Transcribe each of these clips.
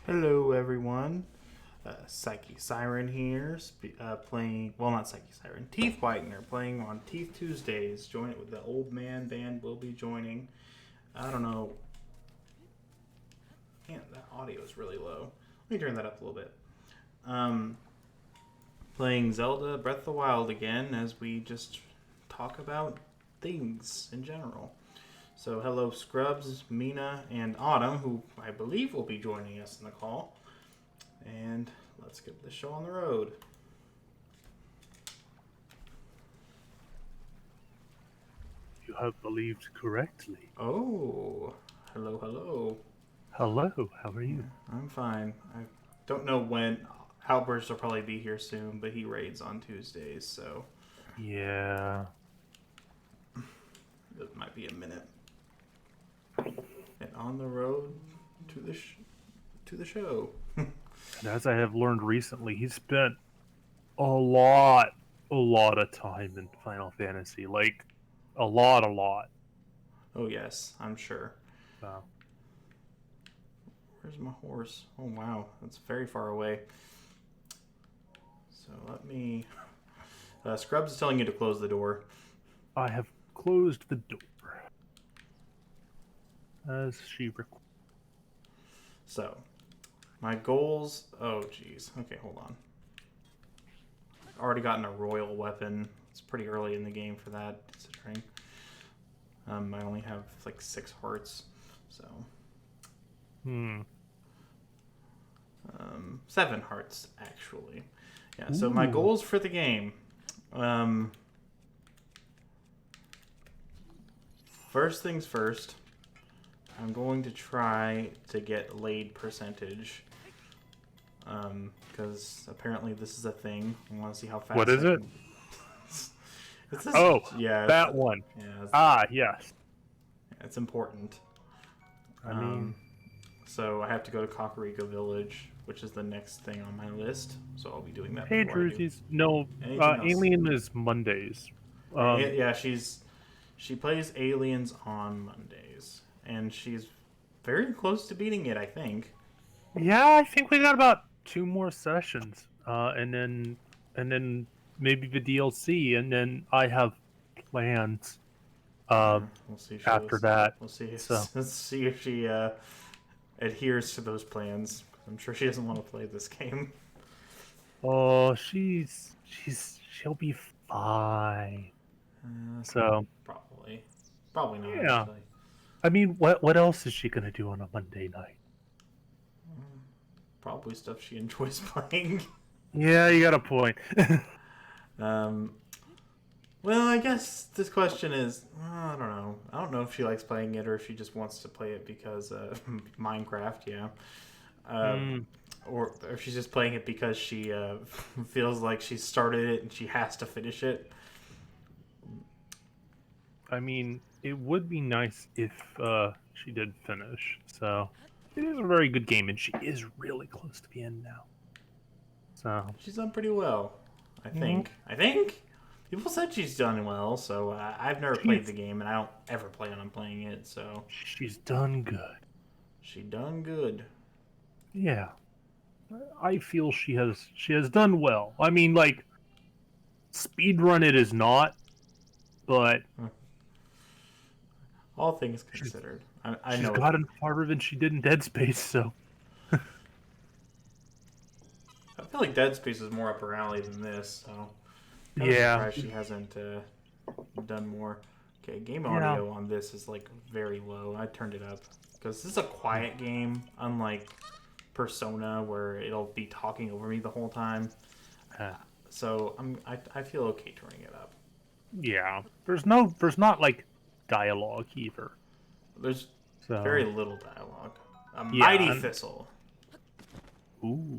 Hello, everyone. PsycheSiren here, playing. Well, not PsycheSiren. Teeth Whitener playing on Teeth Tuesdays. Join it with the Old Man Band. Will be joining. I don't know. Man, that audio is really low. Let me turn that up a little bit. Um, Playing Zelda Breath of the Wild again as we just talk about things in general. So, hello, Scrubs, Mina, and Autumn, who I believe will be joining us in the call. And let's get the show on the road. You have believed correctly. Oh, hello, hello. Hello, how are you? I'm fine. I don't know when. Halbers will probably be here soon, but he raids on Tuesdays, so Yeah. it might be a minute. And on the road to the show. And as I have learned recently, he spent a lot of time in Final Fantasy. Like, a lot. Oh yes, I'm sure. So, Where's my horse? Oh wow, that's very far away. So let me. Scrubs is telling you to close the door. I have closed the door. As she requested. So, my goals. Oh geez. Okay, hold on. Already gotten a royal weapon. It's pretty early in the game for that, considering I only have like 6 hearts, Hmm. 7 hearts actually. Yeah. So my Ooh. goals for the game. Um, First things first. I'm going to try to get laid percentage. Because apparently this is a thing. I want to see how fast. What is I it? can... It's this, Oh, yeah, that one. yeah, Yes. it's important. I mean, So I have to go to Kakariko Village, which is the next thing on my list. So I'll be doing that hey, before I do Drewsies. No, anything else. Alien is Mondays. Yeah, she plays Aliens on Mondays, and she's very close to beating it. I think. Yeah, I think we got about 2 more sessions, and then maybe the DLC, and then I have plans uh Yeah, we'll see. after that. We'll see. So, Let's see if she adheres to those plans. I'm sure she doesn't want to play this game. oh, she'll be fine. Uh, So, Probably, probably not yeah. actually. I mean, what else is she gonna do on a Monday night? Probably stuff she enjoys playing. Yeah, you got a point. um, Well, I guess this question is I don't know. I don't know if she likes playing it or if she just wants to play it because Minecraft, yeah. Uh, Hmm. or if she's just playing it because she feels like she started it and she has to finish it. I mean, it would be nice if she did finish. So, it is a very good game, and she is really close to the end now. So, She's done pretty well, I mhm. think. People said she's done well, so I've never played the she's game and I don't ever plan on playing it. So she's done good. she done good. Yeah, I feel she has done well. I mean, like, speedrun it is not, but All things she's considered, I she's know. gotten farther than she did in Dead Space. So, I feel like Dead Space is more up her alley than this, so kind of yeah, surprised she hasn't done more. Okay, game yeah, audio on this is like very low. I turned it up because this is a quiet game, unlike Persona where it'll be talking over me the whole time. uh, So I feel okay turning it up. yeah. There's not like dialogue either. There's very So, little dialogue. A yeah, mighty and thistle. ooh,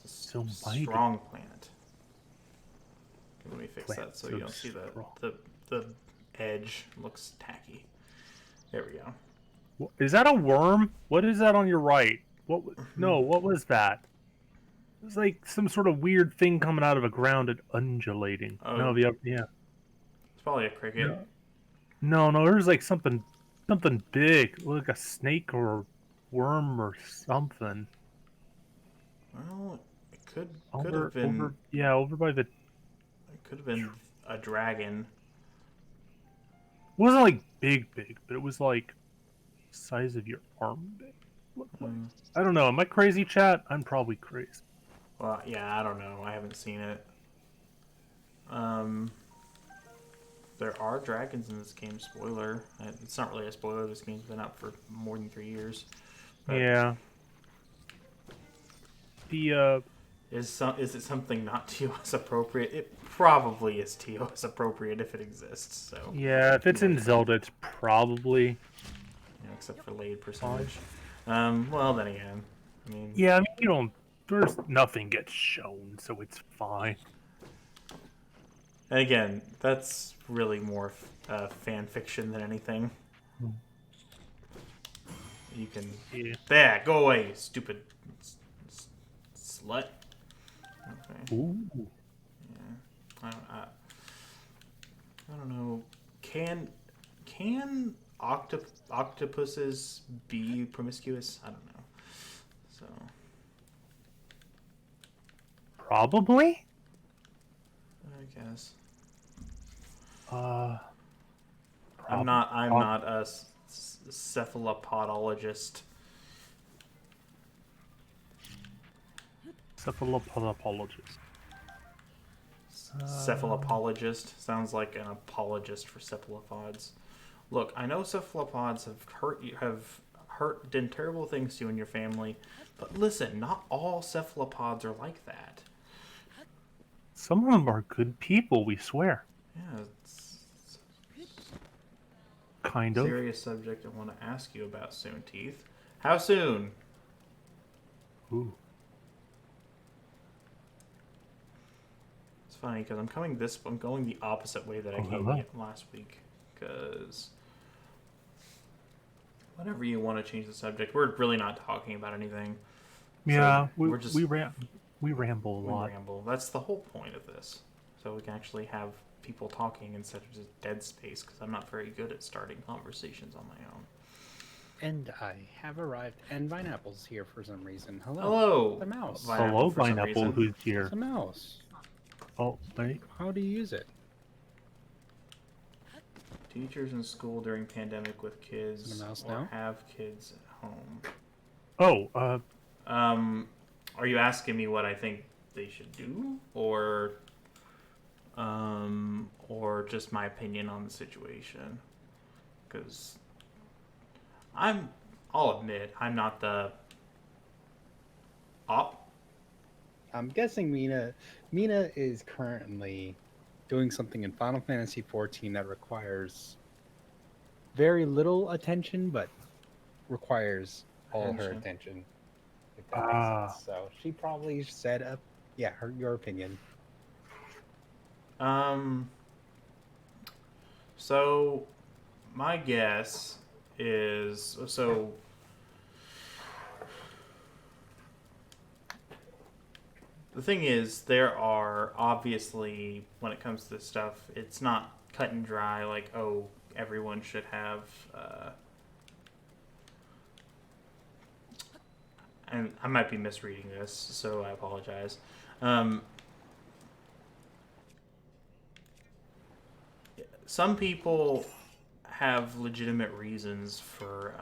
It's so a mighty. strong plant. Okay, let me fix Plant that so you so don't see strong. the edge looks tacky. There we go. Is that a worm? What is that on your right? What? No, what was that? It was like some sort of weird thing coming out of the ground and undulating. Oh, No, yeah. it's probably a cricket. No, no. There's like something big, like a snake or a worm or something. Well, it could Over, have been. over, yeah, over by the. It It could have been a dragon. wasn't like big, but it was like size of your arm big. Looked like. Hmm. I don't know. Am I crazy, chat? I'm probably crazy. Well, yeah, I don't know. I haven't seen it. Um, there are dragons in this game. Spoiler. It's not really a spoiler. This game's been out for more than 3 years. But Yeah. The is it something not TOS appropriate? It probably is TOS appropriate if it exists. So yeah, if it's in Zelda, it's probably. except for laid percentage. Well, then again, I mean, Yeah, I mean, you don't. There's nothing gets shown, so it's fine. and again, that's really more fan fiction than anything. You can there go away, stupid slut. Okay. Ooh. Yeah. I don't know. Can octopuses be promiscuous? I don't know. So Probably. I guess Uh. I'm not a cephalopodologist. Cephalopodologist. Cephalopologist sounds like an apologist for cephalopods. Look, I know cephalopods have done terrible things to you and your family, but listen, not all cephalopods are like that. Some of them are good people, we swear. Yeah, it's Kind a of. serious subject I want to ask you about soon, Teeth. How soon? Ooh. It's funny because I'm going the opposite way that I came last week. Because whenever you want to change the subject, we're really not talking about anything. Yeah, so we ramble a lot. Ramble. That's the whole point of this. So we can actually have people talking instead of just dead space. Because I'm not very good at starting conversations on my own. And I have arrived, and Vineapple's here for some reason. Hello. Hello. The mouse. Hello, Pineapple, who's here? The mouse. Oh, wait. How do you use it? Teachers in school during pandemic with kids or have kids at home. Oh, are you asking me what I think they should do, or just my opinion on the situation? Because I'll admit, I'm not the op. I'm guessing Mina is currently doing something in Final Fantasy XIV that requires very little attention, but requires all her attention. If that makes sense. So she probably said, your opinion. So my guess is the thing is, there are obviously, when it comes to this stuff, it's not cut and dry like, oh, everyone should have and I might be misreading this, so I apologize. Some people have legitimate reasons for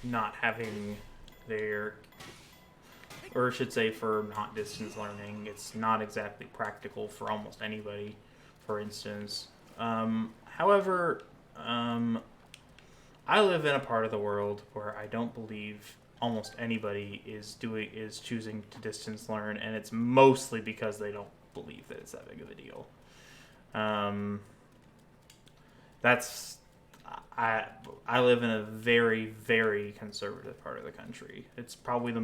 not having their, or I should say for not distance learning. It's not exactly practical for almost anybody, for instance. However, I live in a part of the world where I don't believe almost anybody is choosing to distance learn, and it's mostly because they don't believe that it's that big of a deal. I live in a very, very conservative part of the country. It's probably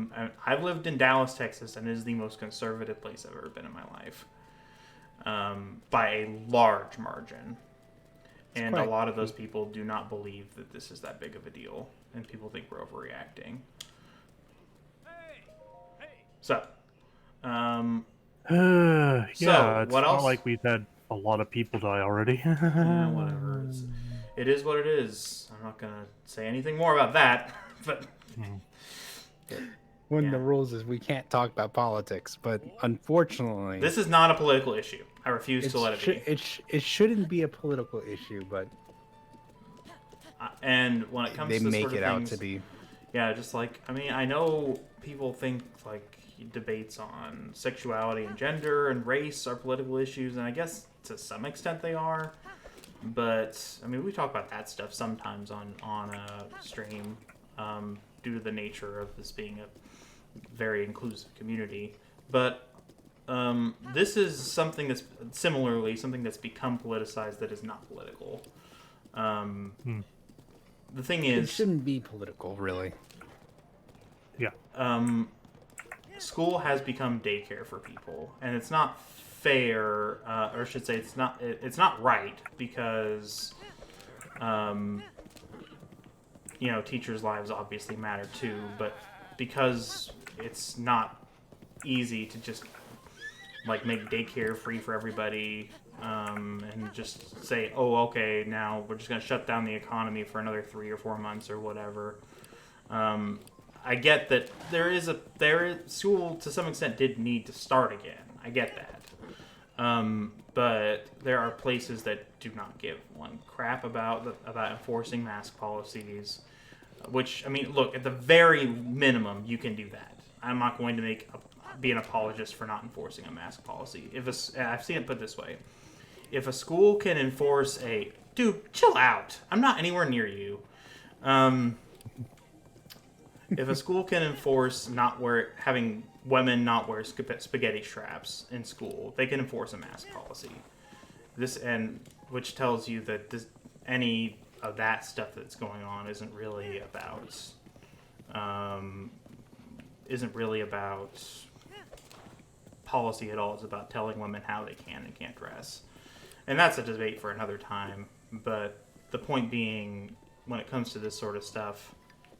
I've lived in Dallas, Texas, and it is the most conservative place I've ever been in my life, by a large margin. And a lot of those people do not believe that this is that big of a deal, and people think we're overreacting. So, yeah, so it's what not else? like we've had a lot of people die already. Yeah, whatever. It is what it is. I'm not gonna say anything more about that. But One of Yeah. the rules is we can't talk about politics, but unfortunately, This is not a political issue. I refuse to let it be. it shouldn't be a political issue, but And when it comes they to make sort of it out things, to be. yeah, just like I mean, I know people think like debates on sexuality and gender and race are political issues, and I guess to some extent they are. But I mean, we talk about that stuff sometimes on a stream, due to the nature of this being a very inclusive community. But this is something that's similarly something that's become politicized that is not political. The thing It is, shouldn't be political, really. Yeah. school has become daycare for people, and it's not fair, or I should say, it's not right because, teachers' lives obviously matter too, but because it's not easy to just like make daycare free for everybody, and just say, oh, okay, now we're just going to shut down the economy for another 3 or 4 months or whatever. I get that school to some extent did need to start again. I get that. But there are places that do not give one crap about enforcing mask policies. Which, I mean, look, at the very minimum, you can do that. I'm not going to be an apologist for not enforcing a mask policy. I've seen it put this way: if a school can enforce dude, chill out. I'm not anywhere near you. If a school can enforce having women not wear spaghetti straps in school, they can enforce a mask policy. Which tells you that any of that stuff that's going on isn't really about policy at all. It's about telling women how they can and can't dress, and that's a debate for another time. But the point being, when it comes to this sort of stuff,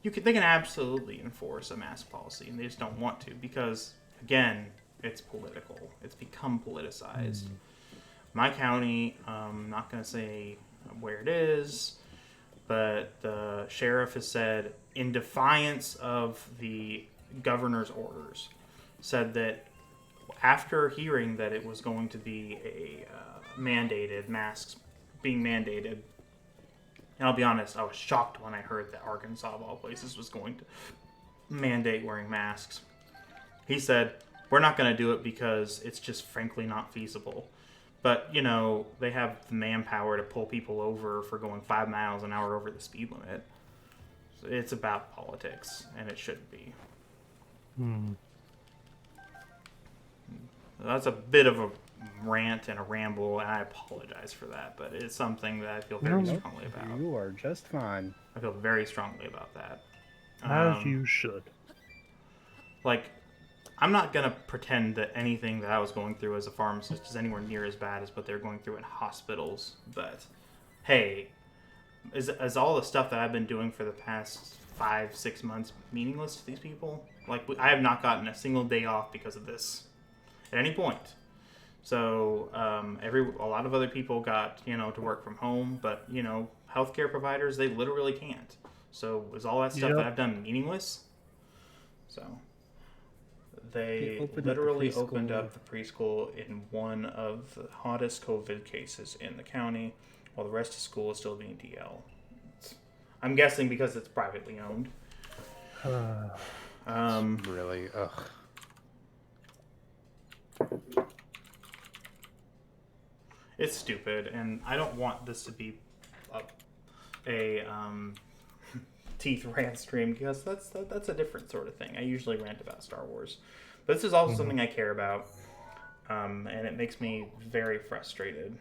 they can absolutely enforce a mask policy, and they just don't want to because, again, it's political. It's become politicized. My county, I'm not going to say where it is, but the sheriff has said, in defiance of the governor's orders, said that after hearing that it was going to be masks being mandated, and I'll be honest, I was shocked when I heard that Arkansas, of all places, was going to mandate wearing masks. He said, we're not going to do it because it's just frankly not feasible. But, they have the manpower to pull people over for going 5 miles an hour over the speed limit. So it's about politics, and it shouldn't be. That's a bit of a rant and a ramble, and I apologize for that, but it's something that I feel very strongly about. You are just fine. I feel very strongly about that. As you should. Like, I'm not going to pretend that anything that I was going through as a pharmacist is anywhere near as bad as what they're going through in hospitals, but hey, is all the stuff that I've been doing for the past 5-6 months meaningless to these people? Like, I have not gotten a single day off because of this at any point. So a lot of other people got to work from home, but healthcare providers, they literally can't. So is all that stuff that I've done meaningless? So they literally opened up the preschool in one of the hottest COVID cases in the county, while the rest of school is still being DL. I'm guessing because it's privately owned. Really, ugh. It's stupid, and I don't want this to be a teeth rant stream because that's a different sort of thing. I usually rant about Star Wars, but this is also something I care about, and it makes me very frustrated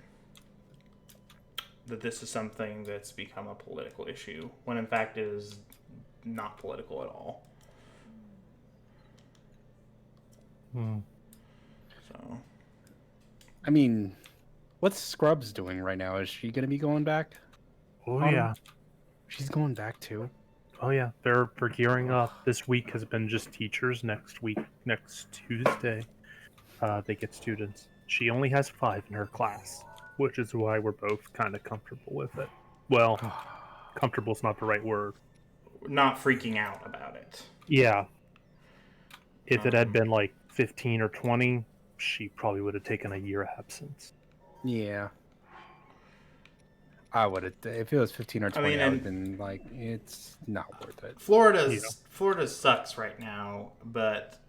that this is something that's become a political issue when in fact it is not political at all. So, I mean, what's Scrubs doing right now? Is she going to be going back? Oh, yeah. She's going back too. Oh, yeah. They're gearing up. This week has been just teachers. Next Tuesday, they get students. She only has 5 in her class, which is why we're both kind of comfortable with it. Well, comfortable's not the right word. not freaking out about it. Yeah. If it had been like 15 or 20, she probably would have taken a year absence. Yeah. I would have. If it was 15 or 20, I would have and been like, it's not worth it. Florida sucks right now, but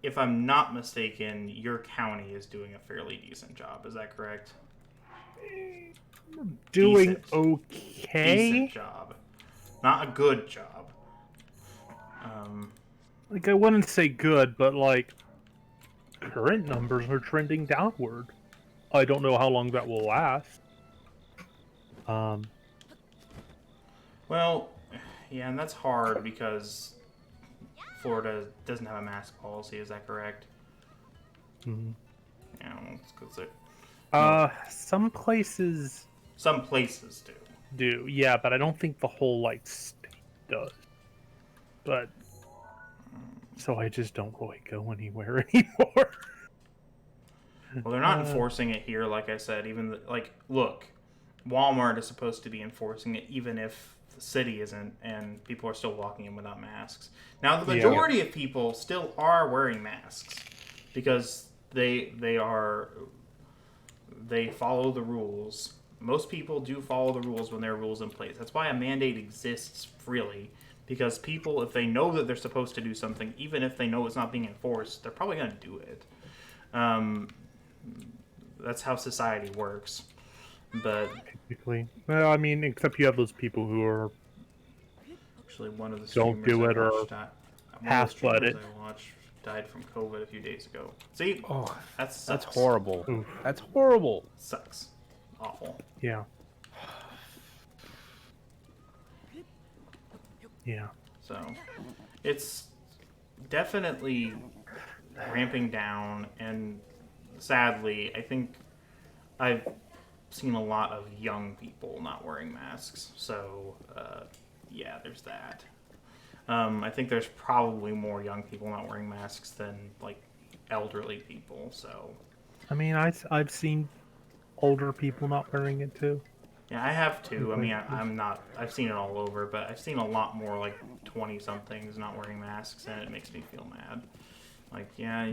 if I'm not mistaken, your county is doing a fairly decent job. Is that correct? Doing Decent. okay. Decent job, not a good job. Like, I wouldn't say good, but like current numbers are trending downward. I don't know how long that will last. Well, yeah, and that's hard because Florida doesn't have a mask policy. Is that correct? Mhm. Yeah, well, it's 'cause Some places some places do. yeah, but I don't think the whole like state does. But so I just don't really go anywhere anymore. Well, they're not enforcing it here, like I said. Even look, Walmart is supposed to be enforcing it, even if the city isn't, and people are still walking in without masks. Now, the majority of people still are wearing masks because they follow the rules. Most people do follow the rules when there are rules in place. That's why a mandate exists, really, because people, if they know that they're supposed to do something, even if they know it's not being enforced, they're probably going to do it. That's how society works. But Basically, well, I mean, except you have those people who are actually one of the don't do it or half-butt it. I watched died from COVID a few days ago. See, that's horrible. Oof. That's horrible. Sucks. Awful. Yeah. Yeah. So, it's definitely ramping down, and sadly, I think I've seen a lot of young people not wearing masks. So, yeah, there's that. I think there's probably more young people not wearing masks than like elderly people. So, I mean, I've seen older people not wearing it too. yeah, I have too. I mean, I'm not. I've seen it all over, but I've seen a lot more like 20-somethings not wearing masks, and it makes me feel mad. Like, yeah,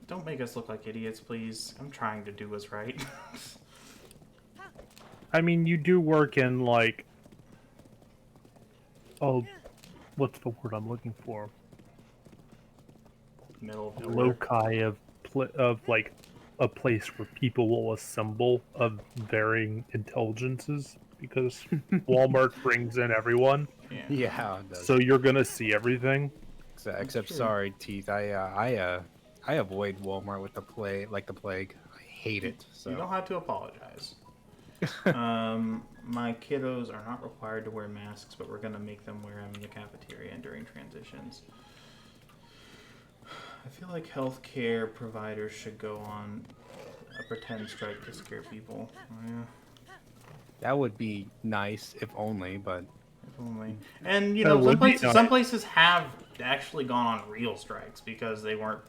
don't make us look like idiots, please. I'm trying to do what's right. I mean, you do work in like, what's the word I'm looking for? Middle of nowhere. Loci of like a place where people will assemble of varying intelligences because Walmart brings in everyone. Yeah, it does. So you're gonna see everything. Except, sorry, Teeth. I avoid Walmart with the plague. I hate it. So You don't have to apologize. My kiddos are not required to wear masks, but we're going to make them wear them in the cafeteria and during transitions. I feel like healthcare providers should go on a pretend strike to scare people. Yeah. that would be nice, if only. But If only. And That some places have actually gone on real strikes because they weren't,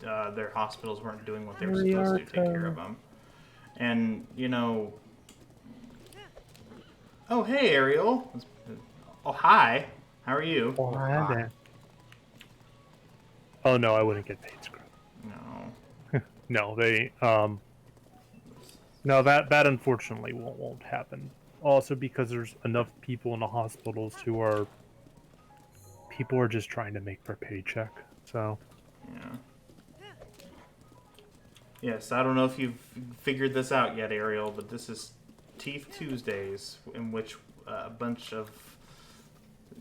their hospitals weren't doing what they were supposed to take care of them. And oh hey Ariel. Oh hi. How are you? Oh, hi. Oh no, I wouldn't get paid scrub. No. No, they no, that unfortunately won't happen. Also because there's enough people in the hospitals who are just trying to make their paycheck. So Yeah. Yes, I don't know if you've figured this out yet, Ariel, but this is Teeth Tuesdays, in which a bunch of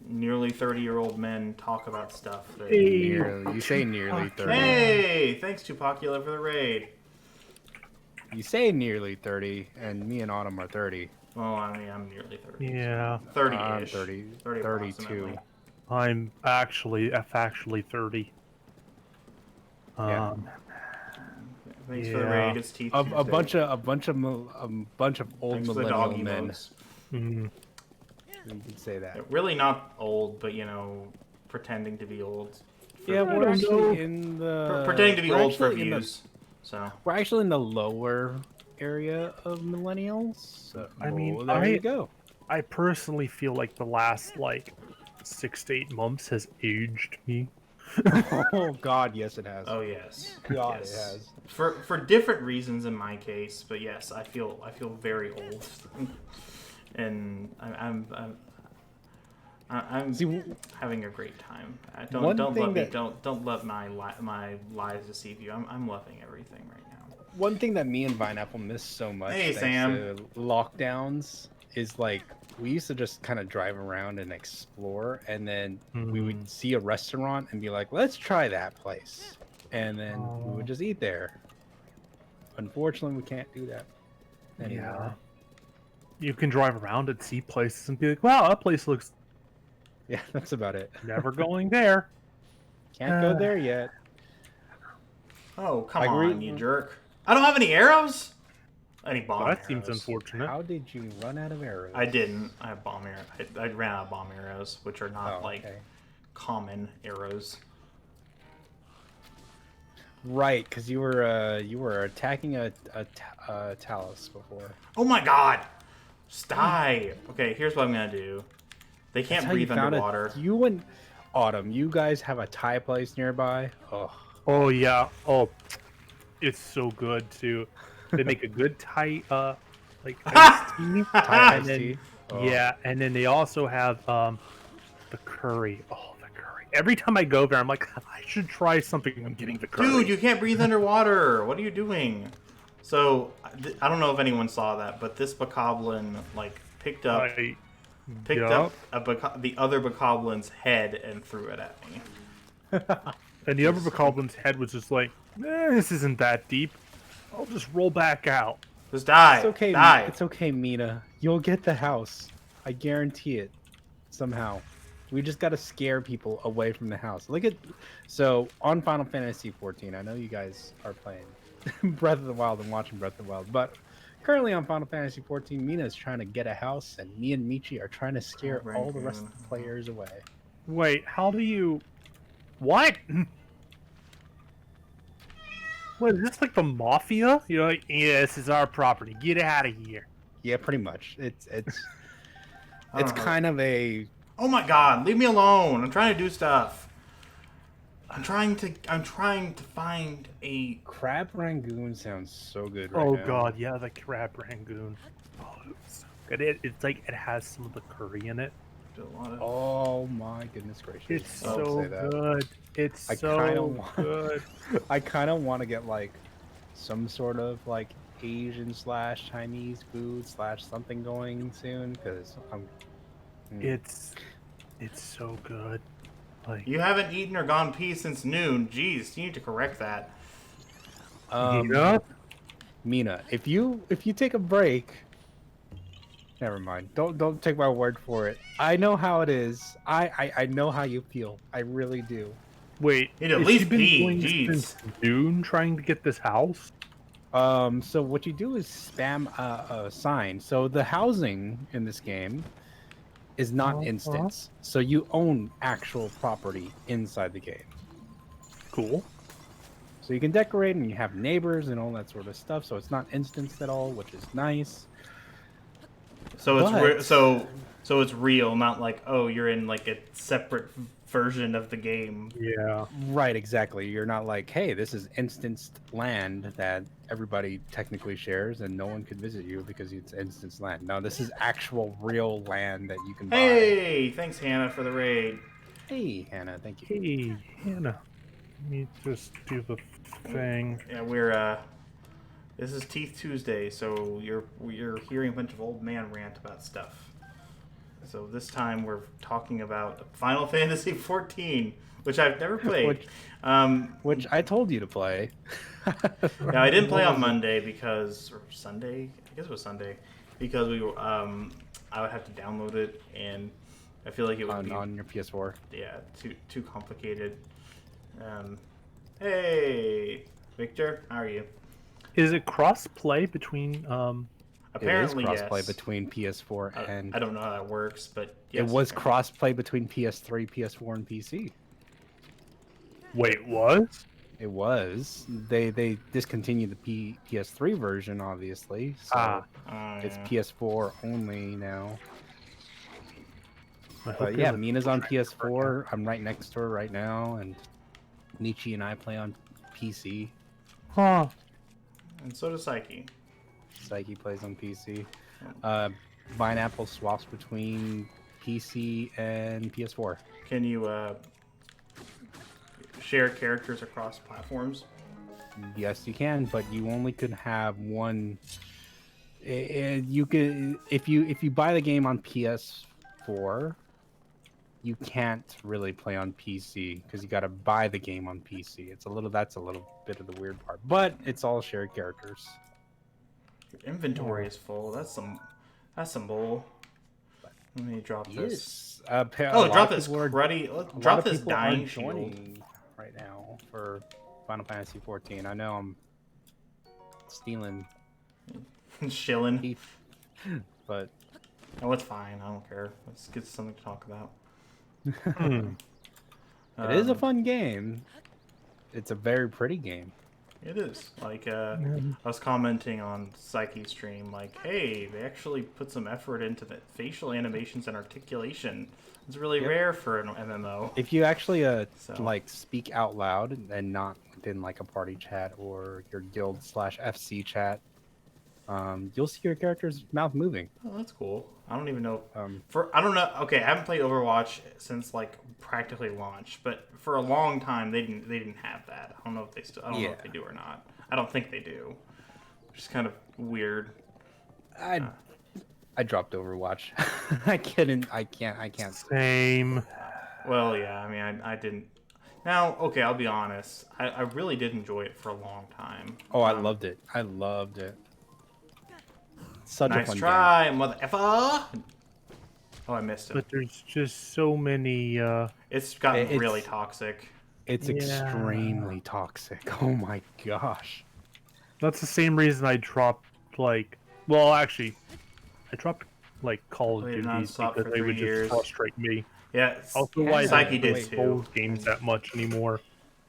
nearly 30-year-old men talk about stuff. That... you say nearly 30. Hey! Thanks, Tupacula, for the raid. You say nearly 30, and me and Autumn are 30. Well, I mean, I'm nearly 30. yeah, 30-ish. I'm 30, 32. approximately. I'm actually 30. Yeah. Thanks for the raid. It's Teeth A Tuesday. bunch of old Thanks for the millennial doggy men. votes. Mm, You can say that. Really not old, but pretending to be old. Yeah, we're don't know. actually in the Pretending to be we're old for actually in the- views. So We're actually in the lower area of millennials. So, I mean, there you go. I personally feel like the last 6 to 8 months has aged me. Oh God, yes it has. Oh yes, God, yes. it has. For different reasons in my case, but yes, I feel very old, and I'm See, having a great time. one Don't thing let me that- don't let my lies deceive you. I'm loving everything right now. one thing that me and Vineapple miss so much Hey, thanks Sam. to lockdowns is like we used to just kind of drive around and explore, and then we would see a restaurant and be like, let's try that place, and then we would just eat there. Unfortunately, we can't do that anymore. You can drive around and see places and be like, wow, that place looks Yeah, that's about it. never going there. Can't go there yet. Oh come I agree. on, you jerk! I don't have any arrows. Any bomb That arrows? seems unfortunate. How did you run out of arrows? I didn't. I have bomb arrows. I ran out of bomb arrows, which are not like okay. common arrows. Right, because you were attacking a Talus before. Oh my god! Die! Okay, here's what I'm gonna do. They can't That's how you breathe found underwater. You and Autumn, you guys have a Thai place nearby. Oh, Oh yeah. Oh, it's so good too. They make a good Thai like iced tea. Thai and iced then, tea. Oh. Yeah, and then they also have the curry. Oh, the curry. Every time I go there, I'm like, I should try something. I'm getting the curry. Dude, you can't breathe underwater. What are you doing? So I don't know if anyone saw that, but this bokoblin like picked up the other bokoblin's head and threw it at me. And the other bokoblin's head was just like, this isn't that deep. I'll just roll back out. Just die. It's okay. Die. It's okay, Mina. You'll get the house. I guarantee it. Somehow, we just gotta scare people away from the house. Look at on Final Fantasy 14. I know you guys are playing Breath of the Wild and watching Breath of the Wild, but currently on Final Fantasy 14, Mina is trying to get a house, and me and Michi are trying to scare all the rest of the players away. Wait, how do you? What? What is this, like the mafia? You're like, yeah, this is our property. Get out of here. Yeah, pretty much. It's I don't know. kind of a. Oh my god, leave me alone. I'm trying to do stuff. I'm trying to find a Crab Rangoon sounds so good Oh now. god, yeah, the crab rangoon. Oh, it's so good. It's like it has some of the curry in it. Oh my goodness gracious! It's Don't so say that. good. It's I so kinda want- good. I kind of want to get like some sort of like Asian / Chinese food / something going soon because I'm. It's so good. Like You haven't eaten or gone pee since noon. Jeez, you need to correct that. yeah. Mina, if you take a break, never mind. Don't take my word for it. I know how it is. I know how you feel. I really do. Wait, You'd at has least she been pee, doing this jeez. since noon trying to get this house? So what you do is spam a sign. So the housing in this game is not instance. So you own actual property inside the game. Cool. So you can decorate and you have neighbors and all that sort of stuff. So it's not instanced at all, which is nice. So it's But- so it's real, not like, oh, you're in like a separate version of the game. Yeah. Right, exactly. You're not like, hey, this is instanced land that everybody technically shares and no one could visit you because it's instanced land. No, this is actual real land that you can buy. Hey, thanks Hannah for the raid. Hey, Hannah, thank you. Hey, Hannah. Let me just do the thing. Yeah, this is Teeth Tuesday, so you're hearing a bunch of old man rant about stuff. So this time we're talking about Final Fantasy 14, which I've never played. Which I told you to play. Now I didn't play on Monday or Sunday. I guess it was Sunday because we were. I would have to download it, and I feel like it would be on your PS4. yeah too complicated. Hey, Victor, how are you? Is it cross play between Apparently, it is crossplay yes. between PS4 and I don't know how that works, but yes, it was apparently. crossplay between PS3, PS4, and PC. Wait, was? It was. They discontinued the PS3 version, obviously. So Ah. it's Yeah. PS4 only now. I hope But he yeah, has a Mina's full on trainer for him. PS4. I'm right next to her right now, and Nietzsche and I play on PC. Huh. And so does Psyche. Psyche plays on PC. Pineapple swaps between PC and PS4. Can you share characters across platforms? Yes, you can, but you only could have one. You could if you buy the game on PS4, you can't really play on PC because you got to buy the game on PC. That's a little bit of the weird part, but it's all shared characters. Your inventory is full. That's some bull. Let me drop this. Yes. Drop this cruddy. A lot Drop of this people dying aren't shield. joining right now for Final Fantasy 14. I know I'm stealing Shilling. teeth, but Oh, it's fine. I don't care. Let's get something to talk about. it is a fun game. It's a very pretty game. It is. Like, I was commenting on Psyche's stream, like, hey, they actually put some effort into the facial animations and articulation. It's really rare for an MMO. If you actually So- like speak out loud and not within like a party chat or your guild/FC chat, you'll see your character's mouth moving. Oh, that's cool. I don't even know. Um, I don't know. Okay, I haven't played Overwatch since like practically launch, but for a long time they didn't have that. I don't know if they still. I don't know if they do or not. I don't think they do. Which is kind of weird. I dropped Overwatch. I can't. Same. Well, yeah. I mean, I didn't. Now, okay, I'll be honest. I really did enjoy it for a long time. Oh, I loved it. I loved it. Such a Nice fun try, mother effer. Oh, I missed it. But there's just so many. It's gotten It's- really toxic. It's Yeah. extremely toxic. Oh my gosh. That's the same reason I dropped like. Well, actually, I dropped like Call of Played Duty nonstop because for they 3 would years. just frustrate me. Yeah, Also, why Psyche I did don't too. play those games that much anymore.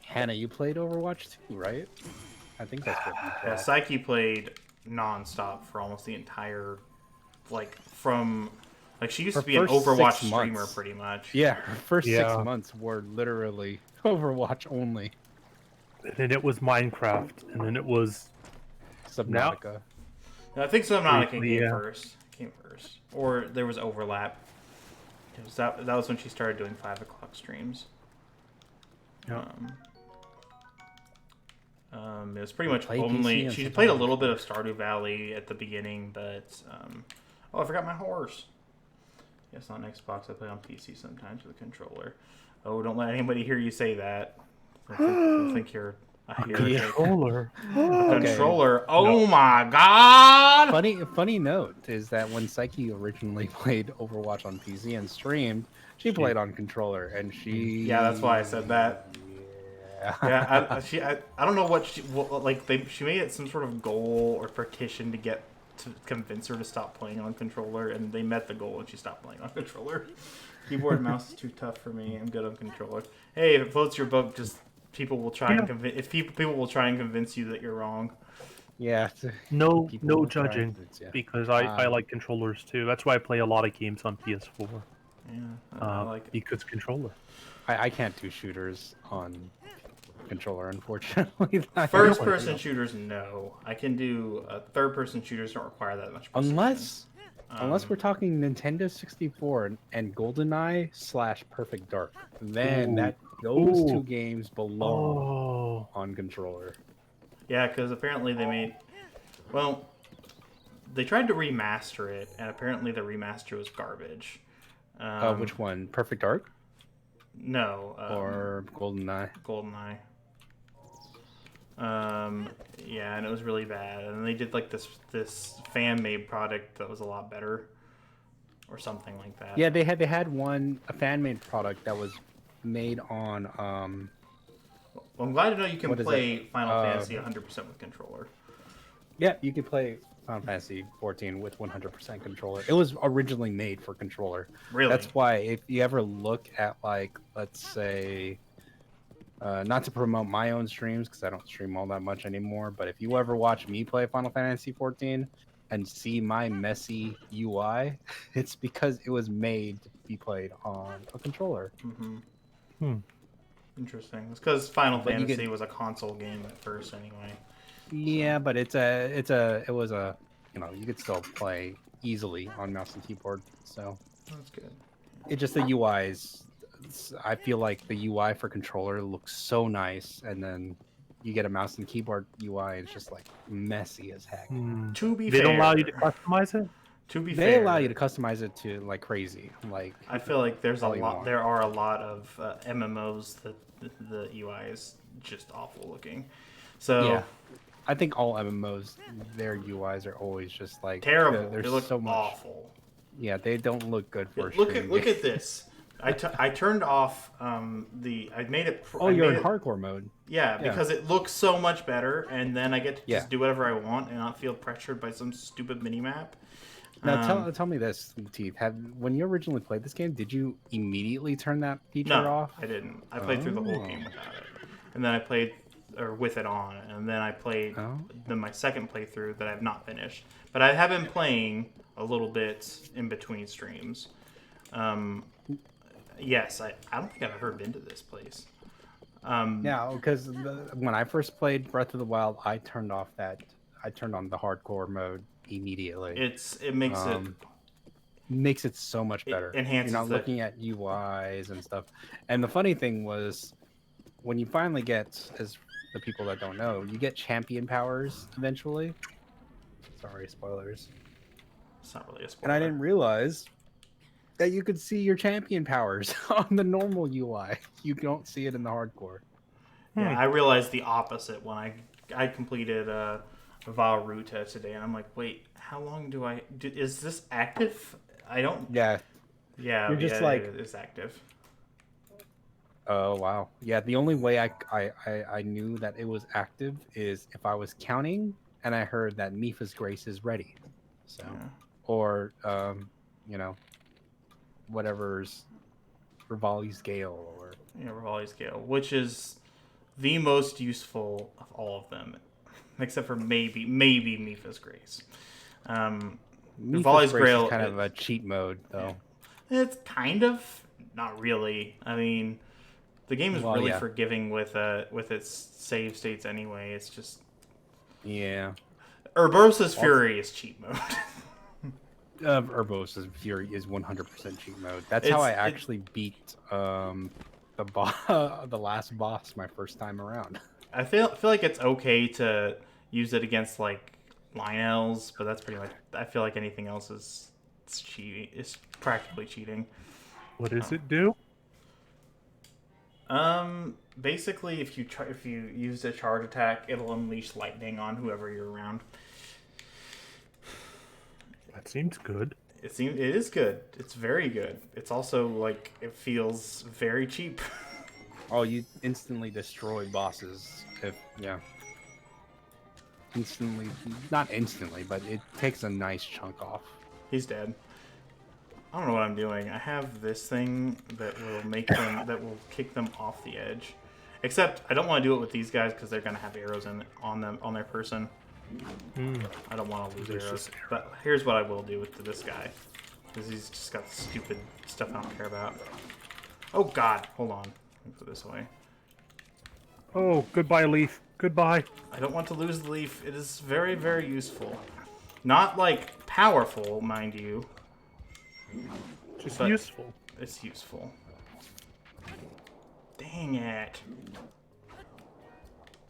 Hannah, you played Overwatch too, right? I think that's what you Yeah, played. Psyche played non-stop for almost the entire, like, from, like, she used Her to be an first Overwatch 6 streamer, months. pretty much. Yeah, her first Yeah. 6 months were literally Overwatch only. And then it was Minecraft, and then it was Subnautica. I think Subnautica Briefly, came yeah. first. Or there was overlap. That was when she started doing 5 o'clock streams. Yeah. It was pretty much Played PC only... and She Subnautica. played a little bit of Stardew Valley at the beginning, but... oh, I forgot my horse. Yes, on Xbox, I play on PC sometimes with a controller. Oh, don't let anybody hear you say that. They'll think you're a hater. Yeah. Controller. Controller. Oh my god! Funny note is that when Psyche originally played Overwatch on PC and streamed, she played on controller, and she... Yeah, that's why I said that. Yeah. Yeah, I don't know what she made it some sort of goal or petition to convince her to stop playing on controller, and they met the goal and she stopped playing on controller. Keyboard and mouse is too tough for me. I'm good on controller. Hey, if it floats your boat, just people will try and convince. If people will try and convince you that you're wrong. Yeah. No People will try judging, and- yeah. because I like controllers too. That's why I play a lot of games on PS4. Yeah, I like it. Because controller. I can't do shooters on controller, unfortunately. First-person shooters, no. I can do third-person shooters. Don't require that much precision. Unless we're talking Nintendo 64 and GoldenEye / Perfect Dark, then those Ooh. two games belong Oh. on controller. Yeah, because apparently they made... Well, they tried to remaster it, and apparently the remaster was garbage. Which one? Perfect Dark No. or GoldenEye? GoldenEye. Yeah, and it was really bad. And they did like this fan-made product that was a lot better, or something like that. Yeah, they had a fan-made product that was made on Well, I'm glad to know you can What is play it? Final Fantasy 100% with controller. Yeah, you could play Final Fantasy 14 with 100% controller. It was originally made for controller. Really? That's why if you ever look at, like, let's say, not to promote my own streams because I don't stream all that much anymore, but if you ever watch me play Final Fantasy 14 and see my messy UI, it's because it was made to be played on a controller. Mm-hmm. Interesting. It's because Final But you Fantasy get- was a console game at first, anyway. Yeah, but it was a, you could still play easily on mouse and keyboard. So That's good. it just the UI is. I feel like the UI for controller looks so nice, and then you get a mouse and keyboard UI, and it's just like messy as heck. To be They fair, don't allow you to customize it. To be They fair, allow you to customize it to like crazy. Like I feel like there's a all you lot. want. There are a lot of MMOs that the UI is just awful looking. So yeah, I think all MMOs, their UIs are always just like terrible. There's They look so much. awful. Yeah, they don't look good for a Look stream at game. this. I turned off I made it. Oh, I you're made in it, hardcore mode. Yeah, Yeah. because it looks so much better, and then I get to Yeah. just do whatever I want and not feel pressured by some stupid mini map. Now tell me this, Teeth. When you originally played this game, did you immediately turn that feature No, off? I didn't. I played through the whole game without it, and then I played with it on, and then I played my second playthrough that I've not finished, but I have been playing a little bit in between streams. Yes, I don't think I've ever been to this place. Yeah, because when I first played Breath of the Wild, I turned on the hardcore mode immediately. It Makes it so much better. enhances You're not the- looking at UIs and stuff. And the funny thing was, when you finally get, as the people that don't know, you get champion powers eventually. Sorry, spoilers. It's not really a spoiler. And I didn't realize that you could see your champion powers on the normal UI. You don't see it in the hardcore. Yeah, I realized the opposite when I completed Val Ruta today, and I'm like, wait, how long is this active? I don't. Yeah. Yeah, You're just yeah, like- it's active. Oh wow. Yeah, the only way I knew that it was active is if I was counting and I heard that Mipha's Grace is ready. So Yeah. or whatever's Rivali's Gale or Yeah, Rivali Scale, which is the most useful of all of them, except for maybe Mipha's Grace. Mipha's Rivali's Grace Grail is kind of a cheat mode though. It's kind of not really. I mean, the game is really yeah. forgiving with its save states anyway. It's just Yeah. Urbosa's Fury is cheat mode. Urbosa's Fury is 100% cheat mode. That's how I actually beat the last boss my first time around. I feel like it's okay to use it against like Lionels, but that's pretty much. I feel like anything else is cheating. It's practically cheating. What does it do? Basically, if you use a charge attack, it'll unleash lightning on whoever you're around. That seems good. It is good. It's very good. It's also like it feels very cheap. Oh, you instantly destroy bosses instantly, not instantly, but it takes a nice chunk off. He's dead. I don't know what I'm doing. I have this thing that will make them that will kick them off the edge. Except I don't want to do it with these guys because they're gonna have arrows on their person. I don't want to lose There's arrows. just arrows. But here's what I will do with this guy, because he's just got stupid stuff I don't care about. Oh God! Hold on. Let me put this away. Oh, goodbye, Leaf. Goodbye. I don't want to lose the leaf. It is very, very useful. Not like powerful, mind you. Just But- useful. It's useful. Dang it.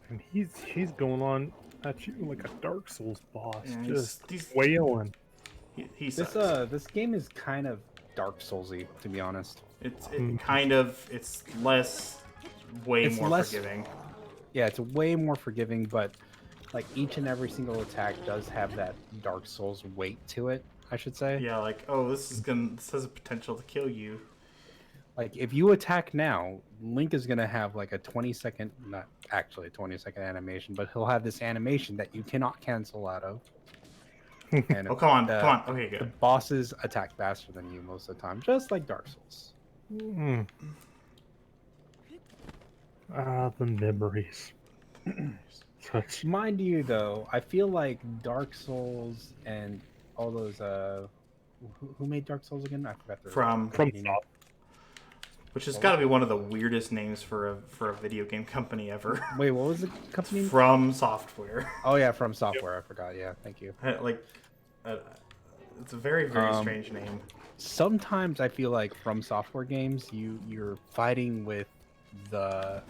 And he's going on at you like a Dark Souls boss, Yeah, just he's- wailing. He sucks. This game is kind of Dark Soulsy, to be honest. It's less, way It's more less- forgiving. Yeah, it's way more forgiving, but like each and every single attack does have that Dark Souls weight to it, I should say. Yeah, like, oh, this has a potential to kill you. Like if you attack now, Link is gonna have like a 20-second, not actually a 20-second animation, but he'll have this animation that you cannot cancel out of. And Oh, come on, the- come on. Okay, The good. bosses attack faster than you most of the time, just like Dark Souls. The memories. Such. Mind you, though, I feel like Dark Souls and all those who made Dark Souls again? I forgot their From company name. Soft. which has got to be one of the weirdest names for a video game company ever. Wait, what was the company? From Software. Oh yeah, From Software. I forgot. Yeah, thank you. Like, uh, it's a very strange name. Sometimes I feel like From Software games, you're fighting with the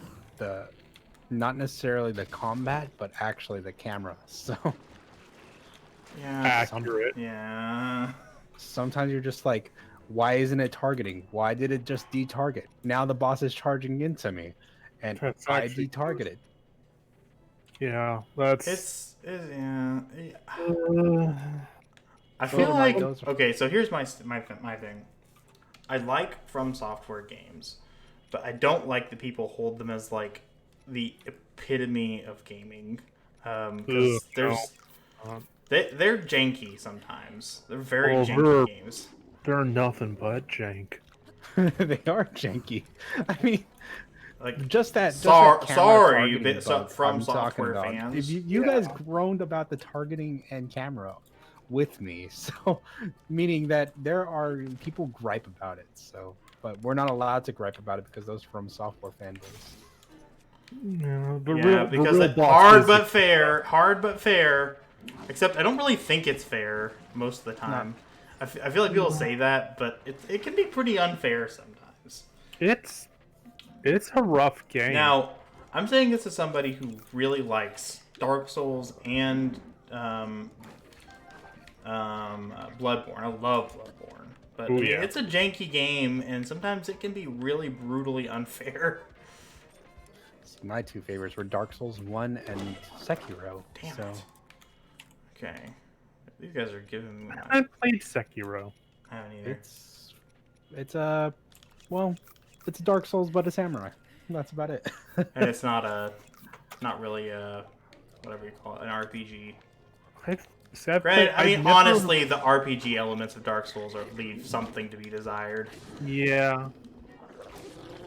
not necessarily the combat, but actually the camera. So Yeah. Accurate. Yeah. sometimes you're just like, why isn't it targeting? Why did it just detarget? Now the boss is charging into me, and That's I actually detargeted. Yeah, that's. It's yeah. Uh, I feel Those are like those are- okay. So here's my thing. I like From Software games, but I don't like that people hold them as like the epitome of gaming. Because Ugh, there's no. they're janky sometimes. They're very Oh, janky games. they're nothing but jank. They are janky. I mean, Like just that. sorry, targeting so, bug From I'm talking Software about. fans. If you guys groaned about the targeting and camera with me, so meaning that there are people gripe about it. So, but we're not allowed to gripe about it because those From Software fan base. Yeah, Yeah, because real it, boss hard is- but fair, hard but fair. Except I don't really think it's fair most of the time. I feel like people say that, but it can be pretty unfair sometimes. It's a rough game. Now, I'm saying this as somebody who really likes Dark Souls and Bloodborne. I love Bloodborne, but Ooh, I mean, yeah. it's a janky game, and sometimes it can be really brutally unfair. So my two favorites were Dark Souls 1 and Sekiro. Damn so it. Okay, these guys are giving me. I played Sekiro. I haven't either. it's a it's a Dark Souls but a samurai. That's about it. And it's not really a whatever you call it, an RPG. Granted, I mean, honestly, the RPG elements of Dark Souls leave something to be desired. Yeah.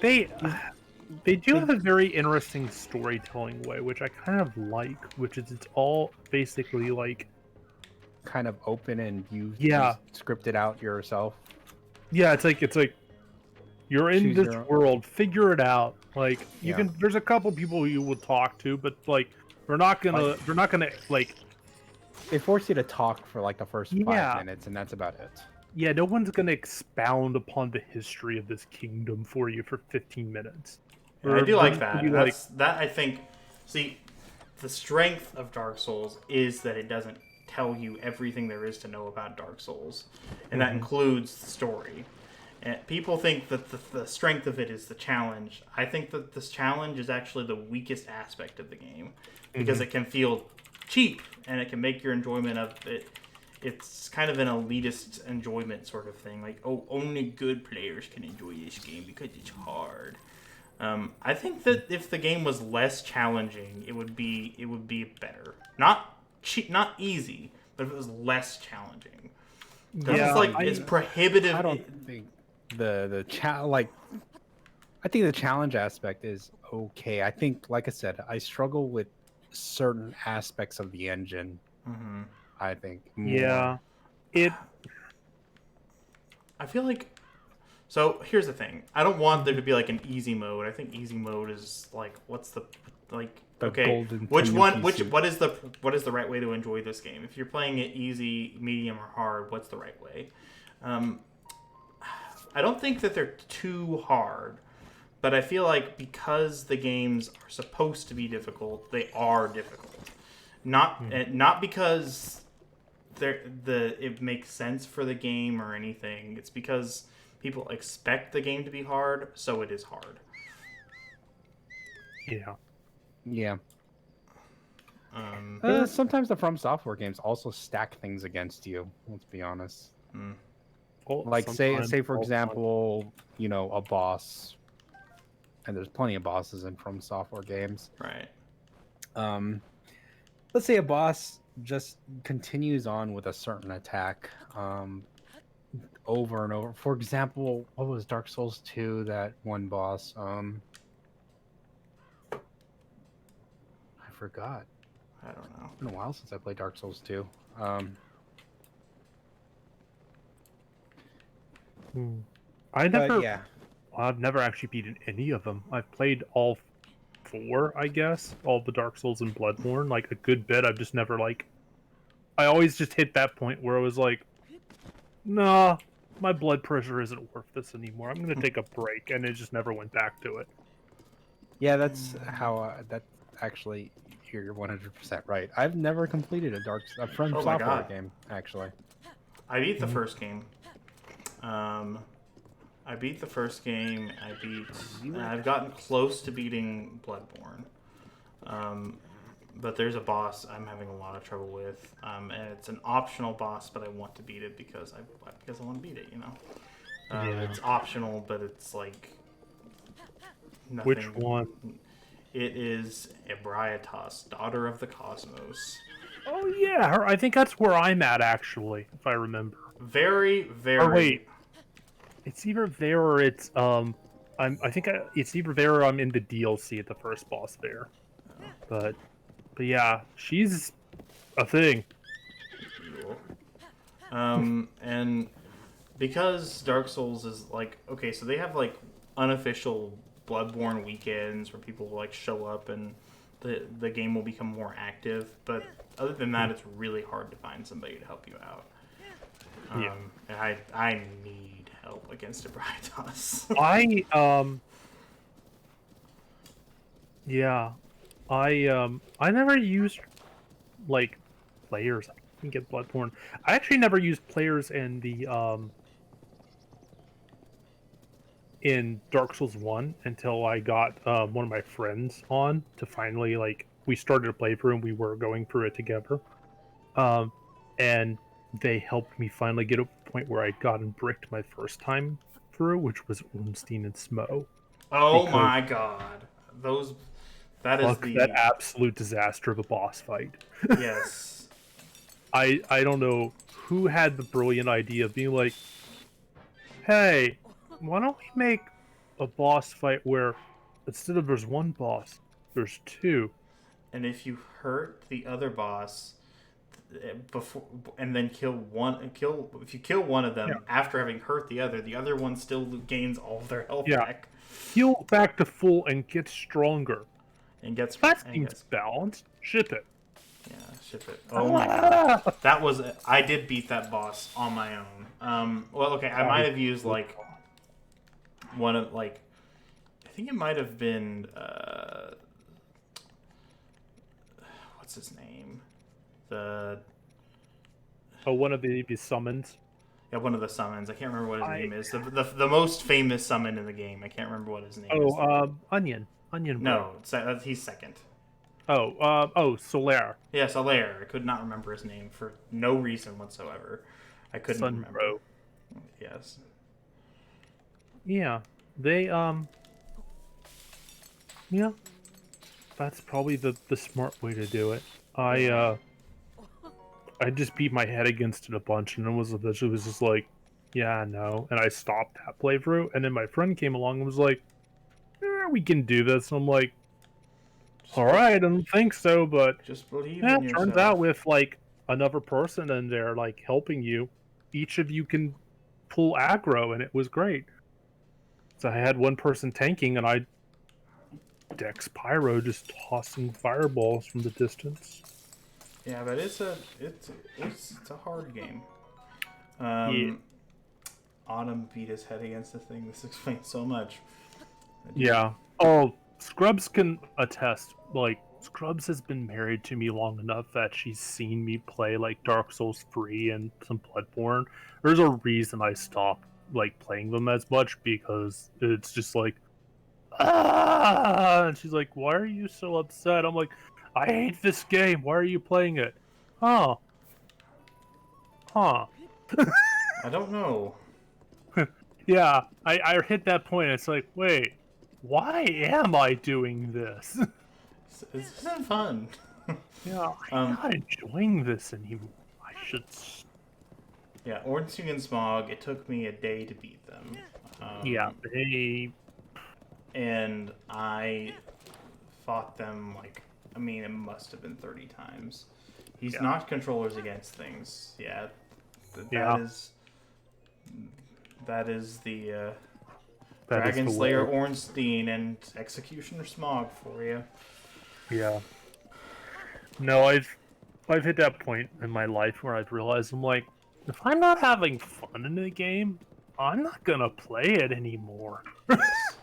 They do have a very interesting storytelling way, which I kind of like, which is it's all basically like Kind of open and you script it out yourself. yeah, it's like you're in Choose this your own- world, figure it out. Like you Yeah. can there's a couple people you will talk to, but like they're not gonna like They force you to talk for like the first Yeah. 5 minutes, and that's about it. yeah, no one's gonna expound upon the history of this kingdom for you for 15 minutes. Yeah, I do They're like just that. gonna be like, That I think. See, the strength of Dark Souls is that it doesn't tell you everything there is to know about Dark Souls, and that includes the story. And people think that the strength of it is the challenge. I think that this challenge is actually the weakest aspect of the game because it can feel cheap and it can make your enjoyment of it. It's kind of an elitist enjoyment sort of thing. Like, oh, only good players can enjoy this game because it's hard. I think that if the game was less challenging, it would be better. Not easy, but if it was less challenging. Yeah, It's prohibitive. I don't think the I think the challenge aspect is okay. I think, like I said, I struggle with certain aspects of the engine. Mhm. I think. yeah, it I feel like. So here's the thing. I don't want there to be like an easy mode. I think easy mode is like what's the like The okay. golden Which one? Tanuki suit. What is the right way to enjoy this game? If you're playing it easy, medium, or hard, what's the right way? I don't think that they're too hard, but I feel like because the games are supposed to be difficult, they are difficult. Not because it makes sense for the game or anything. It's because people expect the game to be hard, so it is hard. yeah. Yeah. Um, Sometimes the From Software games also stack things against you. Let's be honest. Well, Like say sometimes for all- example, a boss, and there's plenty of bosses in From Software games. right. Let's say a boss just continues on with a certain attack over and over. For example, what was Dark Souls 2, that one boss? I forgot. I don't know. It's been a while since I played Dark Souls 2. I But never, yeah, I've never actually beaten any of them. I've played all four, I guess, all the Dark Souls and Bloodborne, like a good bit. I've just never like. I always just hit that point where I was like, nah, my blood pressure isn't worth this anymore. I'm gonna take a break, and it just never went back to it. yeah, that's how. That's actually you're 100% right. I've never completed a From Oh my Software god. game actually. I beat the Mhm. first game. I beat the first game. I've gotten close to beating Bloodborne. Um, but there's a boss I'm having a lot of trouble with, and it's an optional boss, but I want to beat it because I want to beat it. You know, Yeah. it's optional, but it's like nothing. Which one? It is Ebrietas, daughter of the cosmos. Oh yeah, I think that's where I'm at actually, if I remember. Very, very. Or wait, it's either there or it's it's either there or I'm in the DLC at the first boss there. But yeah, she's a thing. And because Dark Souls is like, okay, so they have like unofficial Bloodborne weekends where people will like show up and the game will become more active. But other than that, it's really hard to find somebody to help you out. Yeah. And I need help against Ebrietas. Yeah, I never used like players. I think at Bloodborne. I actually never used players in Dark Souls 1 until I got one of my friends on to finally like we started a playthrough and we were going through it together. And they helped me finally get a point where I'd gotten bricked my first time through, which was Ornstein and Smo. Oh Because my god, those that is fuck that the absolute disaster of a boss fight. yes. I don't know who had the brilliant idea of being like, hey, why don't we make a boss fight where instead of there's one boss, there's two. And if you hurt the other boss before and then kill if you kill one of them Yeah. after having hurt the other one still gains all of their health Yeah. back Heal back to full and get stronger. and gets That and seems gets balanced. Ship it. yeah ship it. Oh my god, that was I did beat that boss on my own. Well, okay, I might have used like one of like I think it might have been what's his name, the One of the summons. yeah, one of the summons. I can't remember what his name is. The most famous summon in the game. I can't remember what his name is. Onion. Onion Bro. No, he's second. Solaire. Yes, Alaire. I could not remember his name for no reason whatsoever. I couldn't Sun remember. Bro. Yes. Yeah. They yeah. That's probably the smart way to do it. I just beat my head against it a bunch, and it was just like, yeah, no, and I stopped that playthrough, and then my friend came along and was like, we can do this. And I'm like, all right, I don't think so, but Just believe yeah, in it yourself. turns out with like another person in there like helping you, each of you can pull aggro, and it was great. So I had one person tanking, and I Dex Pyro just tossing fireballs from the distance. Yeah, but it's a hard game. Yeah. Autumn beat his head against the thing. This explains so much. Yeah. Oh, Scrubs can attest. Like, Scrubs has been married to me long enough that she's seen me play, like, Dark Souls 3 and some Bloodborne. There's a reason I stopped, like, playing them as much, because it's just like, ah! And she's like, why are you so upset? I'm like, I hate this game. Why are you playing it? Huh. I don't know. Yeah, I hit that point. It's like, wait, why am I doing this? This isn't fun. Yeah, I'm not enjoying this anymore. I should. Yeah, Ornstein and Smog. It took me a day to beat them. Yeah, they. And I fought them like I mean it must have been 30 times. He's knocked controllers against things. Yeah, that Yeah. is That is the That is Dragon the Slayer way. Ornstein and Executioner Smog for you. Yeah. No, I've hit that point in my life where I've realized I'm like, if I'm not having fun in the game, I'm not gonna play it anymore.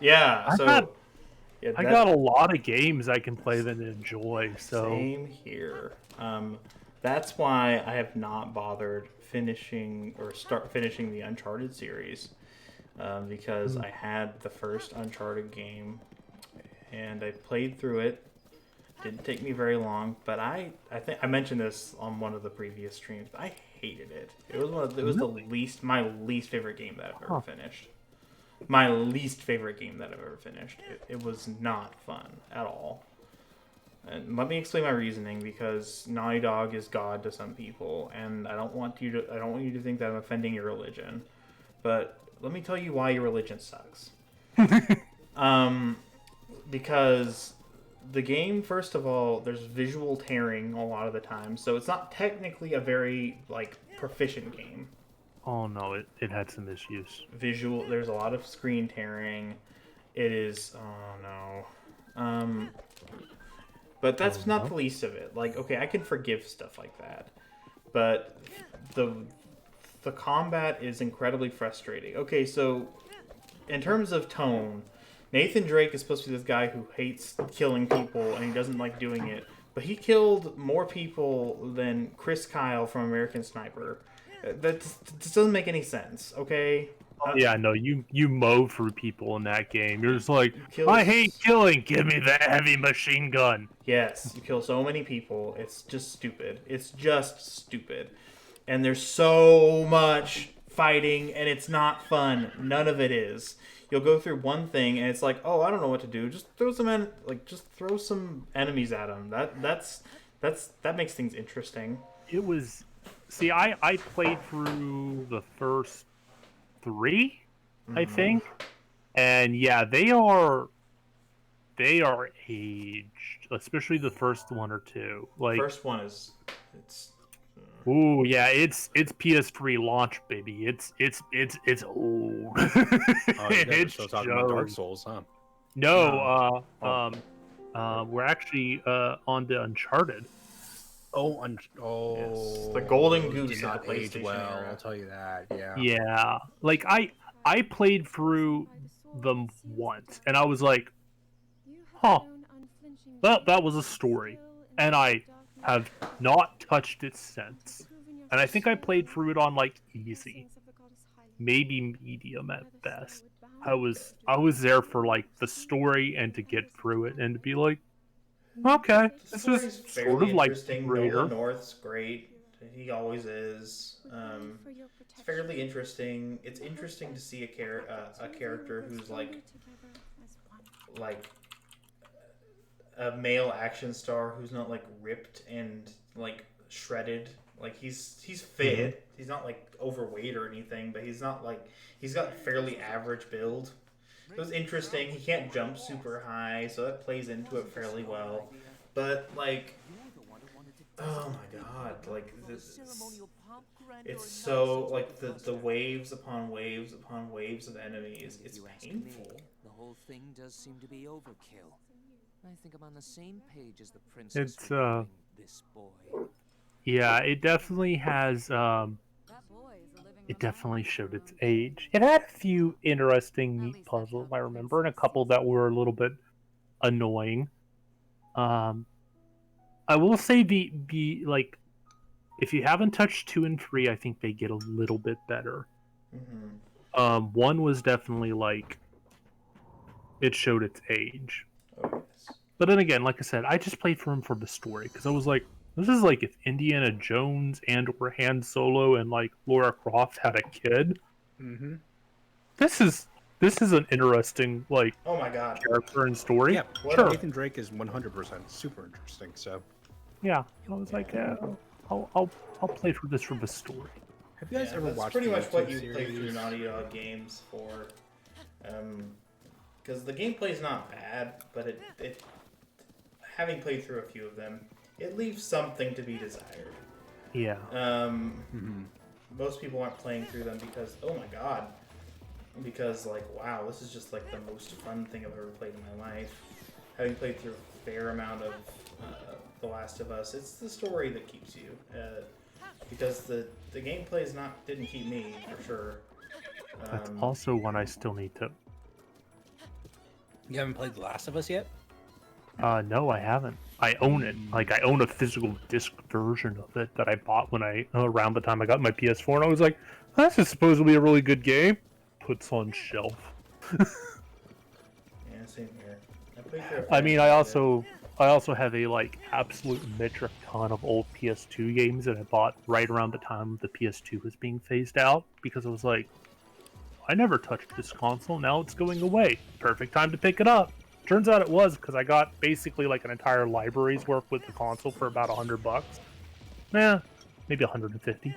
Yeah, I got so yeah, I that got a lot of games I can play that I enjoy. So same here. That's why I have not bothered finishing or start finishing the Uncharted series, because I had the first Uncharted game and I played through it. Didn't take me very long, but I think I mentioned this on one of the previous streams. But I hated it. It was my least favorite game that I've ever finished. My least favorite game that I've ever finished. It was not fun at all. And let me explain my reasoning, because Naughty Dog is God to some people, and I don't want you to think that I'm offending your religion. But let me tell you why your religion sucks. Because the game, first of all, there's visual tearing a lot of the time, so it's not technically a very proficient game. oh no, it had some issues. There's a lot of screen tearing. It is, oh no. But that's not the least of it. Like, okay, I can forgive stuff like that, but the combat is incredibly frustrating. Okay, so in terms of tone, Nathan Drake is supposed to be this guy who hates killing people and he doesn't like doing it, but he killed more people than Chris Kyle from American Sniper. That just doesn't make any sense, okay? Yeah, no, you mow through people in that game. You're just like, kill I hate killing. Give me the heavy machine gun. Yes, you kill so many people. It's just stupid. It's just stupid. And there's so much fighting, and it's not fun. None of it is. You'll go through one thing, and it's like, oh, I don't know what to do. Just throw some enemies at them. That makes things interesting. It was. See, I played through the first 3, I think, and yeah, they are aged, especially the first 1 or 2. Like, First one is, it's. Ooh, yeah, it's PS3 launch, baby. It's old. Oh, you guys are It's still talking about Dark shows. Souls, huh? No, Oh. we're actually on to Uncharted. Yes. The Golden Goose did of not the age PlayStation well. era. I'll tell you that. Yeah. Yeah, like I played through them once, and I was like, huh, that was a story, and I have not touched it since. And I think I played through it on like easy, maybe medium at best. I was there for like the story and to get through it and to be like, okay, The this story's is fairly sort of like interesting. Raider. Nolan North's great. He always is. It's fairly interesting. It's interesting to see a character who's like a male action star who's not like ripped and like shredded. Like he's fit. Mm-hmm. He's not like overweight or anything, but he's got fairly average build. It was interesting. He can't jump super high, so that plays into it fairly well. But like, oh my god, like this is, it's so like the waves upon waves upon waves of enemies. It's painful. The whole thing does seem to be overkill. I think I'm on the same page as the princess. It's regarding this boy. Yeah, it definitely has it definitely showed its age. It had a few interesting neat puzzles, I remember, and a couple that were a little bit annoying. I will say the like, if you haven't touched 2 and 3, I think they get a little bit better. Mm-hmm. 1 was definitely like, it showed its age. Oh yes. But then again, like I said, I just played for him for the story, because I was like, this is like if Indiana Jones and or Han Solo and like Lara Croft had a kid. Mm-hmm. This is an interesting like Oh my god. character and story. Yeah. Sure. Nathan Drake is 100% super interesting. So, Yeah, I was like, I'll play for this for the story. have you guys ever that's watched pretty the much what YouTube you play through series? Naughty Dog games for. Because the gameplay's not bad, but it having played through a few of them, it leaves something to be desired. Yeah. Most people aren't playing through them because, oh my god, because like, wow, this is just like the most fun thing I've ever played in my life. Having played through a fair amount of The Last of Us, it's the story that keeps you. Because the gameplay didn't keep me for sure. That's also one I still need to. You haven't played The Last of Us yet? No, I haven't. I own it. Like, I own a physical disc version of it that I bought when around the time I got my PS4, and I was like, this is supposedly a really good game. Puts on shelf. Yeah, same here. I played through a fair I mean, I amount of also have a like absolute metric ton of old PS2 games that I bought right around the time the PS2 was being phased out, because I was like, I never touched this console, now it's going away. Perfect time to pick it up. Turns out it was, because I got basically like an entire library's worth with the console for about $100. Maybe 150.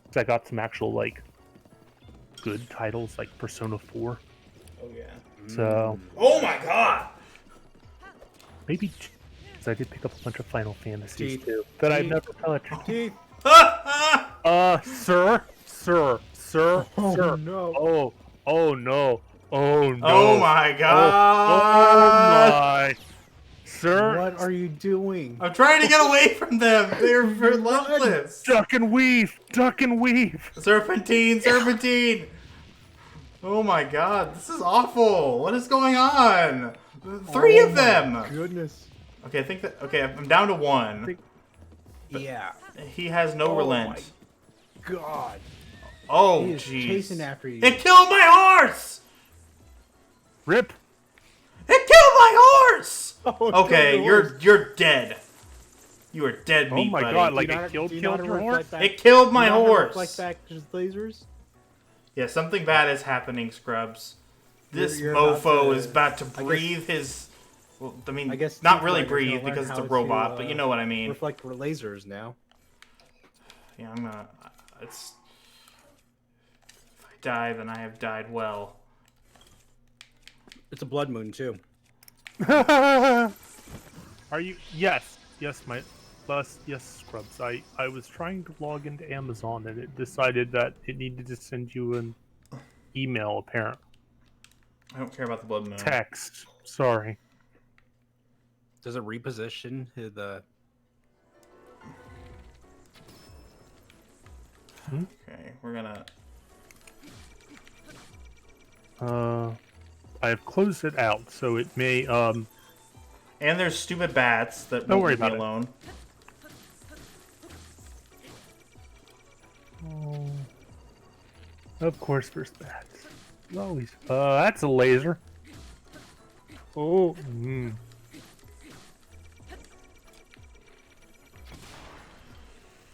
Because I got some actual like good titles like Persona 4. Oh yeah. So Oh my god! maybe because I did pick up a bunch of Final Fantasies Teeth. too that I've Teeth. never touched. Teeth. Sir, Oh, sir. no. Oh no. Oh no. Oh my god! Oh my. Sir, What are you doing? I'm trying to get away from them. They're relentless. duck and weave. Serpentine. Oh my god, this is awful. What is going on? 3 of them. Goodness. Okay, I think that. Okay, I'm down to 1. Yeah. He has no relent. My God. Oh He is jeez. chasing after you. It killed my horse. Rip. It killed my horse. Oh, Okay, no. you're dead. You are dead meat, Oh my buddy. god, like Do you it not- killed do you not your reflect horse? back- It killed my do you not horse. reflect back just lasers? Yeah, something bad is happening, Scrubs. This You're about mofo to- is about to I guess- breathe his. Well, I mean, I guess not Teeth really Writer's gonna breathe learn because it's a how robot, to, but you know what I mean. Reflect lasers now. Yeah, I'm gonna. It's. If I die, then I have died well. It's a blood moon too. Are you? Yes, Scrubs. I was trying to log into Amazon and it decided that it needed to send you an email, apparent I don't care about the blood moon. text. Sorry. Does it reposition the? Okay, we're gonna. I have closed it out, so it may And there's stupid bats that Don't won't worry leave me about it. alone. Of course, there's bats. Always. That's a laser. Oh.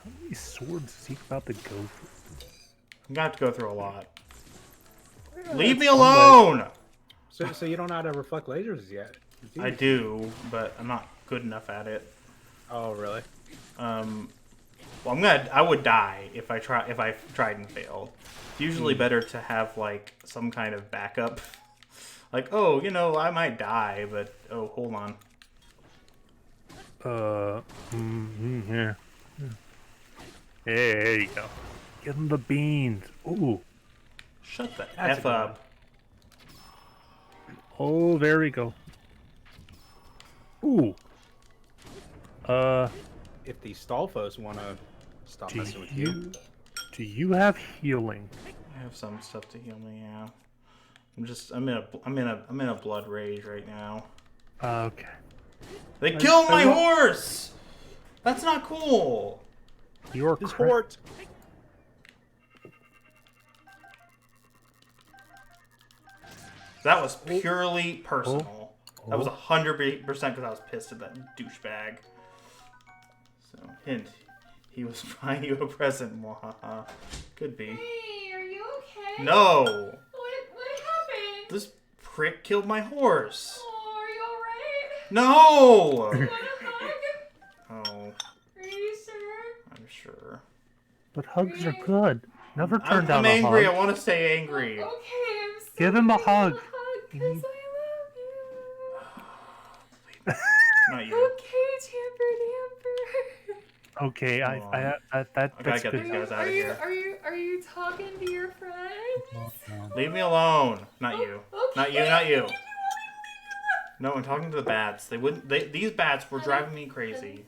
How many swords is he about to go through? I'm gonna have to go through a lot. Leave me that's one alone! So you don't know how to reflect lasers yet? I do, but I'm not good enough at it. Oh really? Well, I would die if I tried and failed. It's usually better to have like some kind of backup. Like, oh, you know, I might die, but oh, hold on. Yeah. Hey, there you go. Give him the beans. Ooh. Shut the That's a F good up. Oh, there we go. Ooh. If the Stalfos want to stop Do messing with you, you have healing? I have some stuff to heal me. Yeah. I'm in a blood rage right now. Okay. They killed my horse. That's not cool. You're his correct. hort. That was purely personal. Oh. That was 100% because I was pissed at that douchebag. So, hint. He was buying you a present. Mwahaha. Could be. Hey, are you okay? No! What happened? This prick killed my horse. Oh, are you alright? No! You want a hug? Oh, Are you sure? I'm sure. But hugs are good. Never turn down I'm a angry. hug. I want to stay angry. Okay, I'm sorry. Give him a hug. Because I love Not you. you. Okay, Tamper. Okay, Hold on. that I gotta that's get good. these guys out Are of you here. are you talking to your friend? Leave me alone. Not you. Okay. Not you. Not you. No, I'm talking to the bats. They wouldn't. These bats were driving me crazy.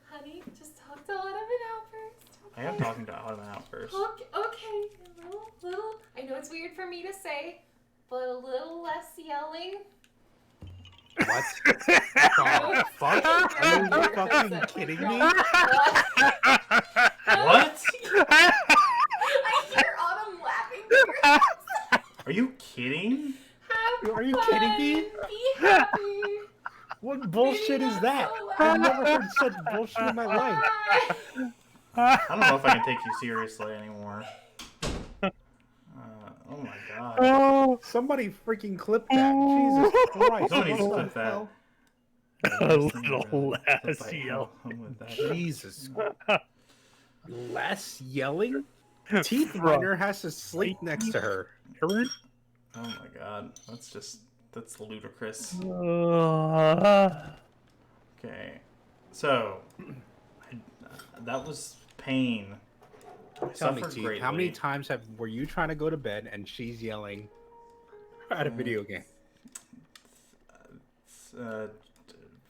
Honey, just talk to Autumn and Al first. I am talking to Autumn out first. Okay. A little. I know it's weird for me to say, but a little less yelling. What? Oh, fuck? Are you fucking kidding me? What? I hear Autumn laughing. Are you kidding? Have Are you fun. kidding me? Be happy. What bullshit Maybe is not that? so loud. I've never heard such bullshit in my life. I don't know if I can take you seriously anymore. Oh my god. Oh, Somebody freaking clip that. Jesus Christ. Somebody What the clip that. hell? a little less Like, yell. with that. Jesus. Less yelling? Teeth Bruh. Whiner has to sleep next to her. Aaron? Oh my god. That's ludicrous. Uh, Okay. So, that was pain. I Tell me, suffered Teeth, greatly. how many times were you trying to go to bed and she's yelling at a video game? Uh,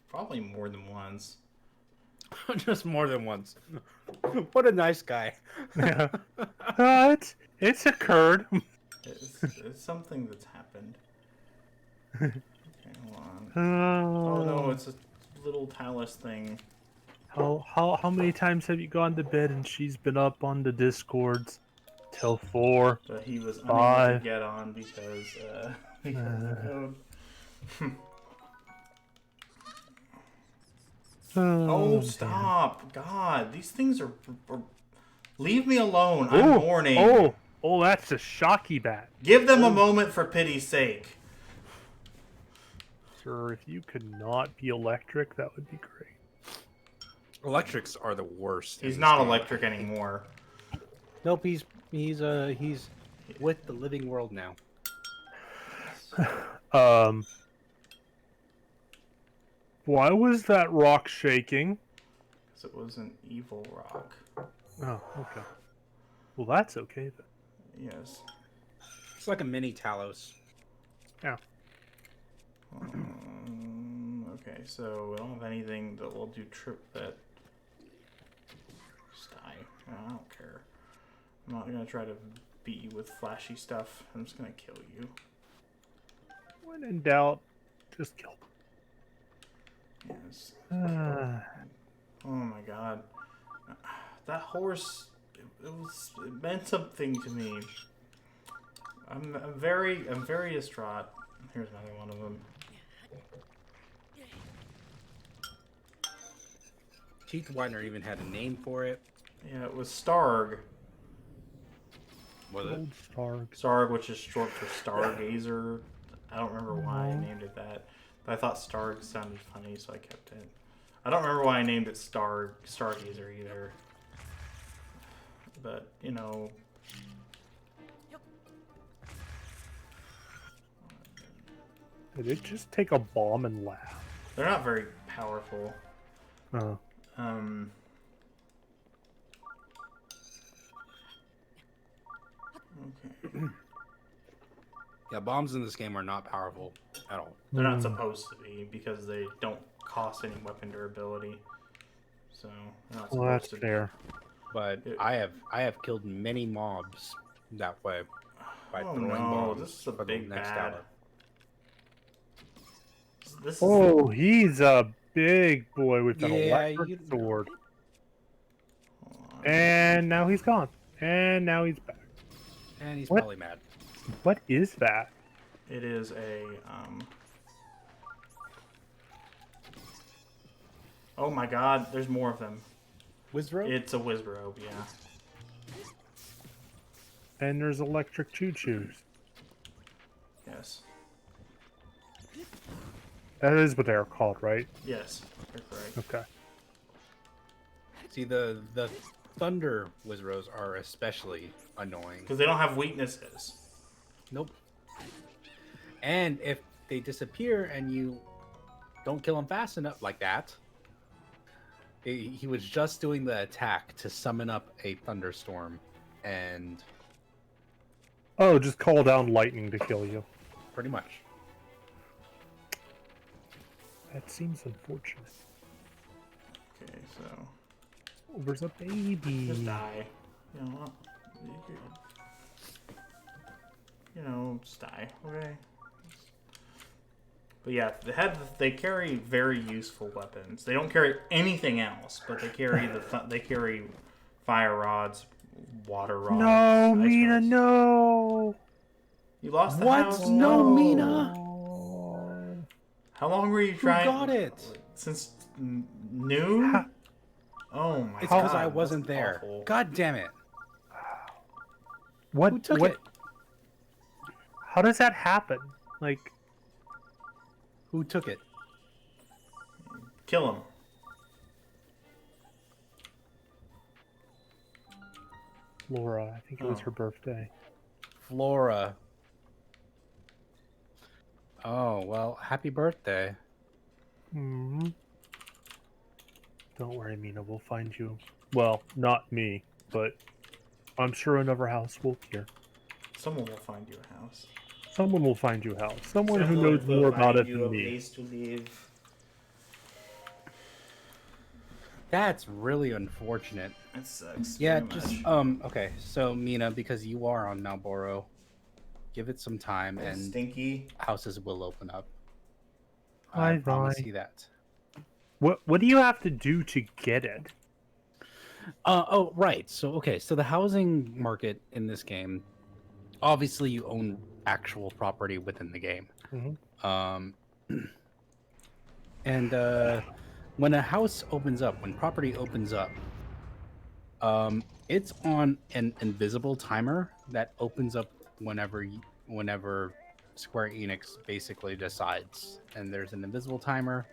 probably more than once. Just more than once. What a nice guy. yeah. It's occurred. It's something that's happened. Okay, hold on. Oh no, it's a little Talus thing. How many times have you gone to bed and she's been up on the Discords till 4? But he was unable to 5. get on because he code. Oh, stop! God, these things are. Leave me alone. I'm mourning. Oh, that's a shocky bat. Give them a moment for pity's sake. Sir, if you could not be electric, that would be great. Electrics are the worst. He's not electric anymore. Nope, he's with the living world now. Why was that rock shaking? Because it was an evil rock. Oh, okay. Well, that's okay then. Yes. It's like a mini Talos. Yeah. Okay, so we don't have anything that will do that. Just die. I don't care. I'm not gonna try to beat you with flashy stuff. I'm just gonna kill you. When in doubt, just kill Yes. them. Oh my god. That horse, it meant something to me. I'm very distraught. Here's another one of them. Teeth Whiner even had a name for it. Yeah, it was Starg. Was it? Old Starg. Starg, which is short for Stargazer. I don't remember why I named it that, but I thought Starg sounded funny, so I kept it. I don't remember why I named it Stargazer either. But, you know... Did it just take a bomb and laugh? They're not very powerful. Oh. Okay. Yeah, bombs in this game are not powerful at all. They're not supposed to be, because they don't cost any weapon durability. So, they're not Well, that's supposed to fair. But I have killed many mobs that way by Oh throwing no, bombs. this is a for the big next bad. hour. This is... Oh, he's a big boy with an Yeah, electric sword. And now he's gone. And now he's back. And he's What? probably mad. What is that? It is a, Oh my god, there's more of them. Wizrobe? It's a Wizrobe, yeah. And there's electric choo-choos. Yes. That is what they're called, right? Yes, you're correct. Okay. See, the Thunder Wizrobes are especially annoying. Because they don't have weaknesses. Nope. And if they disappear and you don't kill them fast enough like that, he was just doing the attack to summon up a thunderstorm, and Oh, just call down lightning to kill you. Pretty much. That seems unfortunate. Okay, so Oh, there's a baby. just die. You know what? Just die. Okay. But yeah, they carry very useful weapons. They don't carry anything else, but they carry they carry fire rods, water rods. No, ice Mina, rods. no. You lost the What? house. No, Mina. How long were you Who trying? got it? Since noon. Ha- Oh my It's god! because I wasn't that's there. awful. God damn it. What? Who took what? it? How does that happen? Like, Who took it? Kill him. Laura, I think it was Oh. her birthday. Flora. Oh, well, happy birthday. Hmm. Don't worry, Mina. We'll find you. Well, not me, but I'm sure another house will appear. Someone will find you a house. Someone will find you a house. Someone who knows more about it than me. Place to live. That's really unfortunate. That sucks. Yeah, very just much. okay. So Mina, because you are on Malboro, give it some time and Stinky. houses will open up. Bye, I promise bye. you that. What do you have to do to get it? Oh, right. So okay, so the housing market in this game, obviously you own actual property within the game. Mhm. And when a house opens up, when property opens up, it's on an invisible timer that opens up whenever Square Enix basically decides, and there's an invisible timer,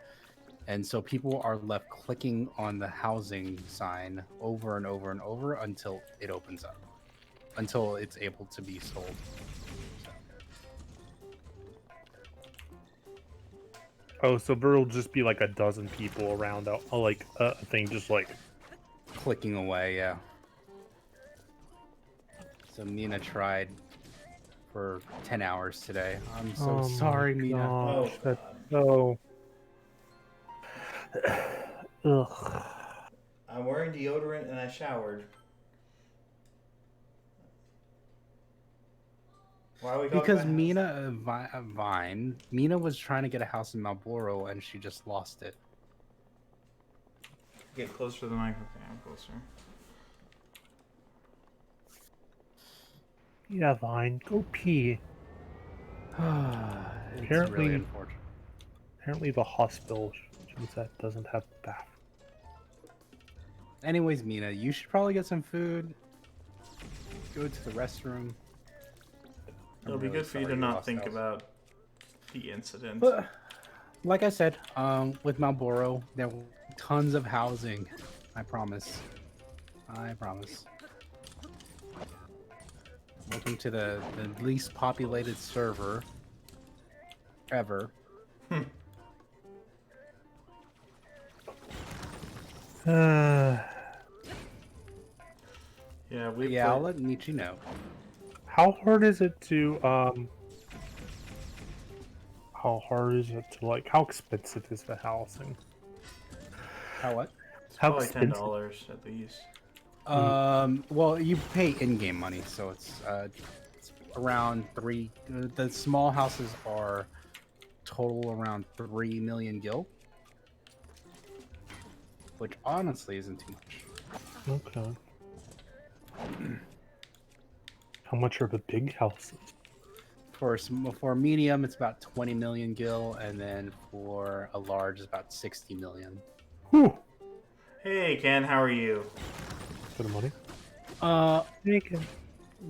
and so people are left clicking on the housing sign over and over and over until it opens up, until it's able to be sold. Oh, so there'll just be like a dozen people around like a thing just like Clicking away, yeah. So Mina tried for 10 hours today. I'm so oh sorry, my Mina. gosh, Oh, that's God. so ugh. I'm wearing deodorant and I showered. Why are we talking Because about Mina was trying to get a house in Malboro and she just lost it. Get closer to the mic. Okay, I'm closer. Yeah, Vine, go pee. It's Apparently- really unfortunate. Apparently the hospital that doesn't have a bathroom. Anyways, Mina, you should probably get some food. Go to the restroom. I'm It'll be really good for you to sorry not lost think house. about the incident. But like I said, with Malboro, there were tons of housing. I promise. I promise. Welcome to the least populated server ever. Yeah, we Yeah, I'll played- let Michi know. How hard is it to how hard is it to like how expensive is the housing? How what? it's how probably expensive- $10 at least. Well, you pay in-game money, so it's around three. The small houses are total around 3 million gil, which honestly isn't too much. Okay. How much are the big houses? For medium, it's about 20 million gil, and then for a large, it's about 60 million. Whew. Hey, Ken, how are you? For the money? Uh, Bacon.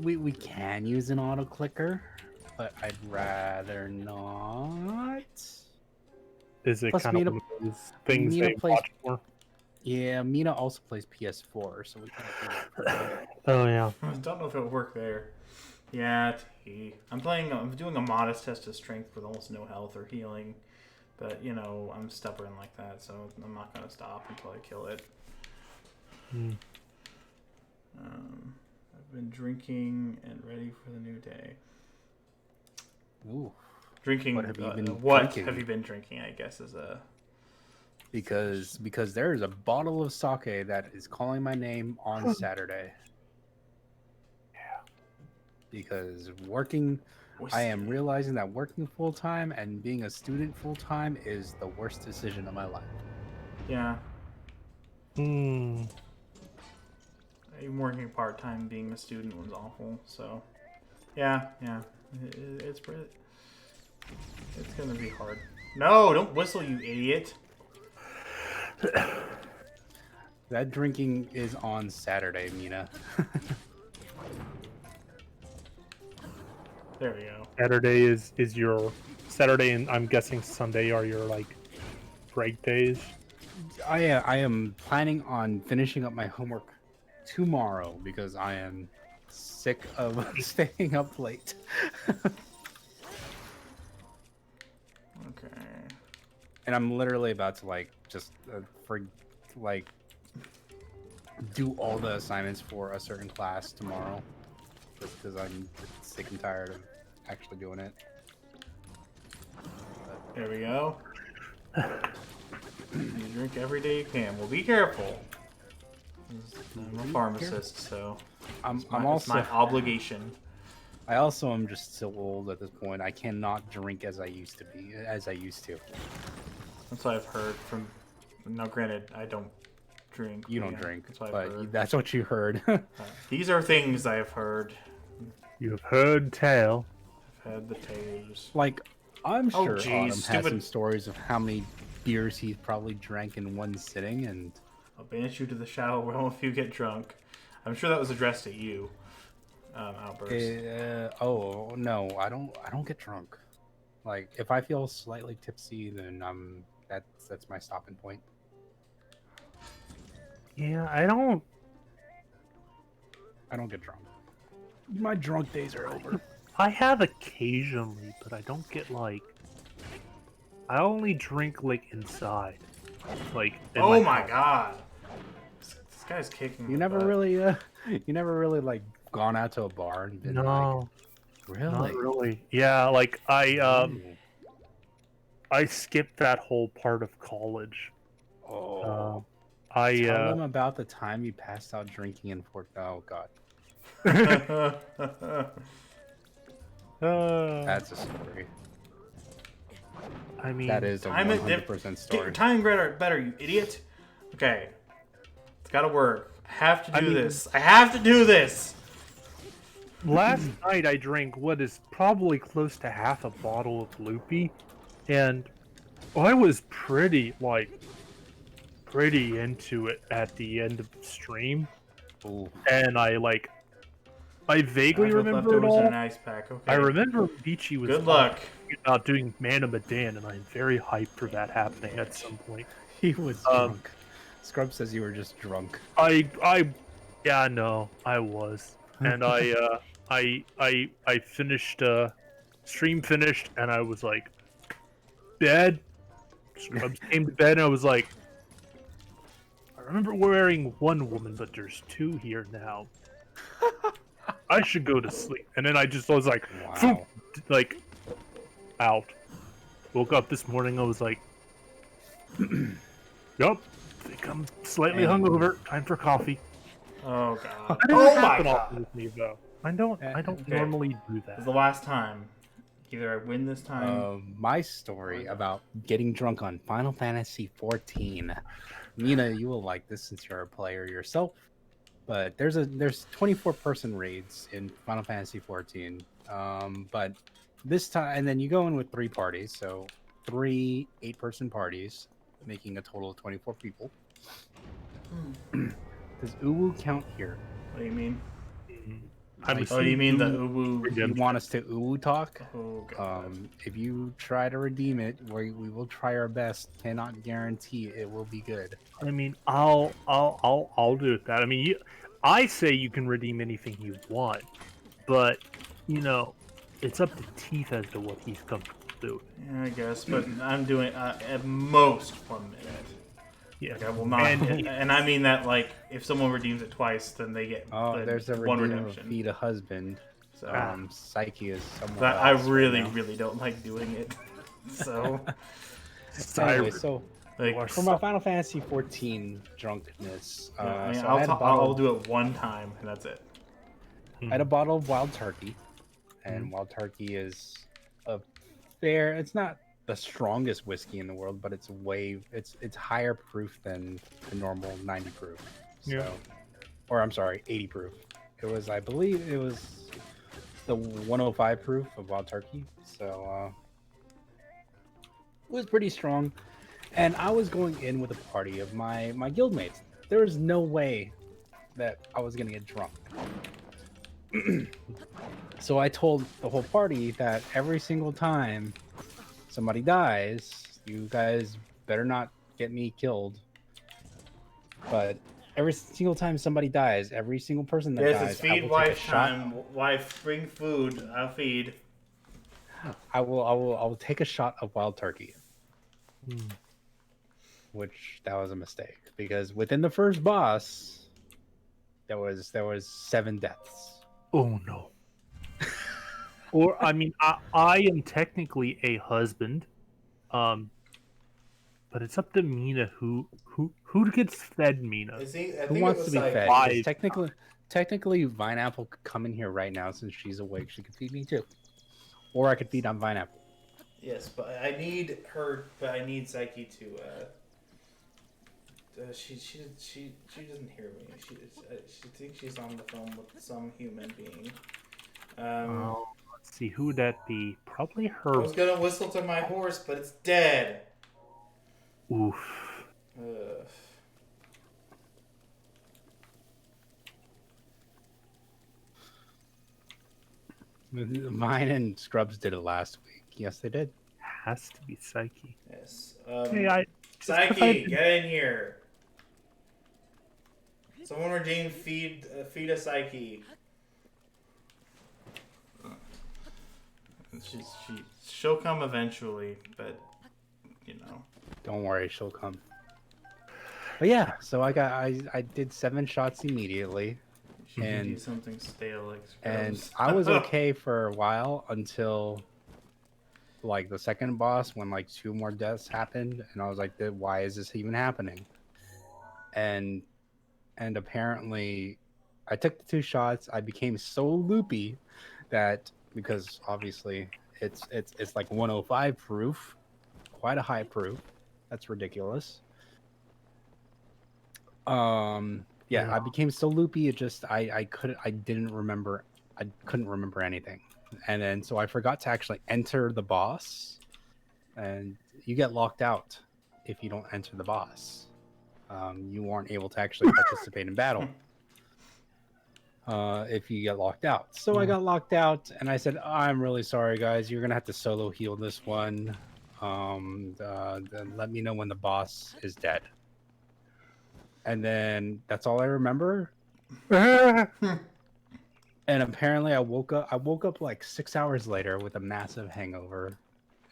we can use an auto clicker, but I'd rather not. Is it Plus, kind of Mina- one of those things Mina they plays- watch for? Yeah, Mina also plays PS4, so we can't do that. Oh yeah. I don't know if it'll work there. Yeah, I'm doing a modest test of strength with almost no health or healing. But, I'm stubborn like that, so I'm not going to stop until I kill it. Hmm. been drinking and ready for the new day. Ooh. Drinking. What have you been what drinking? have you been drinking? I guess is a. Because there is a bottle of sake that is calling my name on Saturday. Yeah. Because I am realizing that working full time and being a student full time is the worst decision of my life. Yeah. Hmm. Even working part time, being a student was awful. So, yeah. It's gonna be hard. No, don't whistle, you idiot. That drinking is on Saturday, Mina. There we go. Saturday is your Saturday, and I'm guessing Sunday are your like break days. I am planning on finishing up my homework tomorrow because I am sick of staying up late. Okay. And I'm literally about to do all the assignments for a certain class tomorrow, just because I'm sick and tired of actually doing it. There we go. You drink every day you can. Well, be careful. I'm a pharmacist, so I'm it's also my obligation. I also am just so old at this point. I cannot drink as I used to. That's what I've heard from. Now, granted, I don't drink. You don't yeah, drink, that's what I've but heard. that's what you heard. These are things I've heard. You have heard tell. I've had the tales. Like, I'm Oh, sure geez, Autumn has stupid- some stories of how many beers he's probably drank in one sitting, and I'll banish you to the shallow realm if you get drunk. I'm sure that was addressed at you. Outburst. oh no, I don't get drunk. Like, if I feel slightly tipsy, then that's my stopping point. Yeah, I don't. I don't get drunk. My drunk days are over. I have occasionally, but I don't get like. I only drink like inside, like. In Oh my house. god! This guy's kicking. You my never butt. really like gone out to a bar and been No, like, really? not really. Yeah, like Ooh. I skipped that whole part of college. Oh. I Tell them about the time you passed out drinking in Fort. Oh God, that's a story. I mean, That is a Time it 100% Get your story. timing better, you idiot. Okay. It's gotta work. I have to do this. I have to do this! last night I drank what is probably close to half a bottle of Loopy, and I was pretty into it at the end of the stream, Ooh. and I vaguely remember it leftovers in all. an ice pack. Okay. I remember Beachy was Good luck. talking about doing Man of Medan, and I'm very hyped for that happening at some point. He was drunk. Scrub says you were just drunk. Yeah, no, I was, and I finished, stream finished, and I was like, bed. Scrubs came to bed, and I was like, I remember wearing one woman, but there's two here now. I should go to sleep. And then I was like, Wow. like, out. Woke up this morning, I was like, yup, think I'm slightly hungover. Time for coffee. Oh god. That doesn't Oh my happen often god. with me, though. I don't Okay. normally do This is that. the last time. Either I win this time. My story about getting drunk on Final Fantasy 14. Mina, you will like this since you're a player yourself. But there's 24-person raids in Final Fantasy 14. But this time, and then you go in with 3 parties, so 3 8-person parties, making a total of 24 people. Does Uwu count here? What do you mean? I'm Oh, you mean the assuming- uwu? You want us to Uwu talk? Oh god. If you try to redeem it, we will try our best. Cannot guarantee it will be good. I mean, I'll do it. That I mean, I say you can redeem anything you want, but you know, it's up to Teeth as to what he's comfortable doing. Yeah, I guess, but I'm doing at most 1 minute. Yeah. Like I will not, and I mean that like if someone redeems it twice, then they get There's a one redeem of redemption. feed a husband. So Psyche is somewhere but I else really, right now. really don't like doing it. So Anyway, Siren, so you are like, for my Final Fantasy 14 drunkenness, I mean, so I had a I'll bottle. do it one time and that's it. I had a bottle of Wild Turkey, and Wild Turkey is a fair. It's not the strongest whiskey in the world, but it's it's higher proof than the normal 90 proof. So, Yeah. or I'm sorry, 80 proof. It was, I believe, it was the 105 proof of Wild Turkey. So it was pretty strong. And I was going in with a party of my guildmates. There was no way that I was gonna get drunk. So I told the whole party that every single time somebody dies, you guys better not get me killed. But every single time somebody dies, every single person that Yes, dies, it's I feed will take a wife shot. time. Wife, bring food. I'll feed. I will take a shot of Wild Turkey. Which that was a mistake because within the first boss, there was 7 deaths. Oh no. Or I mean, I am technically a husband, but it's up to Mina who gets fed Mina. Is he? I Who think wants it was to be like fed? Why? Because technically, Vineapple could come in here right now since she's awake. She could feed me too, or I could feed on Vineapple. Yes, but I need her. But I need Psyche to. She doesn't hear me. She thinks she's on the phone with some human being. Let's see, who would that be? Probably I her. was gonna whistle to my horse, but it's dead. Oof. Ugh. Mine and Scrubs did it last week. Yes, they did. Has to be Psyche. Yes. Hey, Psyche, get in here. Someone redeem feed a Psyche. She'll come eventually, but you know. Don't worry, she'll come. But yeah, so I did 7 shots immediately. You And- need something stale like And Scrubs. I was okay for a while until like the second boss when like 2 more deaths happened and I was like, why is this even happening? And apparently I took the 2 shots. I became so loopy that because obviously it's like 105 proof, quite a high proof. That's ridiculous. Yeah, I became so loopy. It just I couldn't remember anything, and then so I forgot to actually enter the boss, and you get locked out if you don't enter the boss. You aren't able to actually participate in battle if you get locked out. So I got locked out, and I said, "I'm really sorry, guys. You're gonna have to solo heal this one. Then let me know when the boss is dead." And then that's all I remember. And apparently I woke up like 6 hours later with a massive hangover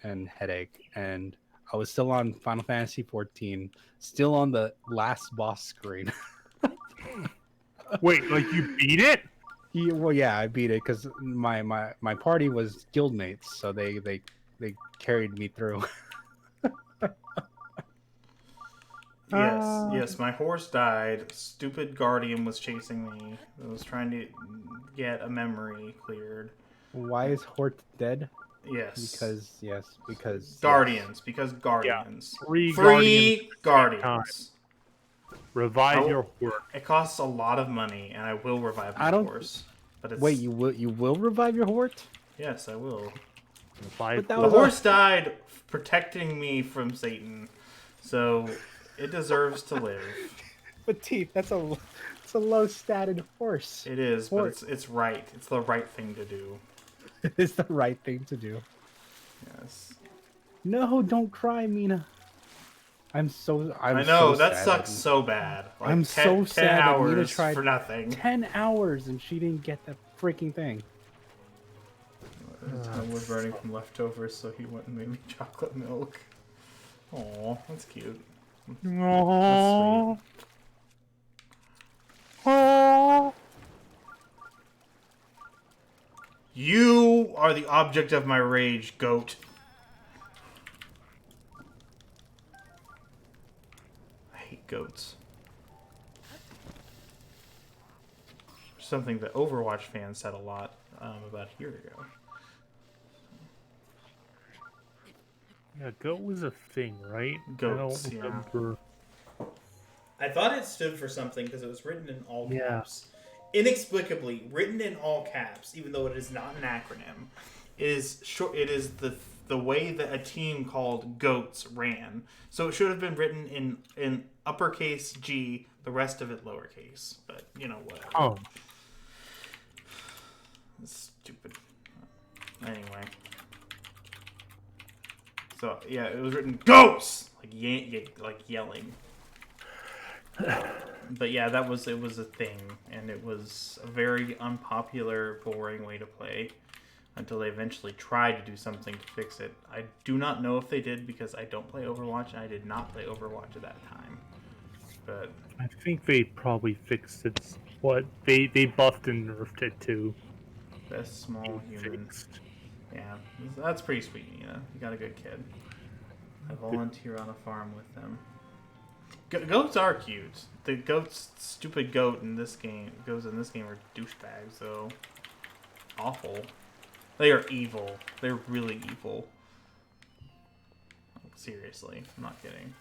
and headache, and I was still on Final Fantasy 14, still on the last boss screen. Wait, like you beat it? Well, yeah, I beat it because my party was guildmates, so they carried me through. Yes, my horse died. Stupid guardian was chasing me. I was trying to get a memory cleared. Why is Hort dead? Yes. Because Guardians. Because Guardians. Free Guardians. Revive your horse. It costs a lot of money, and I will revive my horse. But it's... Wait, you will revive your Hort? Yes, I will. Revive that The was horse died protecting me from Satan, so it deserves to live. But Teeth, it's a low statted horse. It is, but it's right. It's the right thing to do. It is the right thing to do. Yes. No, don't cry, Mina. I know so that sucks so bad. Like I'm so sad 10 that Mina hours tried for nothing. 10 hours and she didn't get that freaking thing. His tongue was burning from leftovers, so he went and made me chocolate milk. Aw, that's cute. Aww. Aww. You are the object of my rage, goat. I hate goats. Something that Overwatch fans said a lot about a year ago. Yeah, goat was a thing, right? Goats, I don't yeah. remember. I thought it stood for something because it was written in all Yeah. caps. Inexplicably written in all caps, even though it is not an acronym. It is short. It is the way that a team called Goats ran. So it should have been written in uppercase G, the rest of it lowercase. But you know what? Oh, It's stupid. Anyway. So yeah, it was written Goats like yelling. But yeah, it was a thing, and it was a very unpopular, boring way to play until they eventually tried to do something to fix it. I do not know if they did because I don't play Overwatch, and I did not play Overwatch at that time. But I think they probably fixed it. What they buffed and nerfed it too. best small human. Fixed. Yeah, that's pretty sweet, Nina. You got a good kid. I volunteer on a farm with them. Goats are cute. The stupid goats in this game are douchebags, though. Awful. They are evil. They're really evil. Seriously, I'm not kidding.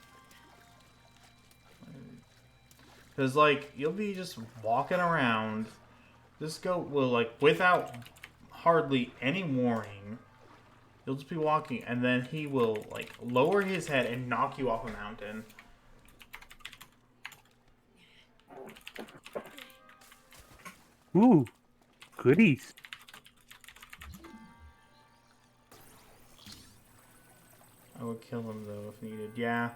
Because, like, you'll be just walking around. This goat will, like, without hardly any warning, you'll just be walking, and then he will, like, lower his head and knock you off a mountain. Ooh, goodies. I would kill him though if needed. Yeah,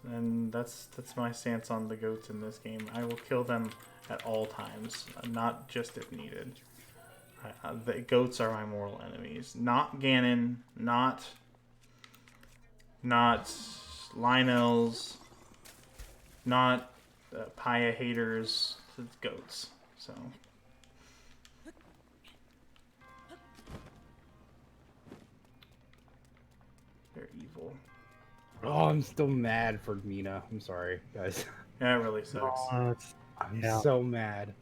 and that's my stance on the goats in this game. I will kill them at all times, not just if needed. The goats are my mortal enemies. Not Ganon, not Lionels, not Paya haters. It's goats. So. They're evil. Oh, I'm still mad for Mina. I'm sorry, guys. Yeah, it really sucks. I'm Yeah. so mad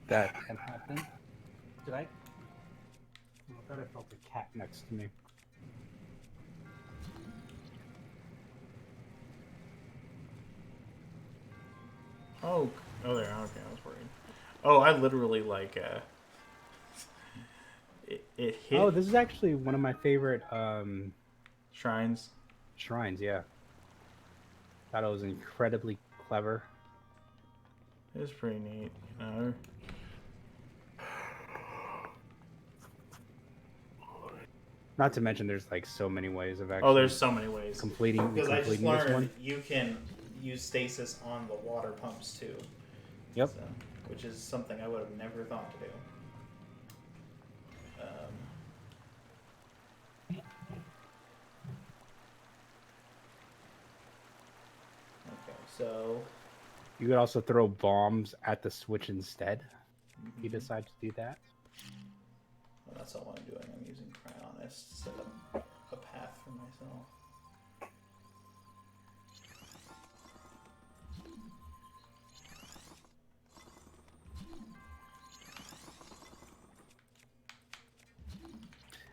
that happened. Did I thought I felt a cat next to me. Oh, there. Okay, I was worried. Oh, I literally like it hit Oh, this is actually one of my favorite shrines. shrines. Yeah, thought it was incredibly clever. It was pretty neat, you know. Not to mention, there's like so many ways of actually. Oh, there's so many ways. completing Because I just this learned one. you can use stasis on the water pumps too. Yep. So, which is something I would have never thought to do. Okay, so You could also throw bombs at the switch instead. If you decide to do that. well, that's all I'm doing. I'm using Cryonis to set up a path for myself.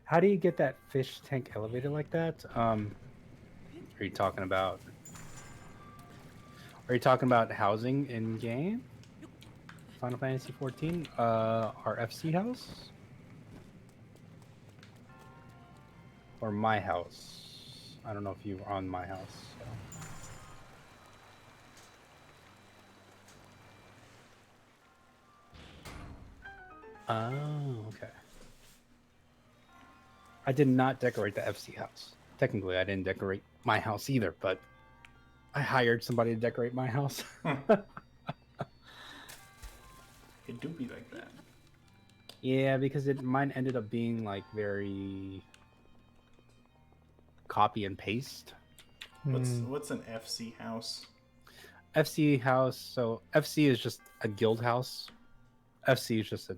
How do you get that fish tank elevated like that? Are you talking about? Are you talking about housing in game? Final Fantasy 14, our FC house, or my house? I don't know if you were on my house. So. Oh, okay. I did not decorate the FC house. Technically, I didn't decorate my house either, but I hired somebody to decorate my house. It do be like that. Yeah, because mine ended up being like very copy and paste. What's an FC house? FC house. So FC is just a guild house. FC is just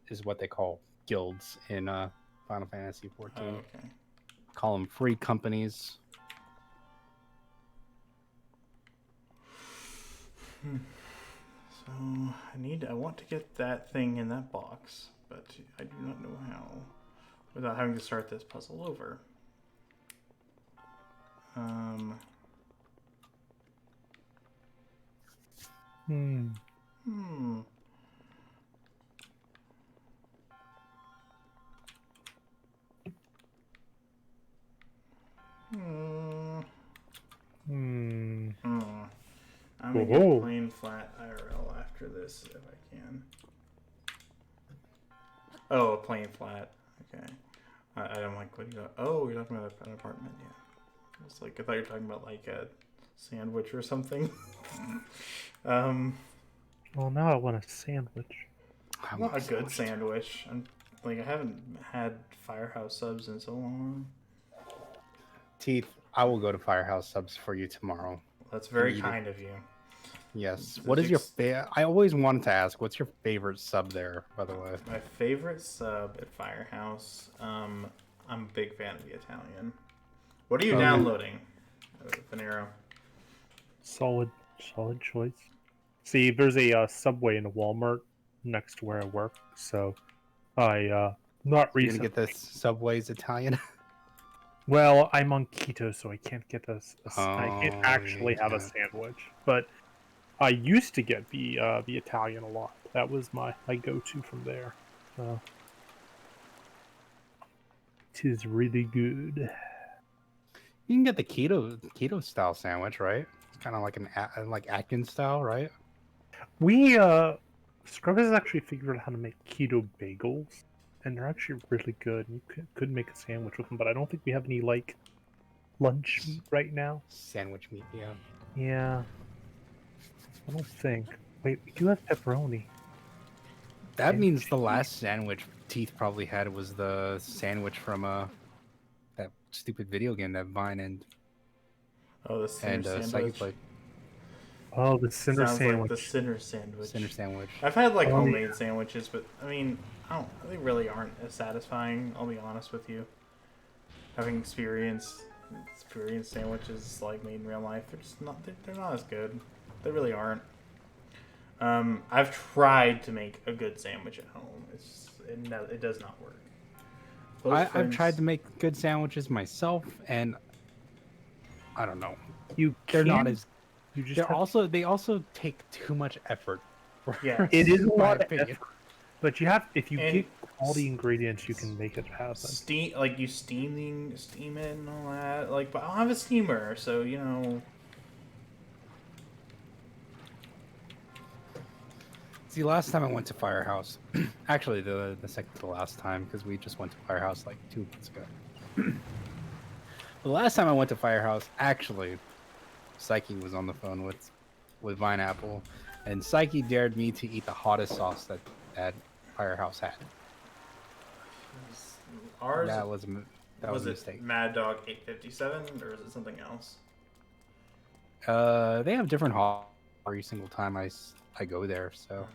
is what they call guilds in Final Fantasy 14. Oh, okay. Call them free companies. So I want to get that thing in that box, but I do not know how without having to start this puzzle over. Hmm. I'm gonna get plain flat IRL after this if I can. Oh, a plain flat. Okay. I don't like what you got. Oh, you're talking about an apartment, yeah. It's like I thought you were talking about like a sandwich or something. Well, now I want a sandwich. I Not a want good sandwich. I haven't had Firehouse subs in so long. Teeth, I will go to Firehouse subs for you tomorrow. That's very kind of you. Yes. What is your favorite? I always wanted to ask, what's your favorite sub there, by the way? My favorite sub at Firehouse, I'm a big fan of the Italian. What are you downloading, Panero? Solid choice. See, there's a Subway and a Walmart next to where I work, so I not You're recently. gonna get this Subway's Italian. Well, I'm on keto, so I can't get I can't Oh, actually have a yeah. sandwich. But I used to get the Italian a lot. That was my go-to from there. So it is really good. You can get the keto style sandwich, right? It's kind of like like Atkins style, right? We Scrub has actually figured out how to make keto bagels, and they're actually really good. You could make a sandwich with them, but I don't think we have any like lunch meat right now. Sandwich meat, yeah. Yeah, I don't think. Wait, we do have pepperoni. That means the last sandwich Teeth probably had was the sandwich from that stupid video game that Vine and The Sinner Psyche sandwich. played. Oh, the cinder Sounds sandwich. like the Sinner sandwich. Sinner sandwich. I've had like Oh, homemade sandwiches, but I mean, they really aren't as satisfying. I'll be honest with you. Having experienced sandwiches like made in real life, they're just not. They're not as good. They really aren't. I've tried to make a good sandwich at home. It does not work. I've tried to make good sandwiches myself, and I don't know. They're not as. You just They also take too much effort. Yeah, it is a my lot of opinion. effort. But if you get all the ingredients, you can make it happen. steam you steam it and all that. Like, but I don't have a steamer, so you know. See, last time I went to Firehouse, actually the second to last time, because we just went to Firehouse like 2 months ago. The last time I went to Firehouse, actually, Psyche was on the phone with Vineapple, and Psyche dared me to eat the hottest sauce that Firehouse had. Ours That was a mistake. Mad Dog 857 or is it something else? They have different hot every single time I go there. So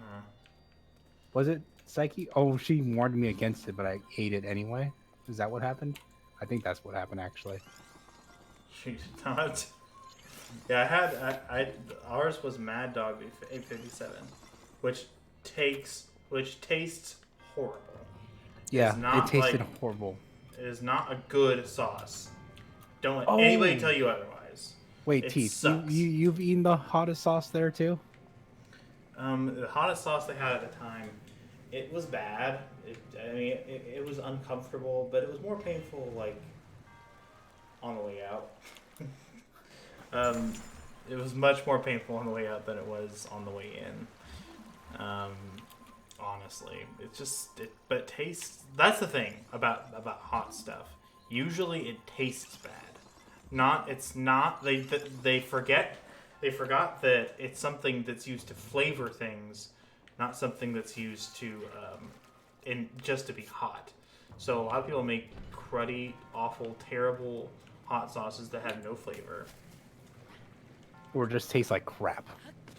was it Psyche? Oh, she warned me against it, but I ate it anyway. Is that what happened? I think that's what happened actually. She did not. Yeah, ours was Mad Dog 857, which tastes horrible. Yeah, not it tasted like- horrible. It is not a good sauce. Don't let Oh. anybody tell you otherwise. Wait, It Teeth, sucks. you've eaten the hottest sauce there too? The hottest sauce they had at the time, it was bad. It was uncomfortable, but it was more painful like on the way out. It was much more painful on the way out than it was on the way in. Honestly, but it tastes. That's the thing about hot stuff. Usually, it tastes bad. It's not. They forgot that it's something that's used to flavor things, not something that's used to just to be hot. So a lot of people make cruddy, awful, terrible hot sauces that have no flavor. Or just tastes like crap.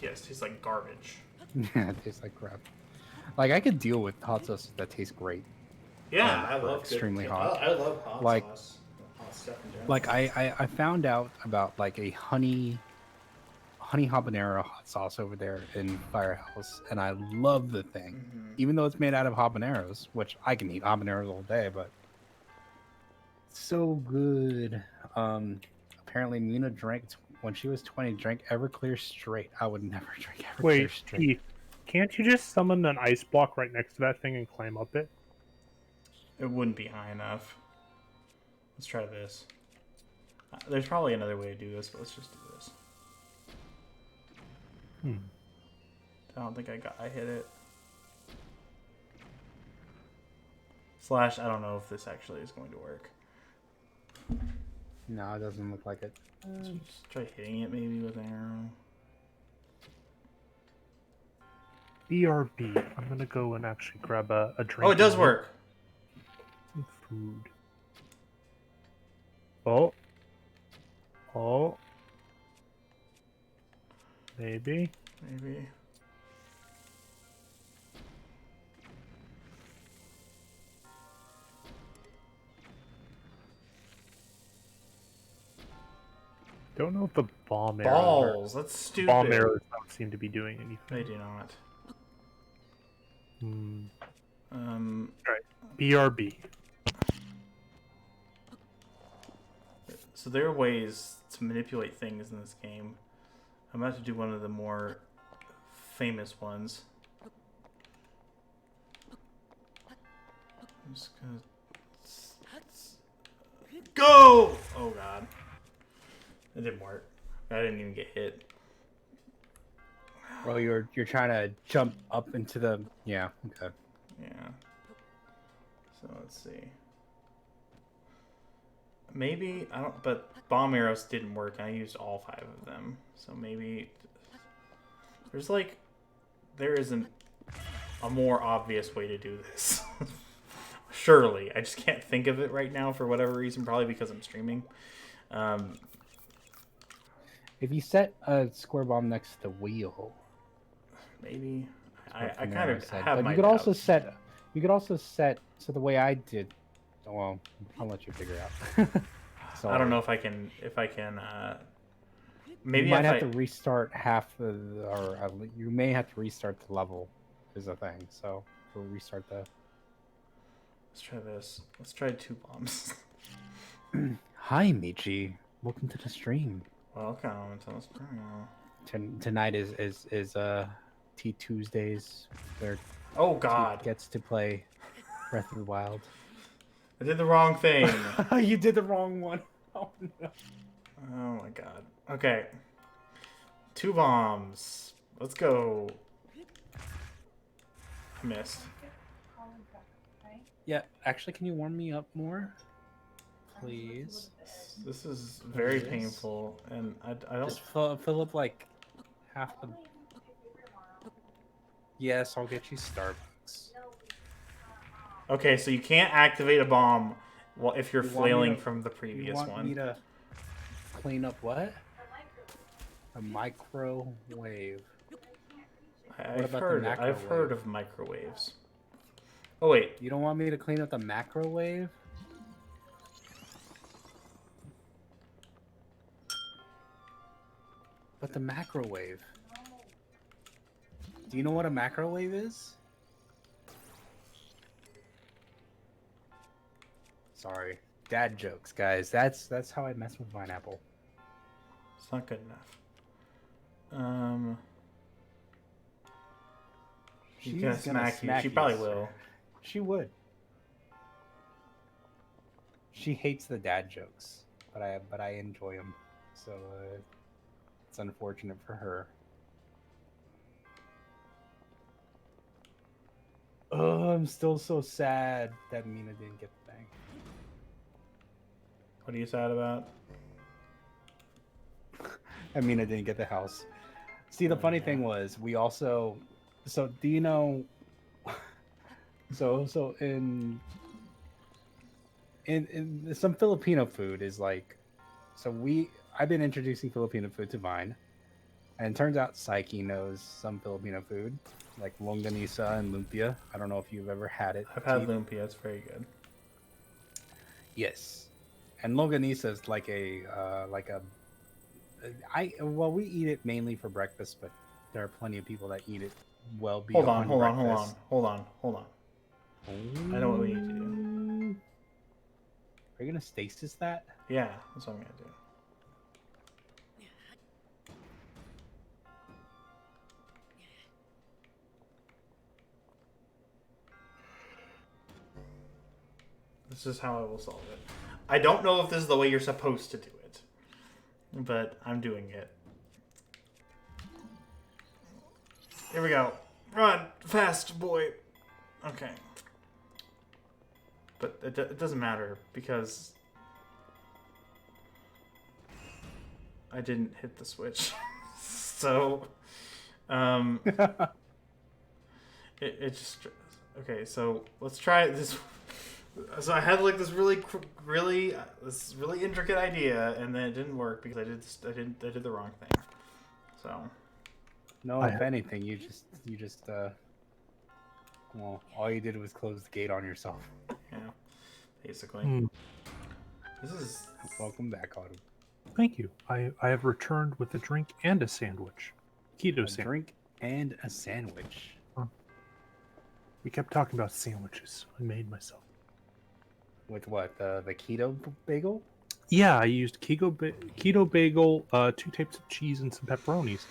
Yes, tastes like garbage. Yeah, it tastes like crap. Like, I could deal with hot sauces that taste great. Yeah, And I are love extremely good, hot. I love hot Like- sauce. Hot stuff in general. Like, I found out about, like, a honey habanero hot sauce over there in Firehouse, and I love the thing. Mhm. Even though it's made out of habaneros, which I can eat habaneros all day, but so good. Apparently Mina drank when she was 20, drank Everclear straight. I would never drink Everclear Wait, straight. Keith, can't you just summon an ice block right next to that thing and climb up it? It wouldn't be high enough. Let's try this. There's probably another way to do this, but let's just do this. I don't think I hit it. Slash, I don't know if this actually is going to work. No, it doesn't look like it. Let's just try hitting it maybe with an arrow. BRB. I'm gonna go and actually grab a drink. Oh, it does and work. some food. Oh. Oh. Maybe. Maybe. Don't know if the bomb arrows. Balls. That's stupid. Bomb arrows don't seem to be doing anything. They do not. BRB. So there are ways to manipulate things in this game. I'm about to do one of the more famous ones. I'm just gonna go. Oh god, it didn't work. I didn't even get hit. Well, you're trying to jump up into the yeah. Okay. Yeah. So let's see. Maybe I don't. But bomb arrows didn't work. I used all 5 of them. So maybe there isn't a more obvious way to do this. Surely, I just can't think of it right now for whatever reason. Probably because I'm streaming. If you set a square bomb next to the wheel, Maybe I what kind Panera of said. have But my you could also doubts. set. You could also set. So the way I did. Well, I'll let you figure it out. I don't know if I can. Maybe you might if have to restart half the, or you may have to restart the level. Is a thing. So we'll restart the. Let's try this. Let's try 2 bombs. Hi, Michi. Welcome to the stream. Welcome to the stream. Tonight is Tea Tuesdays, where Oh Tea god, gets to play Breath of the Wild. I did the wrong thing. You did the wrong one. Oh no. Oh my god. Okay. 2 bombs. Let's go. I missed. Yeah, actually, can you warm me up more, please? This is very Yes. painful, and I don't. Just fill up like half the. Yes, I'll get you Starbucks. Okay, so you can't activate a bomb if you're You want me flailing to- from the You previous want one. me to clean up what? A microwave. I've about the heard. I've heard microwave? of microwaves. Oh wait. You don't want me to clean up the microwave? But the microwave. Do you know what a microwave is? Sorry. Dad jokes, guys. That's how I mess with pineapple. It's not good enough. She's gonna smack you. She probably sir. will. She would. She hates the dad jokes, but I enjoy them. So it's unfortunate for her. Oh, I'm still so sad that Mina didn't get the thing. What are you sad about? I mean, I didn't get the house. See, the funny thing was, we also. So, do you know? So in some Filipino food is like I've been introducing Filipino food to Vine, and it turns out Psyche knows some Filipino food, like longanisa and lumpia. I don't know if you've ever had it. I've had Chief. lumpia. It's very good. Yes, and longanisa is like well, we eat it mainly for breakfast, but there are plenty of people that eat it well beyond breakfast. Hold on. I know what we need to do. Are you gonna stasis that? Yeah, that's what I'm gonna do. This is how I will solve it. I don't know if this is the way you're supposed to do it, but I'm doing it. Here we go. Run fast, boy. Okay. But it doesn't matter because I didn't hit the switch. So, it just, okay, so let's try this. So I had like this really intricate idea, and then it didn't work because I did the wrong thing. So, No, if anything, you just well, all you did was close the gate on yourself. yeah, basically. This is Welcome back, Autumn. Thank you. I have returned with a drink and a sandwich. Keto A sandwich. drink and a sandwich. We kept talking about sandwiches. I made myself. With what? The keto bagel? Yeah, I used keto bagel, 2 types of cheese, and some pepperonis,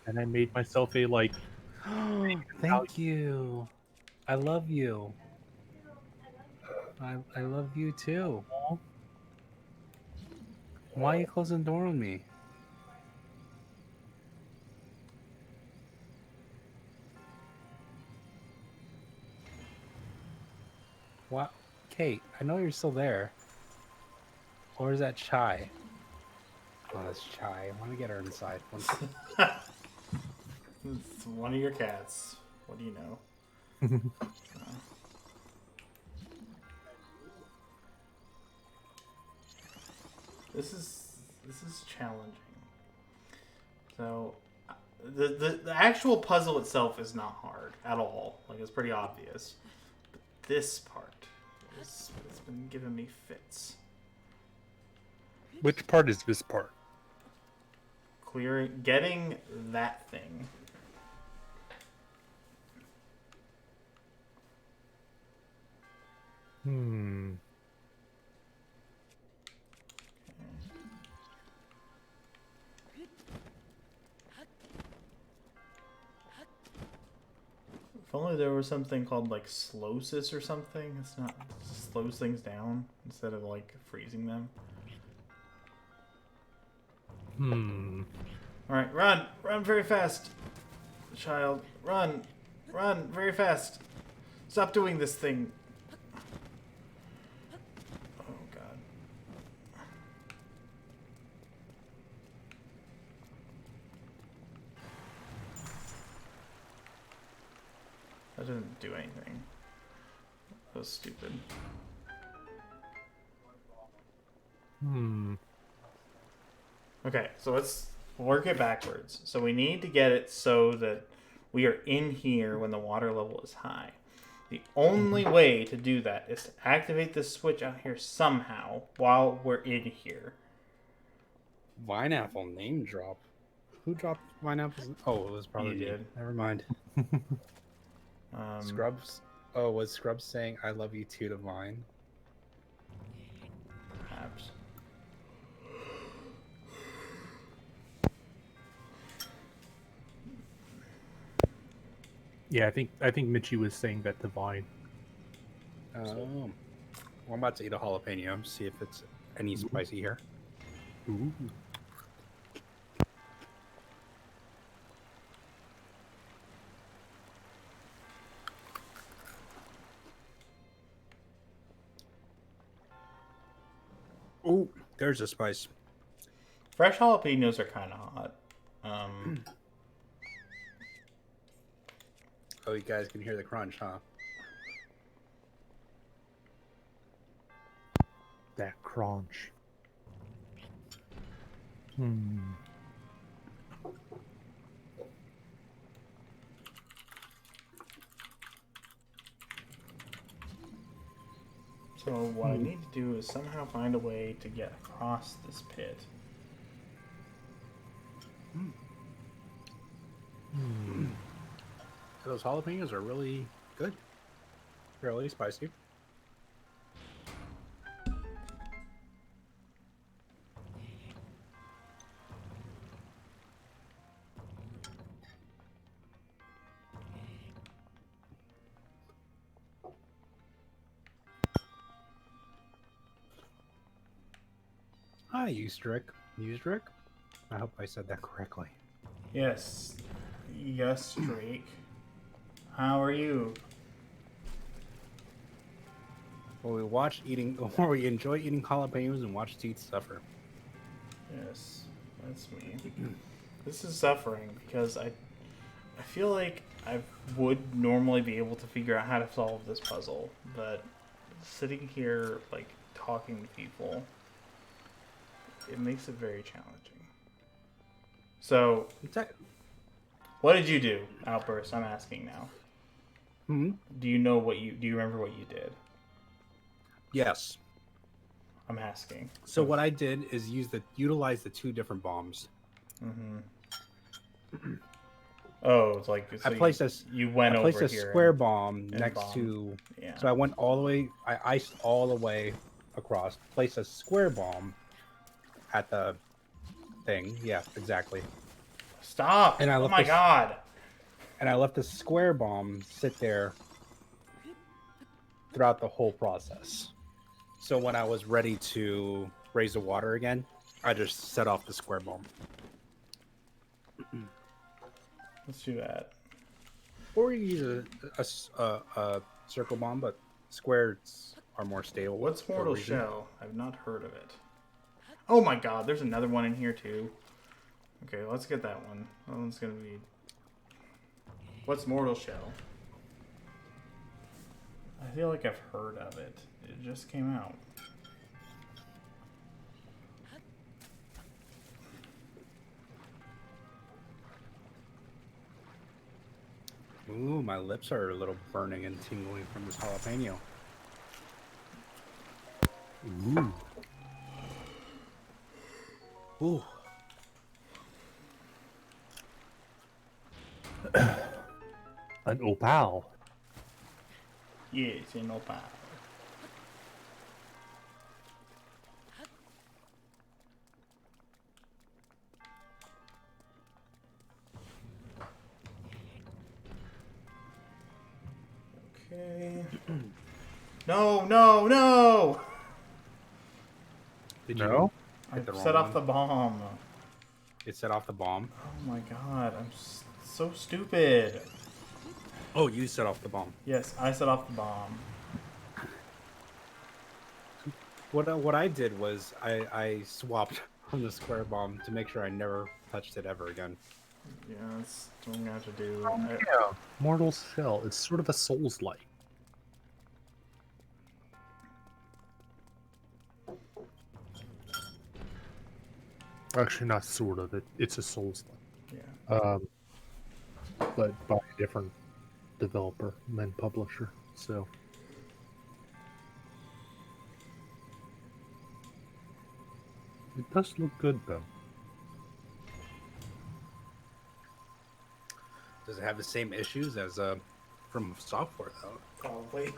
and I made myself a like. Thank you. I love you. I love you too. Why are you closing the door on me? What? Kate, I know you're still there. Or is that Chai? Oh, that's Chai. I want to get her inside. it's one of your cats. What do you know? This is challenging. So, the actual puzzle itself is not hard at all. Like, it's pretty obvious. But this part is what's been giving me fits. Which part is this part? Getting that thing. If only there was something called like slosis or something. It's not, it slows things down instead of like freezing them. Alright, run very fast, child, run very fast. Stop doing this thing. Oh god. That didn't do anything. That was stupid. Okay, so let's work it backwards. So we need to get it so that we are in here when the water level is high. The only way to do that is to activate this switch out here somehow while we're in here. Vineapple name drop. Who dropped Vineapple? Oh, it was probably You me. did. Never mind. Scrubs. Oh, was Scrubs saying "I love you too" to Vine? Perhaps. Yeah, I think Michi was saying that to Vine. Well, I'm about to eat a jalapeno. See if it's any spicy here. Ooh. Oh, there's a spice. Fresh jalapenos are kind of hot. Oh, you guys can hear the crunch, huh? That crunch. Hmm. So what I need to do is somehow find a way to get across this pit. Those jalapenos are really good. Fairly spicy. Hi, Eustrick. Eustrick? I hope I said that correctly. Yes. Yes, Drake. How are you? Well, we watch eating, or we enjoy eating jalapenos and watch teeth suffer. Yes, that's me. This is suffering because I feel like I would normally be able to figure out how to solve this puzzle, but sitting here, like, talking to people, it makes it very challenging. So, what did you do, Outburst? I'm asking now. Hmm? Do you know what do you remember what you did? Yes. I'm asking. So what I did is utilize the two different bombs. Mm-hmm. Oh, it's like so I placed you went I placed over a here square and bomb next bombed. to. Yeah. So I went all the way. I iced all the way across. Placed a square bomb at the thing. Yeah, exactly. Stop! And I Oh left my this- god! And I left the square bomb sit there throughout the whole process. So when I was ready to raise the water again, I just set off the square bomb. Let's do that. Or you use a circle bomb, but squares are more stable. What's for a Mortal reason. Shell? I've not heard of it. Oh my god, there's another one in here too. Okay, let's get that one. That one's gonna be... What's Mortal Shell? I feel like I've heard of it. It just came out. Ooh, my lips are a little burning and tingling from this jalapeno. Ooh. Ooh. An opal. Yes, in opal. Okay. No, no, no! Did No? you hit the I wrong set off one? the bomb. It set off the bomb. Oh my god, I'm so stupid. Oh, you set off the bomb. Yes, I set off the bomb. What I did was I swapped on the square bomb to make sure I never touched it ever again. Yeah, that's what I'm gonna have to do. Yeah. Mortal Shell. It's sort of a Souls-like. Actually, not sort of. It's a Souls-like. Yeah. But by a different developer and publisher. So it does look good, though. Does it have the same issues as from software though? Probably.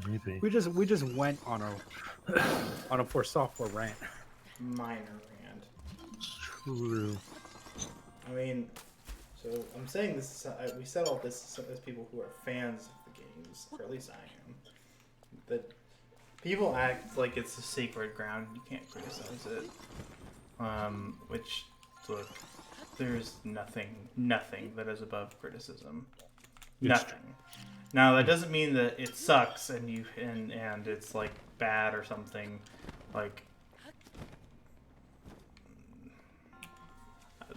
Maybe. We just went on a for software rant. Minor rant. True. I mean, so I'm saying this. We said all this as people who are fans of the games, or at least I am. That people act like it's a sacred ground. You can't criticize it. Which, look, there's nothing that is above criticism. Nothing. Now that doesn't mean that it sucks and and it's like bad or something. Like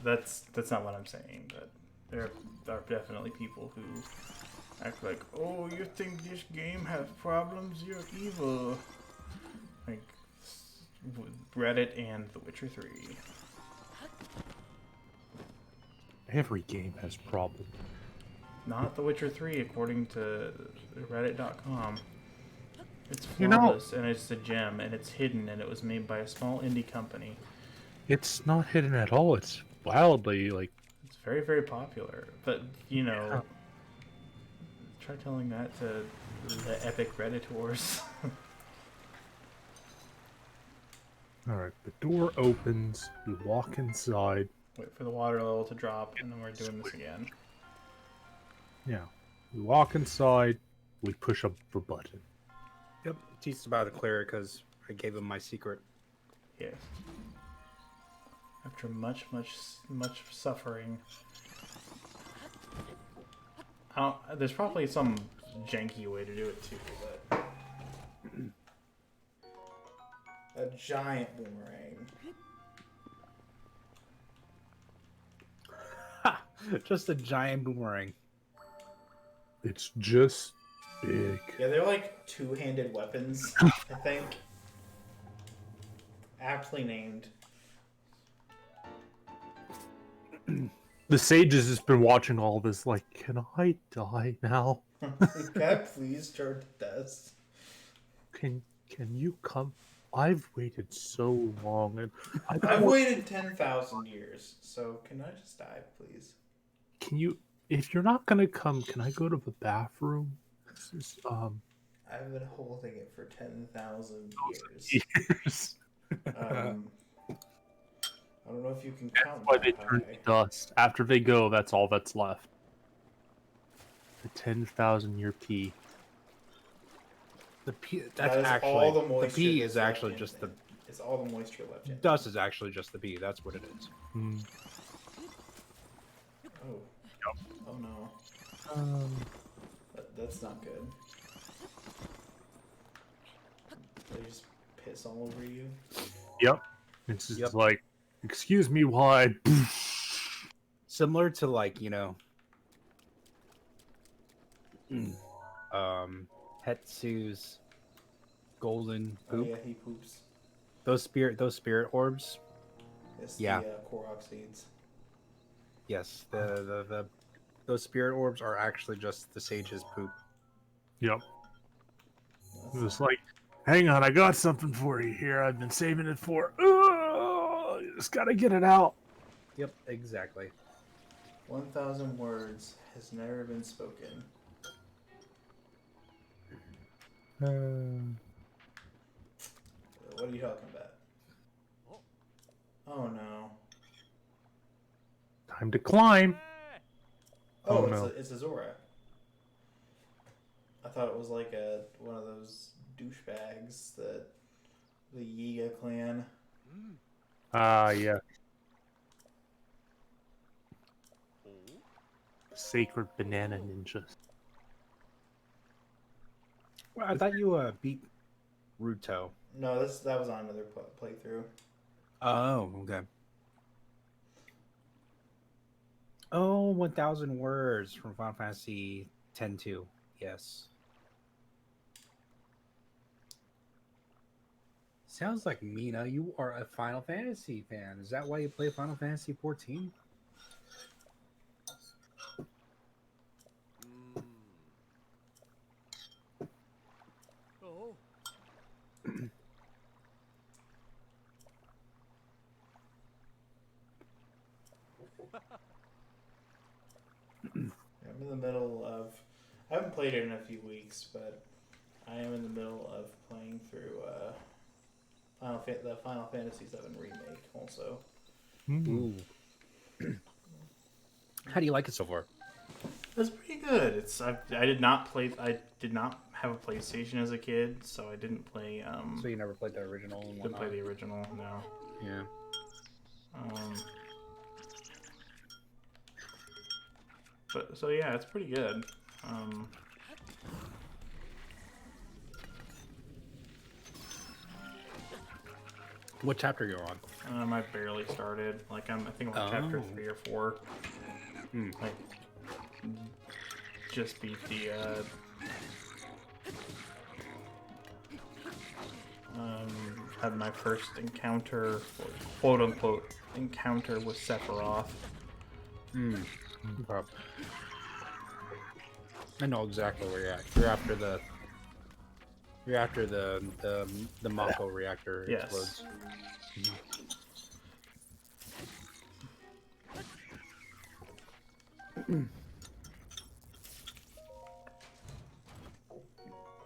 that's not what I'm saying. But there are definitely people who act like, oh, you think this game has problems? You're evil. Like, Reddit and The Witcher 3. Every game has problems. Not The Witcher 3, according to Reddit.com. It's You know- flawless, and it's a gem, and it's hidden, and it was made by a small indie company. It's not hidden at all. It's wildly like It's very, very popular. But, you know, Yeah. try telling that to the epic Redditors. Alright, the door opens, we walk inside. Wait for the water level to drop, and then we're doing this again. Yeah. We walk inside, we push a button. Yep. Teach's about to clear it because I gave him my secret. Yes. After much suffering. There's probably some janky way to do it too, but... A giant boomerang. Just a giant boomerang. It's just big. Yeah, they're like two-handed weapons, I think. Aptly named. The sages has been watching all this like, can I die now? Can I please turn to dust? Can you come? I've waited so long and I've waited 10,000 years, so can I just die, please? Can you, if you're not gonna come, can I go to the bathroom? This is, I've been holding it for 10,000 years. years. I don't know if you can count Why they that turn high. to dust. After they go, that's all that's left. The 10,000-year pea. The P. That That's is actually all the the moisture P that's is left actually in just it. It's all the moisture left in. dust is actually just the P. That's what it is. Hmm. Oh. Oh no. That's not good. They just piss all over you. Yep. It's just Yep. like, excuse me, why? Similar to like Hetsu's golden Oh poop. yeah, he poops. Those spirit orbs. It's Yeah. the Korok seeds. Yes, those spirit orbs are actually just the sage's poop. Yep. That's It was like, hang on, I got something for you here. I've been saving it for. Oh, you just gotta get it out. Yep, exactly. 1,000 words has never been spoken. What are you talking about? Oh no. Time to climb. Oh, Oh, it's no. it's a Zora. I thought it was like one of those douchebags that the Yiga clan. Ah, yeah. Sacred banana ninjas. Well, I thought you beat Ruto. No, that was on another playthrough. Oh, okay. Oh, 1,000 words from Final Fantasy X-2. Yes. Sounds like, Mina, you are a Final Fantasy fan. Is that why you play Final Fantasy 14? Oh. I'm in the middle of. I haven't played it in a few weeks, but I am in the middle of playing through the Final Fantasy VII remake. Also, Ooh. How do you like it so far? it's pretty good. I did not have a PlayStation as a kid, so I didn't play. So you never played the original and Didn't play whatnot? the original. No. Yeah. But so yeah, it's pretty good. What chapter you're on? I barely started. Like I think I'm on chapter Oh. 3 or 4. Hmm. Like just beat the had my first encounter, or quote unquote encounter with Sephiroth. Okay. I know exactly where you're at. You're after the. You're after the Mako reactor Yes. explodes.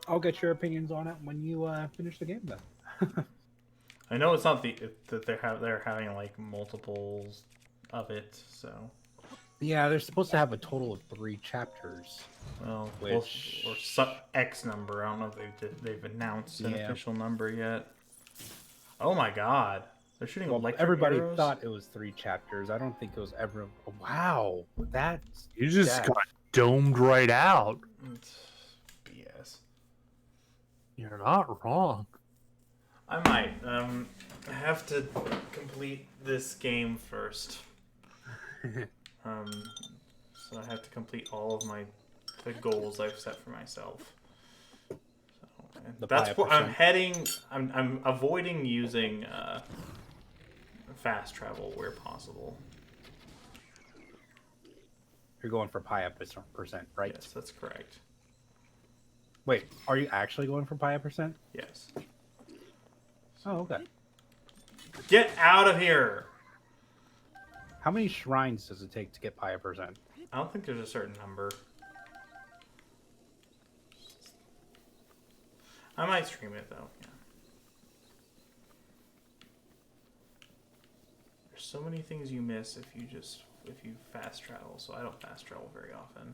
I'll get your opinions on it when you finish the game, then. I know it's not that they're having like multiples of it, so Yeah, they're supposed to have a total of 3 chapters. well, Which- X number. I don't know if they've announced an Yeah. official number yet. Oh my God, they're shooting Well, electric everybody arrows? thought it was 3 chapters. I don't think it was ever. Wow, that's You just that- got domed right out. It's BS. You're not wrong. I might have to complete this game first. So I have to complete all of the goals I've set for myself. So and The that's where I'm 5%. heading. I'm avoiding using fast travel where possible. You're going for pi percent, right? Yes, that's correct. Wait, are you actually going for pi percent? Yes. Oh, okay. Get out of here! How many shrines does it take to get pi percent? I don't think there's a certain number. I might stream it though. Yeah. There's so many things you miss if you fast travel. So I don't fast travel very often,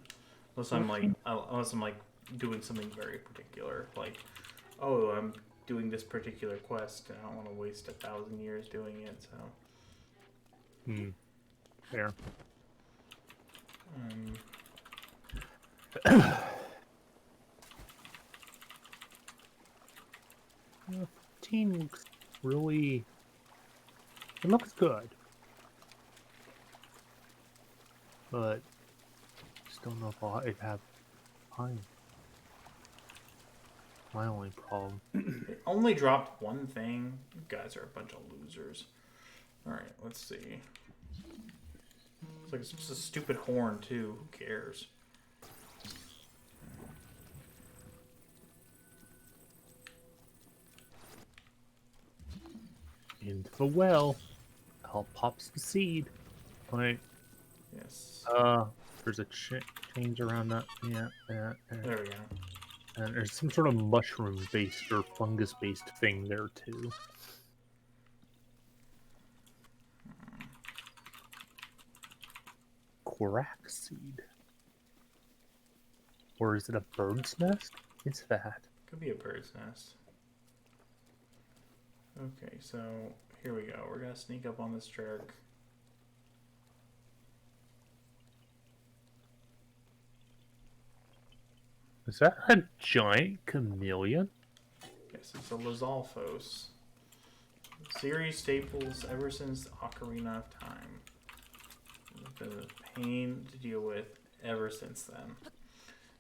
unless I'm like doing something very particular. Like, oh, I'm doing this particular quest, and I don't want to waste 1,000 years doing it. So. Fair. The team looks really. It looks good, but just don't know if I'll have time. My only problem. It only dropped one thing. You guys are a bunch of losers. Alright, let's see. It's like it's just a stupid horn, too. Who cares? Into the well. I'll pop some seed. Like, Yes. there's a change around that. Yeah. There we go. And there's some sort of mushroom-based or fungus-based thing there, too. Korak seed. Or is it a bird's nest? It's that. Could be a bird's nest. Okay, so here we go. We're gonna sneak up on this jerk. Is that a giant chameleon? Yes, it's a Lizalfos. Series staples ever since Ocarina of Time. It's been a pain to deal with ever since then.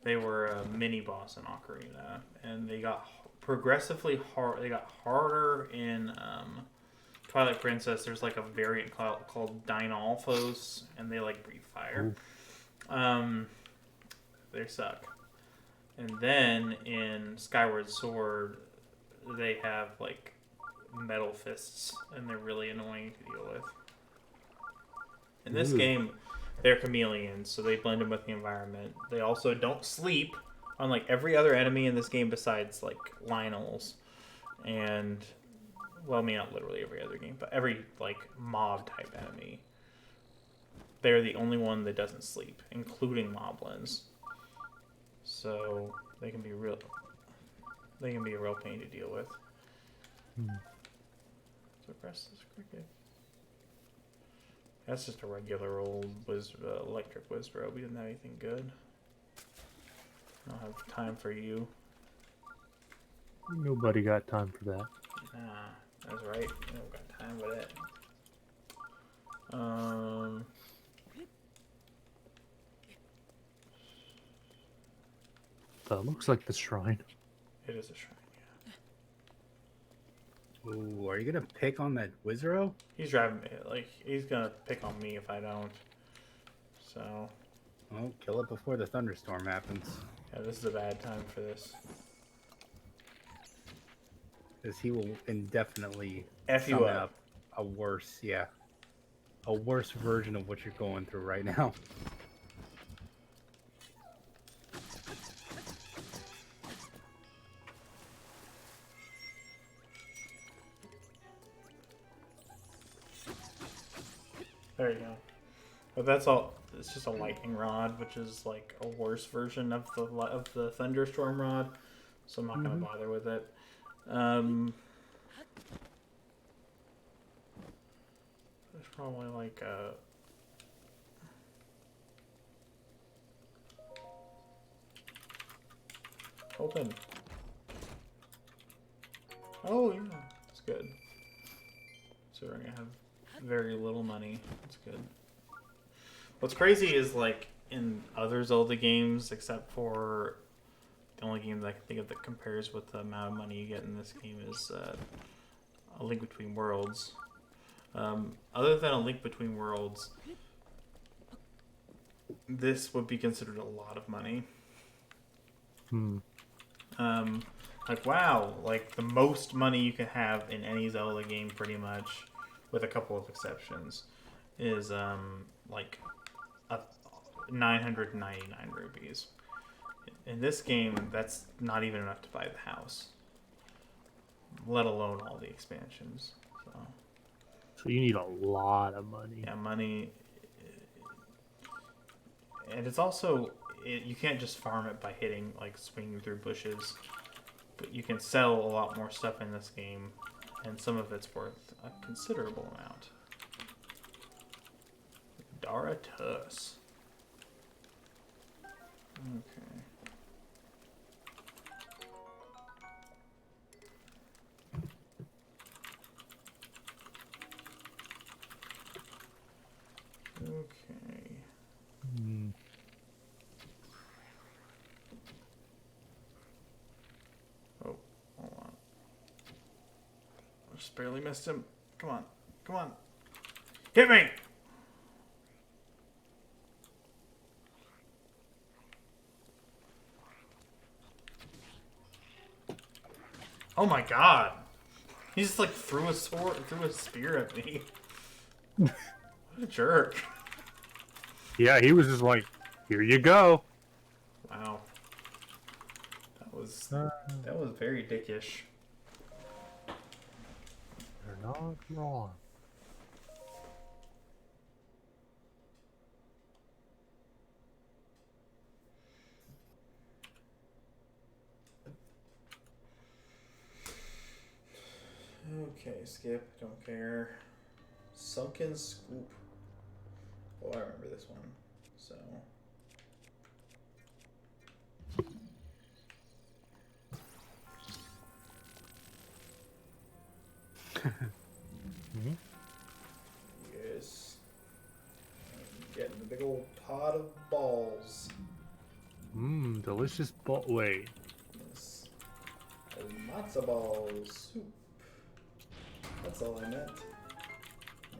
They were a mini boss in Ocarina, and they got progressively hard. They got harder in Twilight Princess. There's like a variant called Dynalphos, and they like breathe fire. They suck. And then in Skyward Sword, they have like metal fists, and they're really annoying to deal with. In this game, they're chameleons, so they blend in with the environment. They also don't sleep, unlike every other enemy in this game besides like Lionel's, and well, I mean not literally every other game, but every like mob type enemy. They're the only one that doesn't sleep, including moblins. So they can be real. They can be a real pain to deal with. So press this cricket. That's just a regular old electric Whisbro. We didn't have anything good. I don't have time for you. Nobody got time for that. Nah, that's right. We don't got time for that. That looks like the shrine. It is a shrine, Ooh, are you gonna pick on that Wizero? He's driving me. Like, he's gonna pick on me if I don't. So, Oh, kill it before the thunderstorm happens. yeah, this is a bad time for this. Because he will indefinitely F you summon up. up a worse, a worse version of what you're going through right now. There you go. But that's all. It's just a lightning rod, which is like a worse version of the thunderstorm rod. So I'm not gonna bother with it. There's probably like a. Open. Oh yeah, it's good. So we're gonna have very little money. That's good. What's crazy is like in other Zelda games, except for the only game that I can think of that compares with the amount of money you get in this game is A Link Between Worlds. Other than A Link Between Worlds, this would be considered a lot of money. Like, wow, like the most money you can have in any Zelda game, pretty much, with a couple of exceptions, is like 999 rupees. In this game, that's not even enough to buy the house, let alone all the expansions. So you need a lot of money. Yeah, money, and it's also you can't just farm it by hitting like swinging through bushes. But you can sell a lot more stuff in this game, and some of it's worth a considerable amount. Daratus. Okay. Okay. Oh, hold on. I just barely missed him. Come on. Come on. Hit me! Oh my god. He just like threw a spear at me. What a jerk. Yeah, he was just like, here you go. Wow. That was very dickish. You're not wrong. Okay, skip. Don't care. Sunken Scoop. Oh, I remember this one. So. Yes. I'm getting a big old pot of balls. Delicious ball. Wait. Yes. Matzo ball soup. That's all I meant.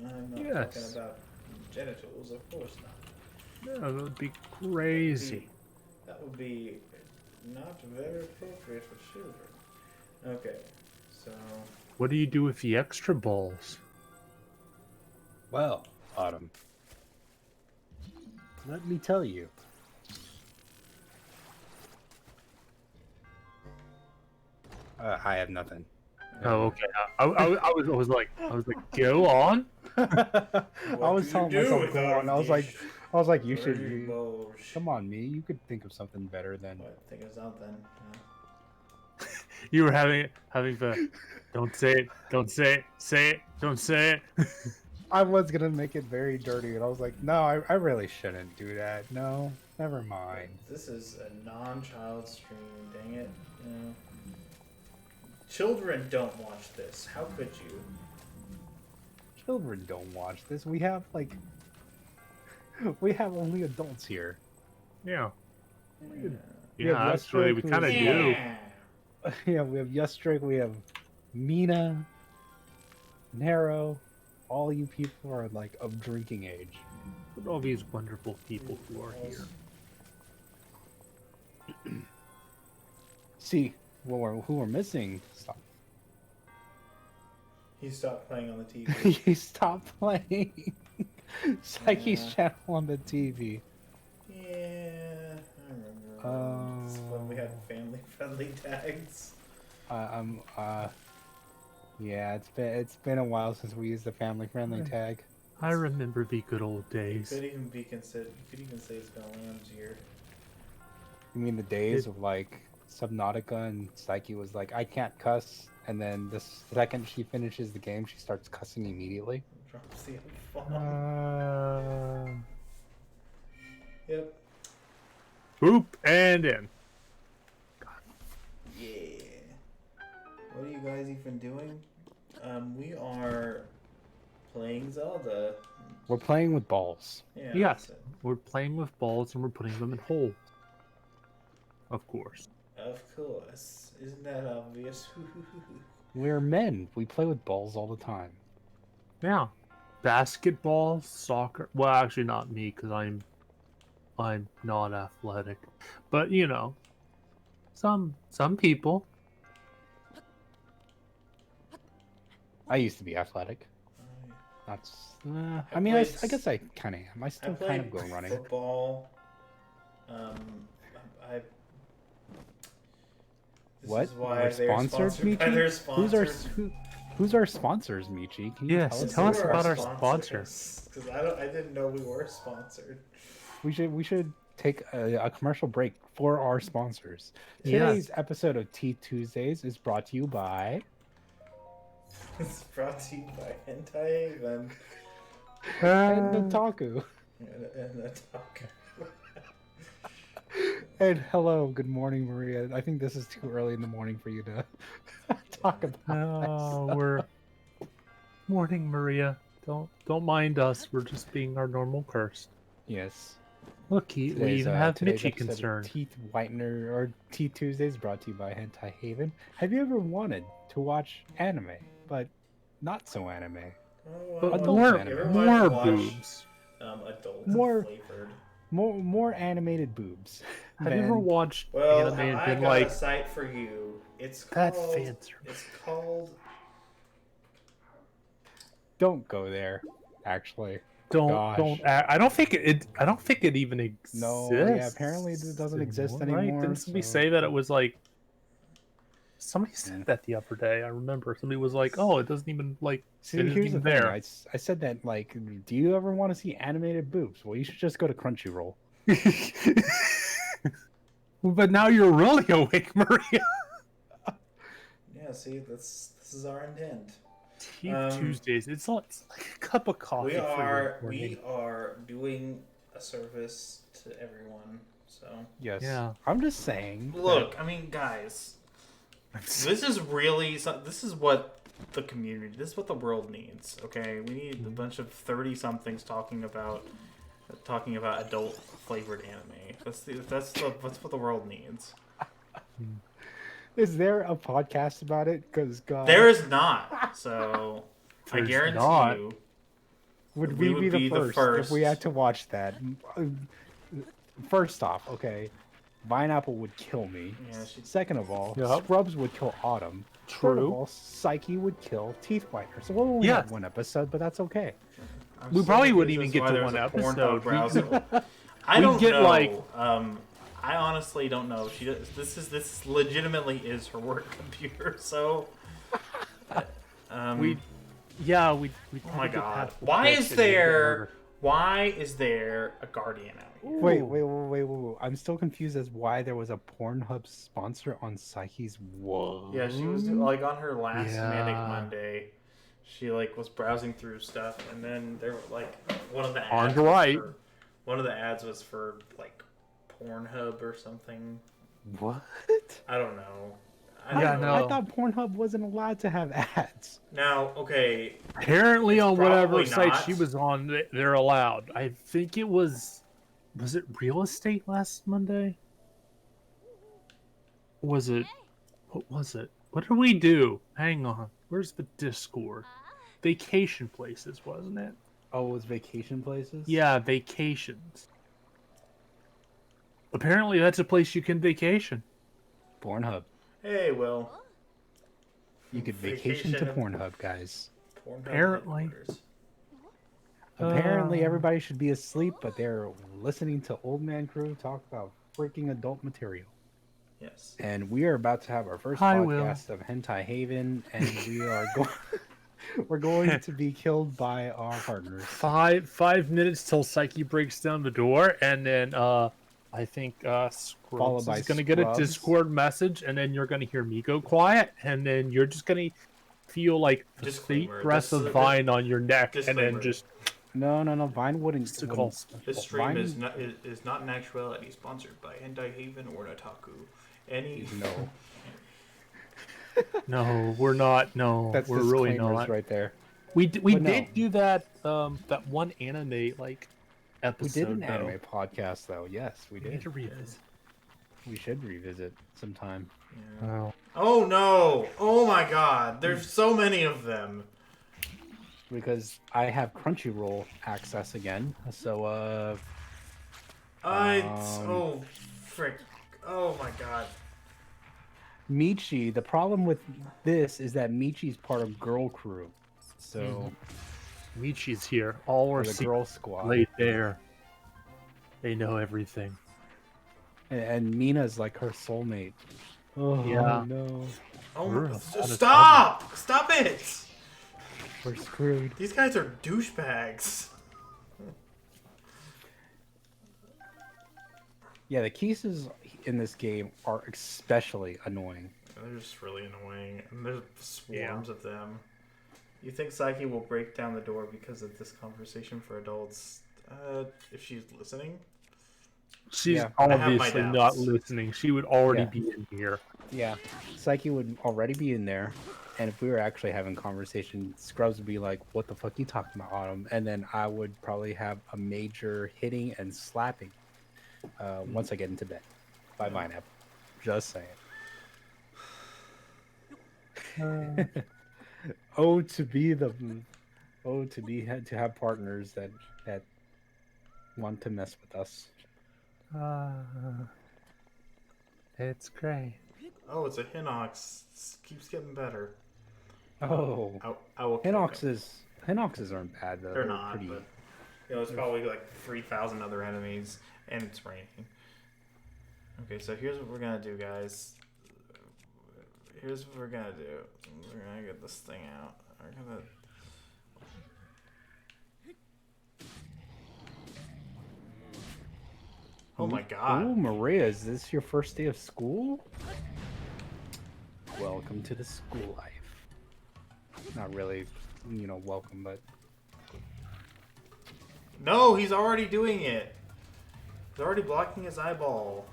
I'm not talking about genitals, of course not. Yeah, that would be crazy. That would be not very appropriate for children. Okay, so... What do you do with the extra balls? Well, Autumn, let me tell you. I have nothing. Oh, okay. I was like, go on. I was telling myself go on. I was like, you should. Bullshit. Come on, me. You could think of something better than. What? Think of something. You were having the, don't say it, don't say it, say it, don't say it. I was gonna make it very dirty, and I was like, no, I really shouldn't do that. No, never mind. This is a non-child stream. Dang it. Yeah. Children don't watch this. How could you? Children don't watch this. We have only adults here. Yeah. Yeah. Yeah, actually, we kind of do. Yeah. Yeah, we have Yestrake, we have Mina, Nero, all you people are like of drinking age. With all these wonderful people who are here. See, who we're missing? Stop. He stopped playing on the TV. You stopped playing Psyche's Yeah. channel on the TV. Yeah, I remember. It's when we had family-friendly tags. Yeah, it's been a while since we used the family-friendly tag. I remember the good old You days. could even say it's been a lamb's year. You mean the days of like Subnautica and Psyche was like, I can't cuss, and then the second she finishes the game, she starts cussing immediately. Drops the F-bomb. Yep. Boop and in. Yeah. What are you guys even doing? We are playing Zelda. We're playing with balls. Yeah. Yes, that's it. we're playing with balls and we're putting them in holes. Of course. Of course. Isn't that obvious? We're men. We play with balls all the time. Yeah. Basketball, soccer. Well, actually not me because I'm not athletic. But you know, some people. I used to be athletic. That's. I mean, I guess I kind of am. I still kind of go running. Football. This What? is why We're they're sponsored, by Michi? their sponsors. Who's our sponsors, Michi? Can you Yes, tell us? tell us about our sponsors. Because I didn't know we were sponsored. We should take a commercial break for our sponsors. Yes. Today's episode of Tea Tuesdays is brought to you by. It's brought to you by Hentai Haven And Otaku. and Otaku. And hello, good morning, Maria. I think this is too early in the morning for you to talk about Oh, we're morning, Maria. Don't mind us. We're just being our normal curse. Yes. Look, we even have today's Mitchie episode of concerned. Teeth Whitener or Tea Tuesdays brought to you by Hentai Haven. Have you ever wanted to watch anime, but not so anime? But adult more anime. boobs. Adult More- flavored. More animated boobs. Have you ever than- watched Well, anime and I been got like, a site for you. It's that's called. fan service? It's called. Don't go there. Actually, Don't. Gosh. I don't think it. I don't think it even exists. No, yeah, apparently it doesn't exist Right? anymore, Didn't somebody so- say that it was like? Somebody said that the other day. I remember somebody was like, "Oh, it doesn't even like." See, it isn't here's the even thing. there. I said that, like, do you ever want to see animated boobs? Well, you should just go to Crunchyroll. But now you're really awake, Maria. Yeah, see, this is our intent. Tea Tuesdays. It's like a cup of coffee. We for are your morning. doing a service to everyone. So Yes. Yeah. I'm just saying. look, I mean, guys, this is really this is what the community, this is what the world needs. Okay, we need a bunch of 30-somethings talking about adult flavored anime. That's what the world needs. Is there a podcast about it? Because God, There is not. So I There's guarantee not. you. would we we would be be the the first first. if we had to watch that? First off, okay, Pineapple would kill me. Yeah, she- Second of all, Yup. Scrubs would kill Autumn. Third of True. all, Psyche would kill Teeth Whitener. So we'll only Yes. have one episode, but that's okay. I'm We so probably wouldn't confused even as get why to there's one a Pornhub episode. browser. I we'd don't get, know. like- I honestly don't know. She does. This legitimately is her work computer. So. We. Oh my god! Why is there a Guardian out here? Wait. I'm still confused as why there was a Pornhub sponsor on Psyche's. Whoa. Yeah, she was like on her last Yeah. Manic Monday. She like was browsing through stuff, and then there were like one of the ads. Armed was right. for- One of the ads was for like Pornhub or something. What? I don't know. Yeah, don't know. no. I thought Pornhub wasn't allowed to have ads. Now, okay, Apparently, on whatever probably site not. she was on, they're allowed. I think it was. Was it real estate last Monday? Was it? What was it? What did we do? Hang on. Where's the Discord? vacation places, wasn't it? Oh, it was vacation places? Yeah, vacations. Apparently, that's a place you can vacation. Pornhub. Hey, Will. You could vacation to Vacation. Pornhub, guys. Pornhub Apparently. headquarters. Apparently, everybody should be asleep, but they're listening to Old Man Crew talk about freaking adult material. Yes. And we are about to have our first Hi, Will. podcast of Hentai Haven, and we are going. We're going to be killed by our partners. 5 minutes till Psyche breaks down the door, and then I think Followed Scrubs by is gonna get a Scrubs. Discord message, and then you're gonna hear me go quiet, and then you're just gonna feel like the sweet Disclaimer, breath this- of Vine on your neck, and disclaimer. then just No. Vine wouldn't. It's a call. wouldn't This stream Vine, is not in actuality sponsored by Hentai Haven or Nataku. Any No, no, we're not. No, that's we're really disclaimers not. right there. We But no. did do that that one anime like We episode. did an though. anime podcast, though. Yes, we We need did. to revisit. We should revisit sometime. Yeah. Oh, Oh no! Oh my god! There's so many of them. Because I have Crunchyroll access again. So Oh frick! Oh my god! Michi, the problem with this is that Michi's part of Girl Crew. So Michi's here. All our the secrets girl squad. laid bare. They know everything. And Mina's like her soulmate. Oh Yeah. no. Oh We're my, a lot of stop! Stop it! We're screwed. These guys are douchebags. Yeah, the Kisses in this game are especially annoying. They're just really annoying. And there's swarms of them. You think Psyche will break down the door because of this conversation for adults? If she's listening? She's Yeah. I have my obviously not doubts. listening. She would already Yeah. be in here. Yeah, Psyche would already be in there, and if we were actually having conversation, Scrubs would be like, "What the fuck you talking about, Autumn?" And then I would probably have a major hitting and slapping once I get into bed by Vine. Just saying. Oh, to have partners that want to mess with us. It's great. Oh, it's a Hinox. This keeps getting better. Oh, I will kill them. Hinoxes aren't bad though. They're not, pretty. but there's probably like 3,000 other enemies, and it's raining. Okay, so here's what we're gonna do, guys. Here's what we're gonna do. We're gonna get this thing out. We're gonna. Oh my god. Oh, Maria, is this your first day of school? Welcome to the school life. Not really, welcome, but No, he's already doing it. He's already blocking his eyeball.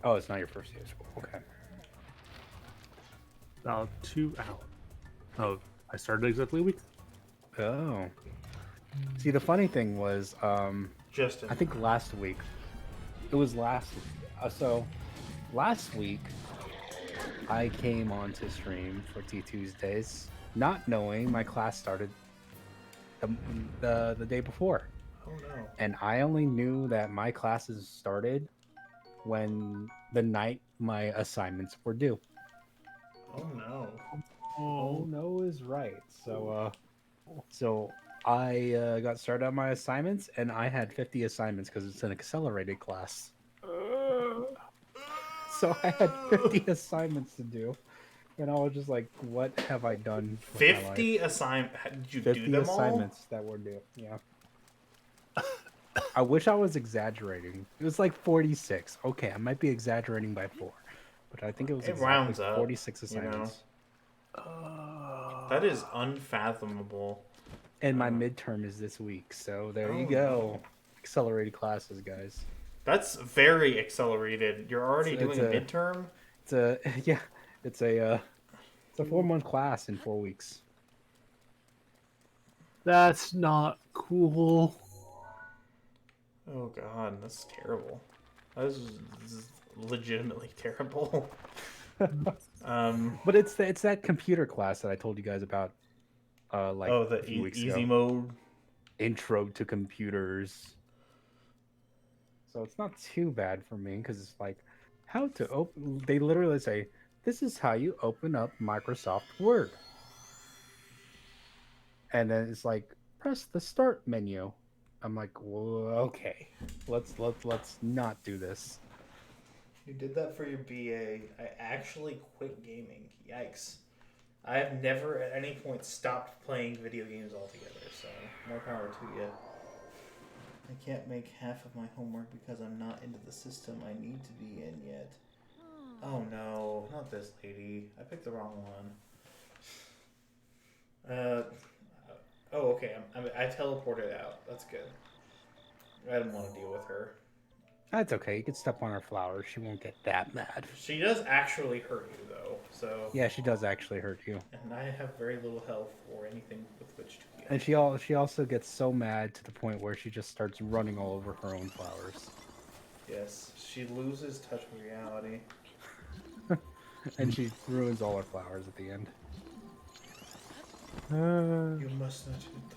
oh, it's not your first day of school. Okay. About 2 hours. Oh, I started exactly a week. Oh. See, the funny thing was, Justin. I think last week. It was last. So, last week, I came onto stream for T Tuesdays, not knowing my class started the day before. Oh no. And I only knew that my classes started when the night my assignments were due. Oh no. Oh no is right. So I got started on my assignments, and I had 50 assignments because it's an accelerated class. So I had 50 assignments to do, and I was just like, "What have I done?" with my life? 50 assignments. Did you 50 do them assignments that were due. Yeah. I wish I was exaggerating. It was like 46. Okay, I might be exaggerating by 4, but I think it was It exactly rounds up, 46 you know? assignments. all? That is unfathomable. And my midterm is this week, so there you Oh, go. Accelerated classes, guys. That's very accelerated. You're already It's doing a a- midterm? It's a yeah, it's a 4-month class in 4 weeks. That's not cool. Oh god, that's terrible. That is legitimately terrible. But it's that computer class that I told you guys about. like Oh, a the few weeks easy ago. mode. Intro to computers. So it's not too bad for me because it's like how to open. They literally say, "This is how you open up Microsoft Word," and then it's like, "Press the start menu." I'm like, well, okay, let's not do this. You did that for your BA. I actually quit gaming. Yikes. I have never at any point stopped playing video games altogether, so more power to you. I can't make half of my homework because I'm not into the system I need to be in yet. Oh no, not this lady. I picked the wrong one. Oh, okay. I teleported out. That's good. I didn't want to deal with her. That's okay. You can step on her flowers. She won't get that mad. She does actually hurt you, though, so... Yeah, she does actually hurt you. And I have very little health or anything with which to heal. And she also gets so mad to the point where she just starts running all over her own flowers. Yes, she loses touch with reality. And she ruins all her flowers at the end. You must not eat the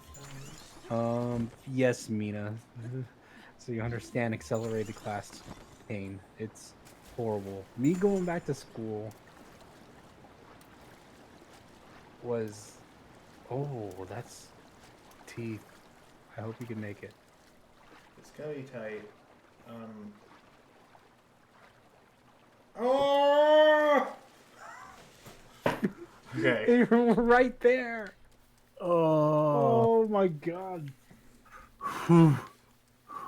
flowers. Yes, Mina. So you understand accelerated class pain. It's horrible. Me going back to school was... Oh, that's teeth. I hope you can make it. It's gonna be tight. Oh! Okay. You're right there. Oh, Oh my god. whew,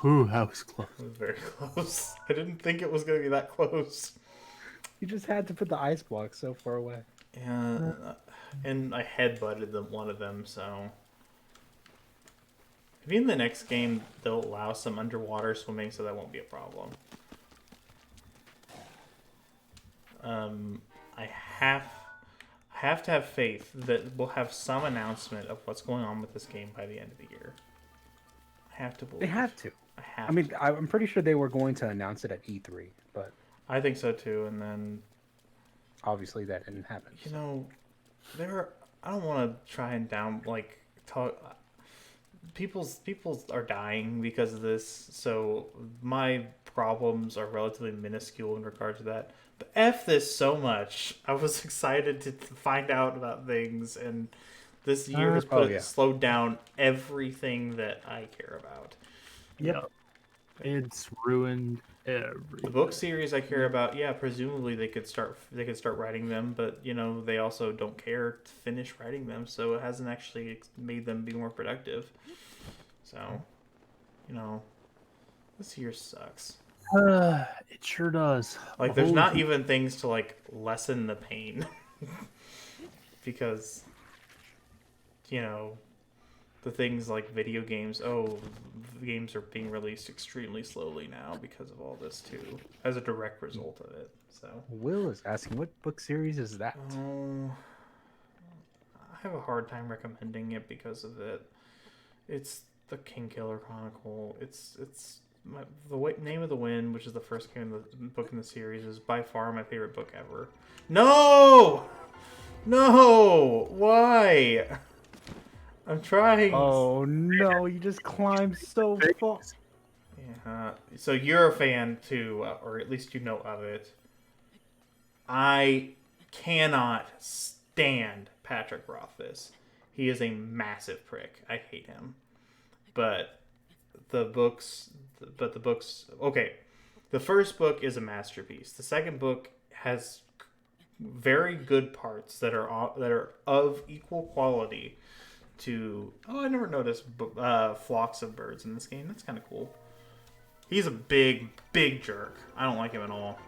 that was close. It was very close. I didn't think it was gonna be that close. You just had to put the ice block so far away. Yeah, and I headbutted one of them, so... Maybe in the next game, they'll allow some underwater swimming, so that won't be a problem. I have to have faith that we'll have some announcement of what's going on with this game by the end of the year. I have to believe. They have to. I mean, I'm pretty sure they were going to announce it at E3, but I think so too, and then... obviously that didn't happen. You know, I don't want to try and talk... People are dying because of this, so my problems are relatively minuscule in regard to that. But F this so much. I was excited to find out about things, and this year has slowed down everything that I care about. Yep. It's ruined everything. The book series I care about, yeah, presumably they could start writing them, but you know, they also don't care to finish writing them, so it hasn't actually made them be more productive. So, you know, this year sucks. It sure does. Like, there's not even things to like lessen the pain because, you know, the things like video games. Oh, games are being released extremely slowly now because of all this too, as a direct result of it. So Will is asking, what book series is that? I have a hard time recommending it because of it. It's the King Killer Chronicle. The Name of the Wind, which is the first book in the series, is by far my favorite book ever. No! Why? I'm trying. Oh no, you just climbed so far. Yeah. So you're a fan too, or at least you know of it. I cannot stand Patrick Rothfuss. He is a massive prick. I hate him. But the books, okay. The first book is a masterpiece. The second book has very good parts that are of equal quality to... Oh, I never noticed flocks of birds in this game. That's kind of cool. He's a big jerk. I don't like him at all.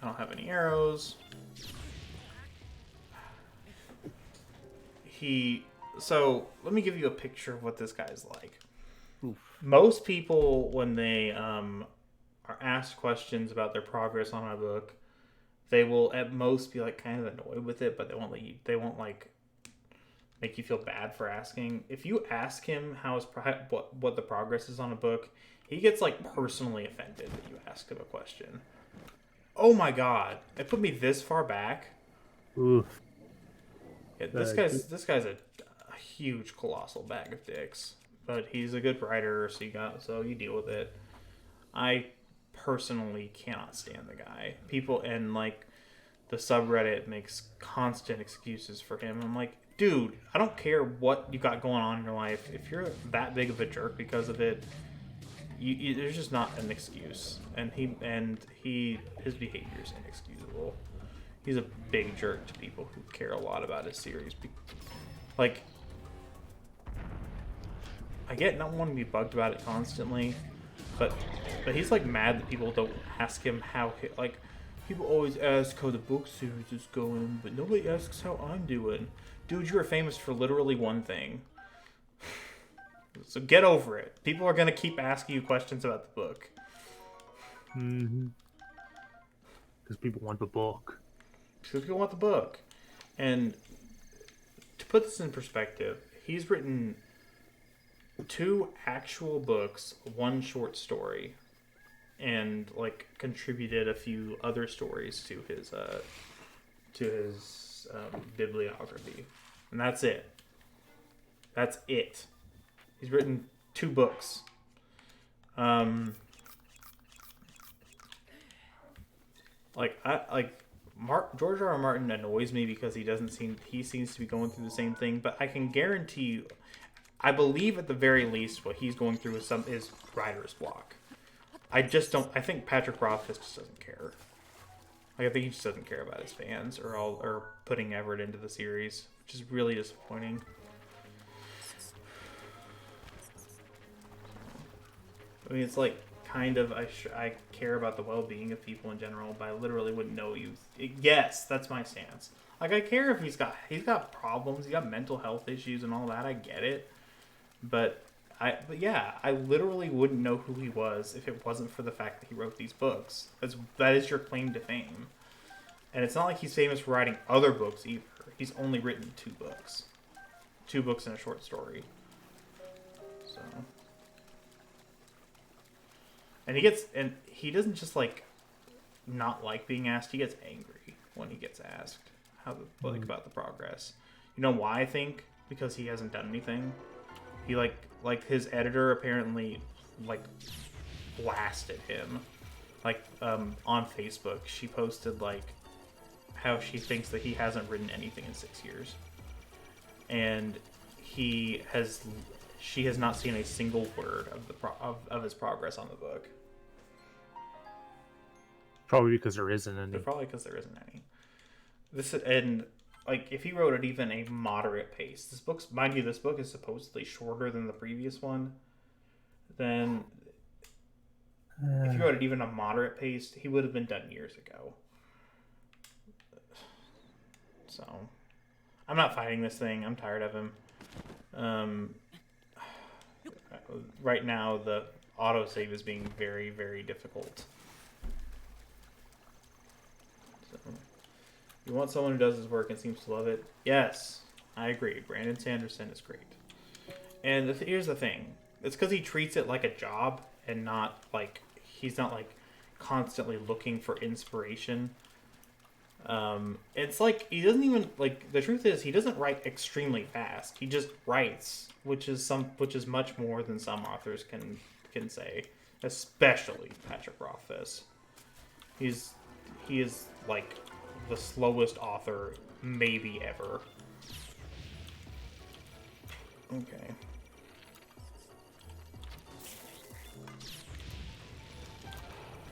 I don't have any arrows. So, let me give you a picture of what this guy's like. Oof. Most people, when they are asked questions about their progress on a book, they will at most be like kind of annoyed with it, but they won't make you feel bad for asking. If you ask him what the progress is on a book, he gets like personally offended that you asked him a question. Oh my god, it put me this far back. Oof. Yeah, this guy's a huge, colossal bag of dicks. But he's a good writer, so you deal with it. I personally cannot stand the guy. People and like the subreddit makes constant excuses for him. I'm like, dude, I don't care what you got going on in your life. If you're that big of a jerk because of it, there's just not an excuse. And his behavior is inexcusable. He's a big jerk to people who care a lot about his series. Like, I get not wanting to be bugged about it constantly, but he's like mad that people don't ask him how like people always ask how the book series is going, but nobody asks how I'm doing. Dude, you are famous for literally one thing. So get over it. People are gonna keep asking you questions about the book. Mm-hmm. Because people want the book. Because people want the book. And to put this in perspective, he's written 2 actual books, 1 short story, and like contributed a few other stories to his bibliography, and that's it. That's it. He's written 2 books. George R. R. Martin annoys me because he seems to be going through the same thing, but I can guarantee you, I believe at the very least what he's going through is writer's block. I think Patrick Rothfuss just doesn't care. Like, I think he just doesn't care about his fans or putting effort into the series, which is really disappointing. I mean, it's like kind of I care about the well-being of people in general, but I literally wouldn't know you. Yes, that's my stance. Like, I care if he's got problems, he's got mental health issues and all that. I get it, but yeah, I literally wouldn't know who he was if it wasn't for the fact that he wrote these books. That is your claim to fame, and it's not like he's famous for writing other books either. He's only written 2 books, 2 books and a short story. So. And he doesn't just like not like being asked. He gets angry when he gets asked about the progress. You know why? I think because he hasn't done anything. He like his editor apparently like blasted him on Facebook. She posted like how she thinks that he hasn't written anything in 6 years, and she has not seen a single word of his progress on the book. Probably because there isn't any. Probably because there isn't any. If he wrote it even a moderate pace, this book is supposedly shorter than the previous one. Then, if he wrote it even a moderate pace, he would have been done years ago. So, I'm not fighting this thing. I'm tired of him. Right now, the autosave is being very, very difficult. So, you want someone who does his work and seems to love it? Yes, I agree. Brandon Sanderson is great. And here's the thing. It's because he treats it like a job and not like... He's not like constantly looking for inspiration. It's like he doesn't even like. The truth is, he doesn't write extremely fast. He just writes, which is much more than some authors can say, especially Patrick Rothfuss. He is like the slowest author maybe ever. Okay.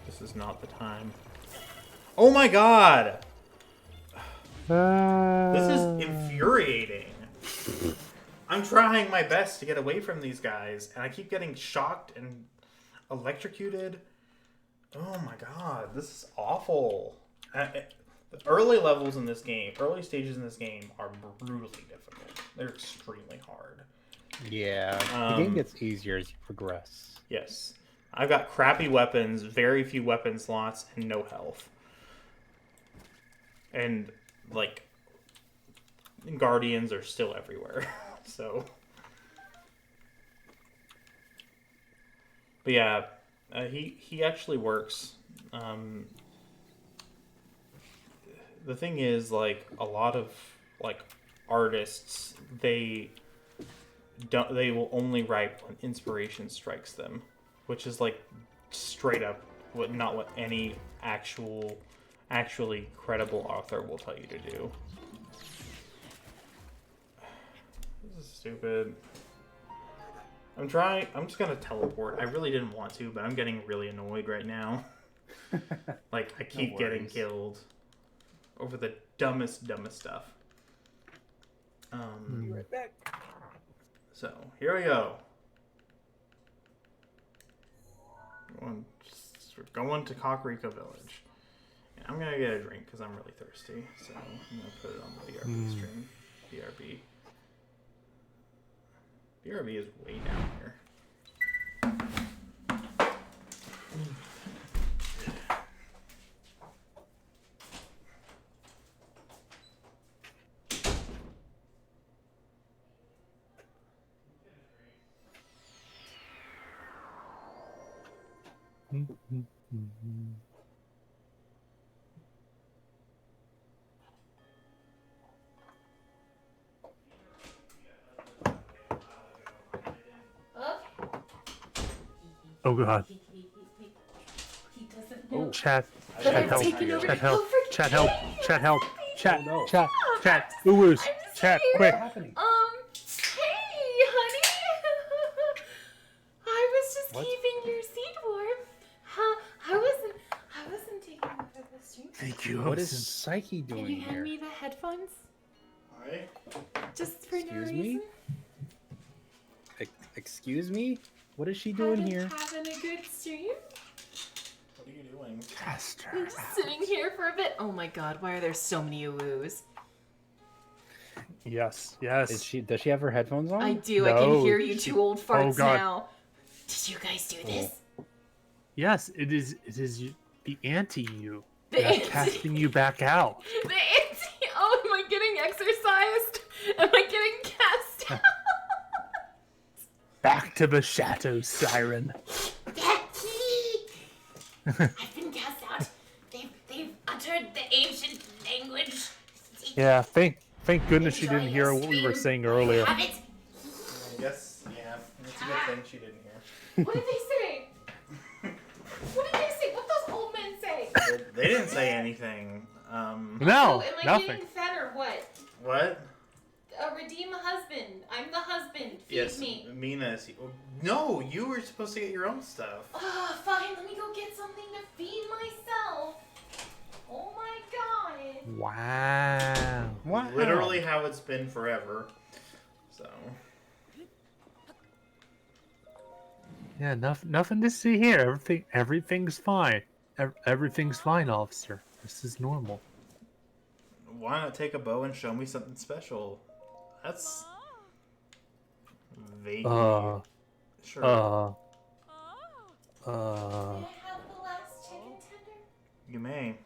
This is not the time. Oh my god! This is infuriating. I'm trying my best to get away from these guys, and I keep getting shocked and electrocuted. Oh my god, this is awful. The early levels in this game, early stages in this game are brutally difficult. They're extremely hard. Yeah, the game gets easier as you progress. Yes. I've got crappy weapons, very few weapon slots, and no health. And, like, guardians are still everywhere. So. But yeah, he actually works. The thing is, like, a lot of, like, artists, they will only write when inspiration strikes them, which is like straight up not what any actually credible author will tell you to do. This is stupid. I'm just gonna teleport. I really didn't want to, but I'm getting really annoyed right now. Like, I keep getting killed over the dumbest stuff. Be right back. So, here we go. We're going to Kakariko Village. And I'm gonna get a drink because I'm really thirsty. So, I'm gonna put it on the BRB stream. BRB. BRB is way down here. Oh god. He doesn't know. Chat But I'm help. taking over. Chat help. Oh, forget Chat help. it. Chat help. Chat. Oh, no. Chat. Uwus. I'm just Chat. here. Quick. What's happening? Hey, honey. I was just What? keeping your seat warm. I wasn't taking over the stream. Thank you. What is Psyche Can you doing hand here? me the headphones? Alright. Just for no Excuse me? reason. Excuse me? What is she doing here? Having a good stream? What are you doing? I'm just sitting here for a bit. Oh my god, why are there so many woos? Yes. Does she have her headphones on? I do. I No, can hear you two old farts God. now. Did you guys do this? Yes. It is the anti-you. The That's anti- casting you back out. The anti. Oh, am I getting exercised? Am I getting cast out? Back to the shadows, Siren. I've been cast out. They've uttered the ancient language. Yeah. Thank goodness she Enjoy didn't your hear what we were stream. saying earlier. Have it. I guess, yeah. It's a good thing she didn't hear. What did they say? What did they say? What those old men say? They didn't say anything. No, So, am I nothing. getting fed or what? What? Redeem a husband. I'm the husband. Feed Yes, me. Mina is. No, you were supposed to get your own stuff. Oh, fine. Let me go get something to feed myself. Oh my god. Wow. Wow. Literally how it's been forever. So. Yeah, nothing to see here. Everything's fine. Everything's fine, officer. This is normal. Why not take a bow and show me something special? That's vague. Sure. May I have the last chicken tender? You may.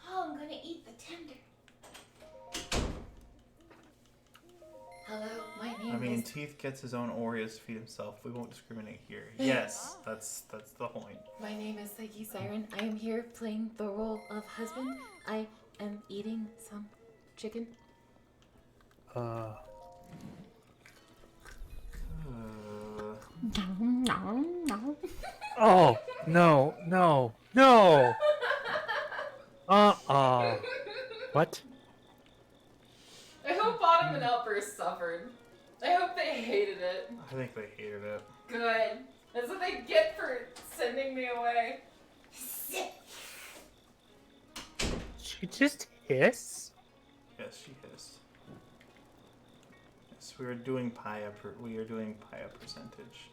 Oh, I'm gonna eat the tender. Hello, my name I mean, is. Teeth gets his own Oreos to feed himself. We won't discriminate here. Yes, that's the point. My name is PsycheSiren. I am here playing the role of husband. I am eating some chicken. Oh, no. What? I hope Bottom and Outburst suffered. I hope they hated it. I think they hated it. Good. That's what they get for sending me away. She just hiss? Yes, she hissed. Yes, we are doing Paya percentage.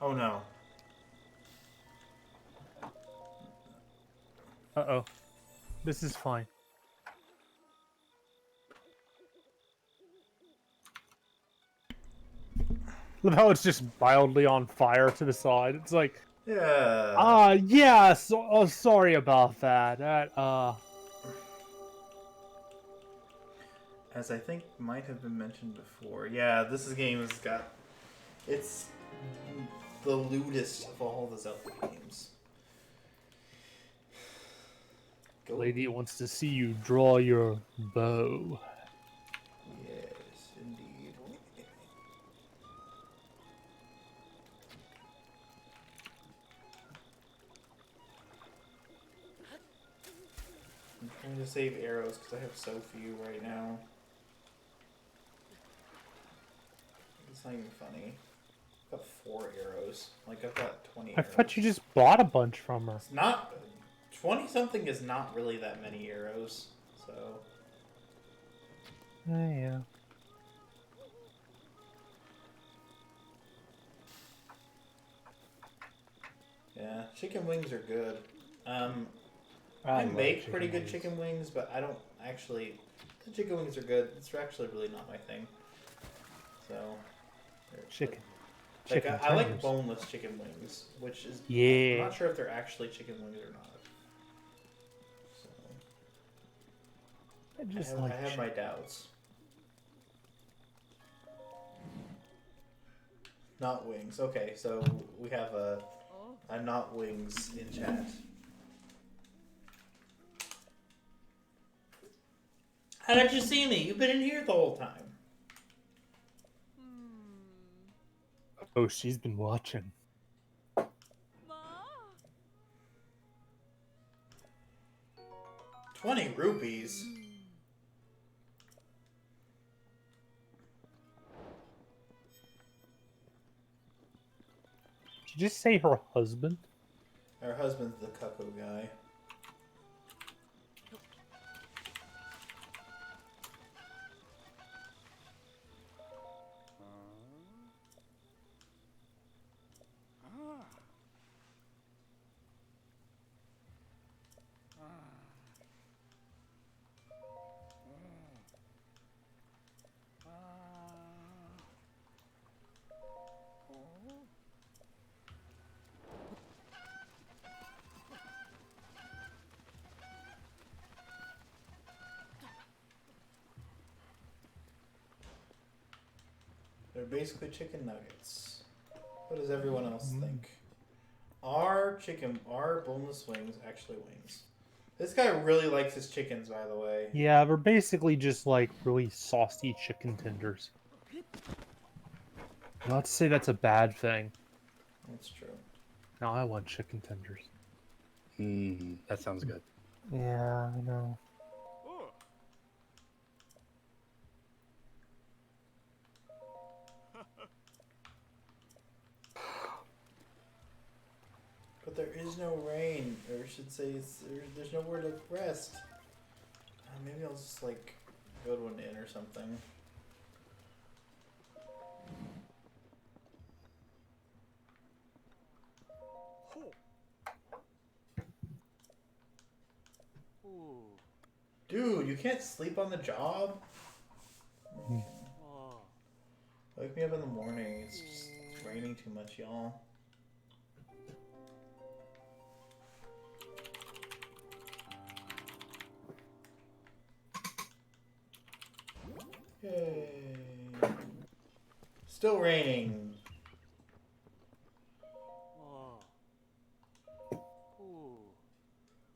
Oh no. Uh-oh. This is fine. Love how it's just wildly on fire to the side. It's like, Yeah. yeah, sorry about that. As I think might have been mentioned before. Yeah, game has got. It's the lewdest of all the Zelda games. Lady wants to see you draw your bow. Yeah. to save arrows because I have so few right now. It's not even funny. I've got 4 arrows. Like, I've got 20 I arrows. thought you just bought a bunch from her. It's not... 20-something is not really that many arrows, so... Yeah. Yeah, chicken wings are good. I love make pretty chicken good wings. chicken wings, but I don't actually... The chicken wings are good. It's actually really not my thing. So... Chicken. Like, Chicken I like tenders. boneless chicken wings, which is... Yeah. I'm not sure if they're actually chicken wings or not. So, I just I like have my doubts. Not wings. Okay, so we have a not wings in chat. How did you see me? You've been in here the whole time. Oh, she's been watching. 20 rupees. Did you just say her husband? Her husband's the cuckoo guy. They're basically chicken nuggets. What does everyone else think? Are boneless wings actually wings? This guy really likes his chickens, by the way. Yeah, they're basically just like really saucy chicken tenders. Not to say that's a bad thing. That's true. No, I want chicken tenders. That sounds good. Yeah, I know. But there is no rain, or I should say, there's nowhere to rest. Maybe I'll just like go to an inn or something. Dude, you can't sleep on the job? Wake me up in the morning. It's just raining too much, y'all. Yay. Still raining.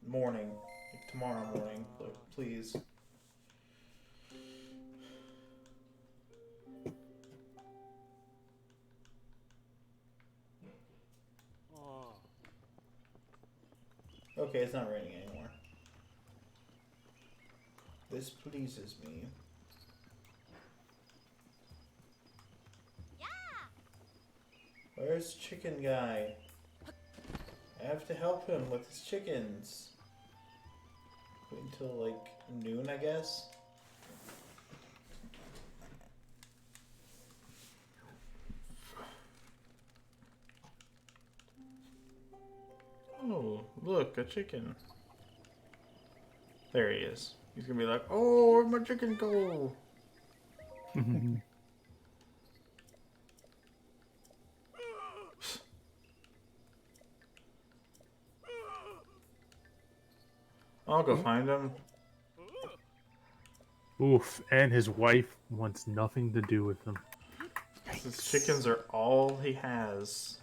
Morning. Like tomorrow morning, please. Okay, it's not raining anymore. This pleases me. Where's chicken guy? I have to help him with his chickens. Wait until like noon, I guess. Oh, look, a chicken. There he is. He's gonna be like, oh, where'd my chicken go? I'll go find him. Oof, and his wife wants nothing to do with him. His chickens are all he has.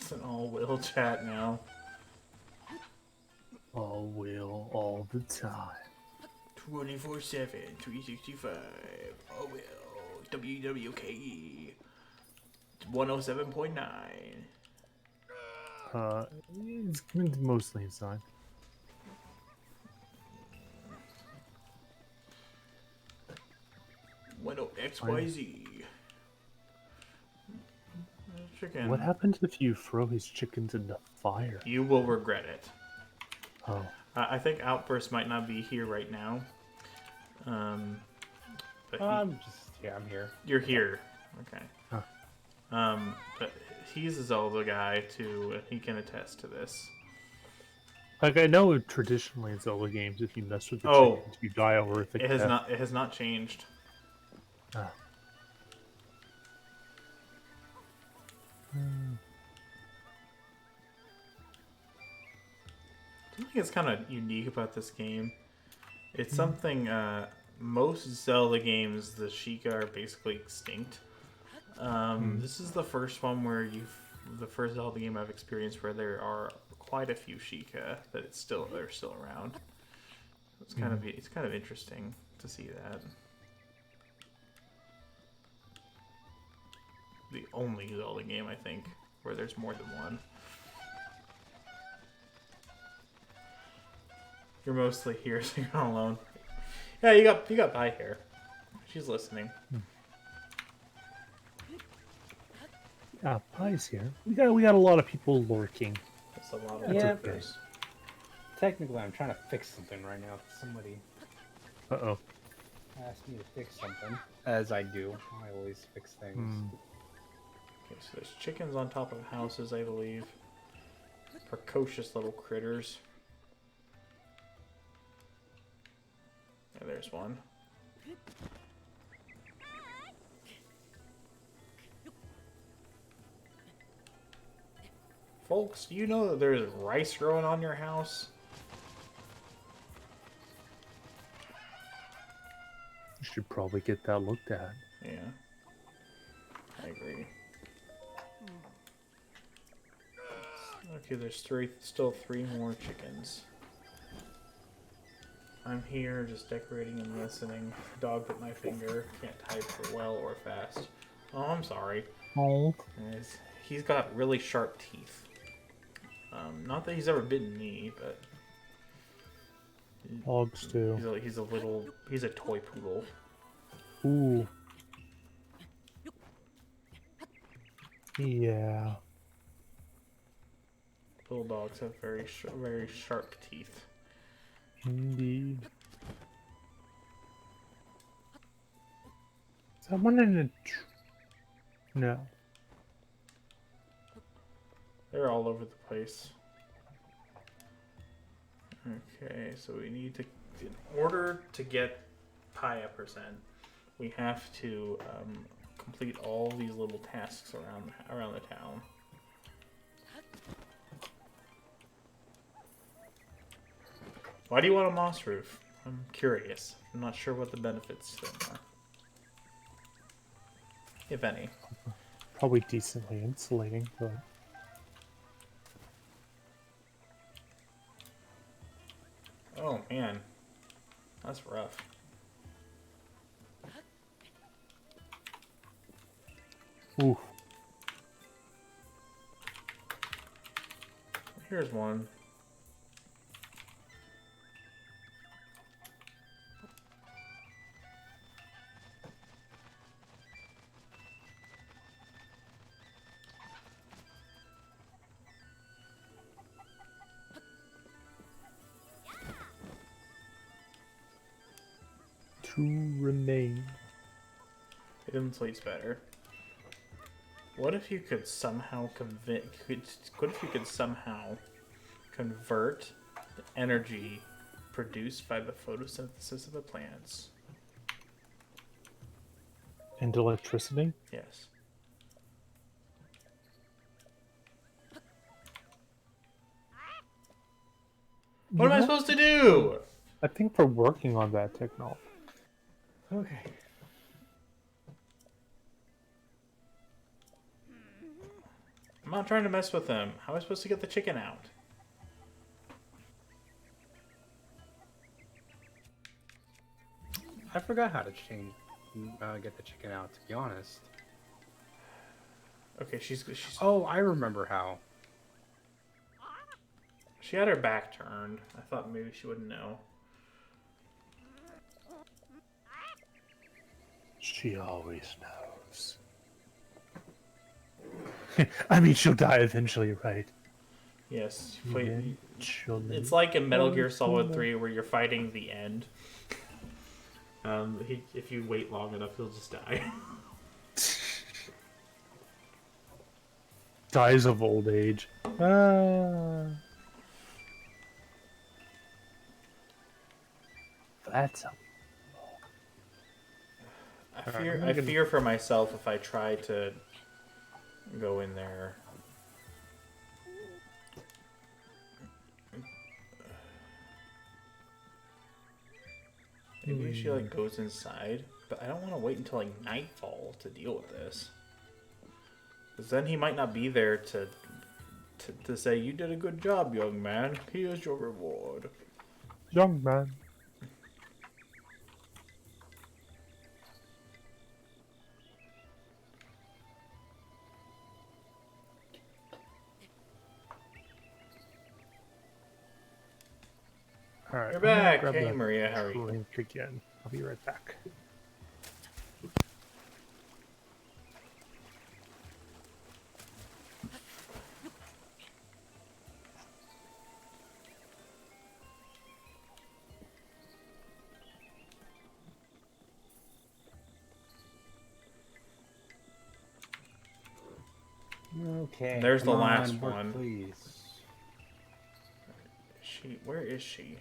It's an all-will chat now. All will, all the time. 24/7, 365. All will. WWKE. 107.9. It's mostly inside. Window XYZ. Chicken. What happens if you throw his chickens in the fire? You will regret it. Oh. I think Outburst might not be here right now. But I'm here. you're here. Okay. Huh. But he's a Zelda guy too, and he can attest to this. Like, I know traditionally in Zelda games, if you mess with the Oh. chickens, you die a horrific It has death. not. It has not changed. Ah. Something that's kind of unique about this game. It's something most Zelda games, the Sheikah are basically extinct. This is the first one where the first Zelda game I've experienced where there are quite a few Sheikah that they're still around. It's kind of interesting to see that. The only Zelda game I think where there's more than one. You're mostly here, so you're not alone. Yeah, you got Pi here. She's listening. Ah, Pi's here. We got a lot of people lurking. That's a lot of Yeah. workers. Technically, I'm trying to fix something right now. Somebody Uh-oh. asked me to fix something. As I do. I always fix things. Okay, so there's chickens on top of houses, I believe. Precocious little critters. Yeah, there's one. Folks, do you know that there's rice growing on your house? You should probably get that looked at. Yeah. I agree. Okay, there's still three more chickens. I'm here just decorating and listening. Dog bit my finger. Can't type well or fast. Oh, I'm sorry. Oh. He's got really sharp teeth. Not that he's ever bitten me, but Dogs do. he's a toy poodle. Ooh. Yeah. Little dogs have very sharp teeth. Indeed. Someone in a... No. They're all over the place. Okay, so we need to, in order to get Pi a percent, we have to complete all these little tasks around the town. Why do you want a moss roof? I'm curious. I'm not sure what the benefits to them are. If any. Probably decently insulating, but... Oh man, that's rough. Ooh. Here's one. To remain. It insulates better. What if you could somehow convert the energy produced by the photosynthesis of the plants? And electricity? Yes. What am I supposed to do? I think we're working on that technology. Okay. I'm not trying to mess with them. How am I supposed to get the chicken out? I forgot how to get the chicken out, to be honest. Okay, she's. Oh, I remember how. She had her back turned. I thought maybe she wouldn't know. She always knows. I mean, she'll die eventually, right? Yes. Wait, Eventually. it's like in Metal Gear Solid 3 where you're fighting the end. If you wait long enough, he'll just die. Dies of old age. That's a... I fear for myself if I try to go in there. Maybe she like goes inside, but I don't want to wait until like nightfall to deal with this. Because then he might not be there to say, you did a good job, young man. Here's your reward. Young man. Alright, You're back. grab Hey, that Maria, how are you? drink again. I'll be right back. Okay. There's the come last on, work, one. please. Where is she?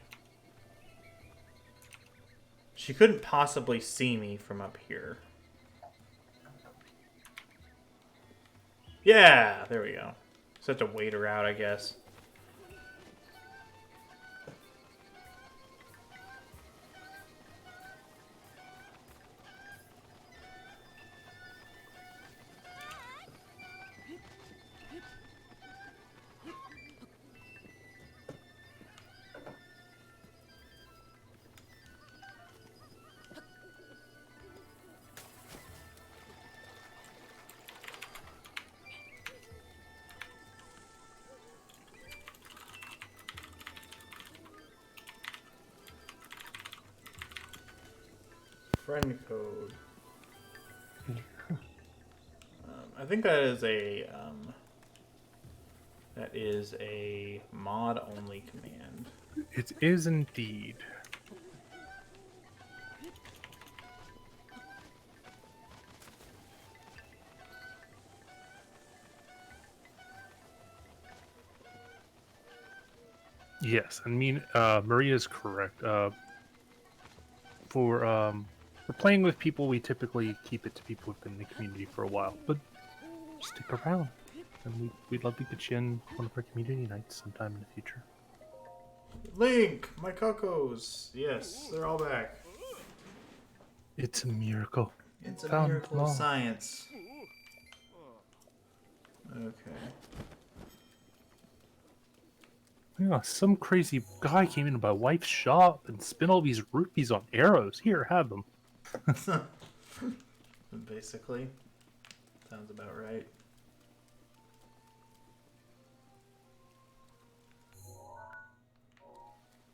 She couldn't possibly see me from up here. Yeah, there we go. Such a wait her out, I guess. Friend code. I think that is a mod only command. It is indeed. Yes, I mean, Maria is correct. For playing with people, we typically keep it to people who've been in the community for a while, but stick around, and we'd love to get you in one of our community nights sometime in the future. Link, my cuckoos. Yes, they're all back. It's a miracle. It's a Found miracle them of all. science. Okay. Yeah, some crazy guy came into my wife's shop and spent all these rupees on arrows. Here, have them. Basically. Sounds about right.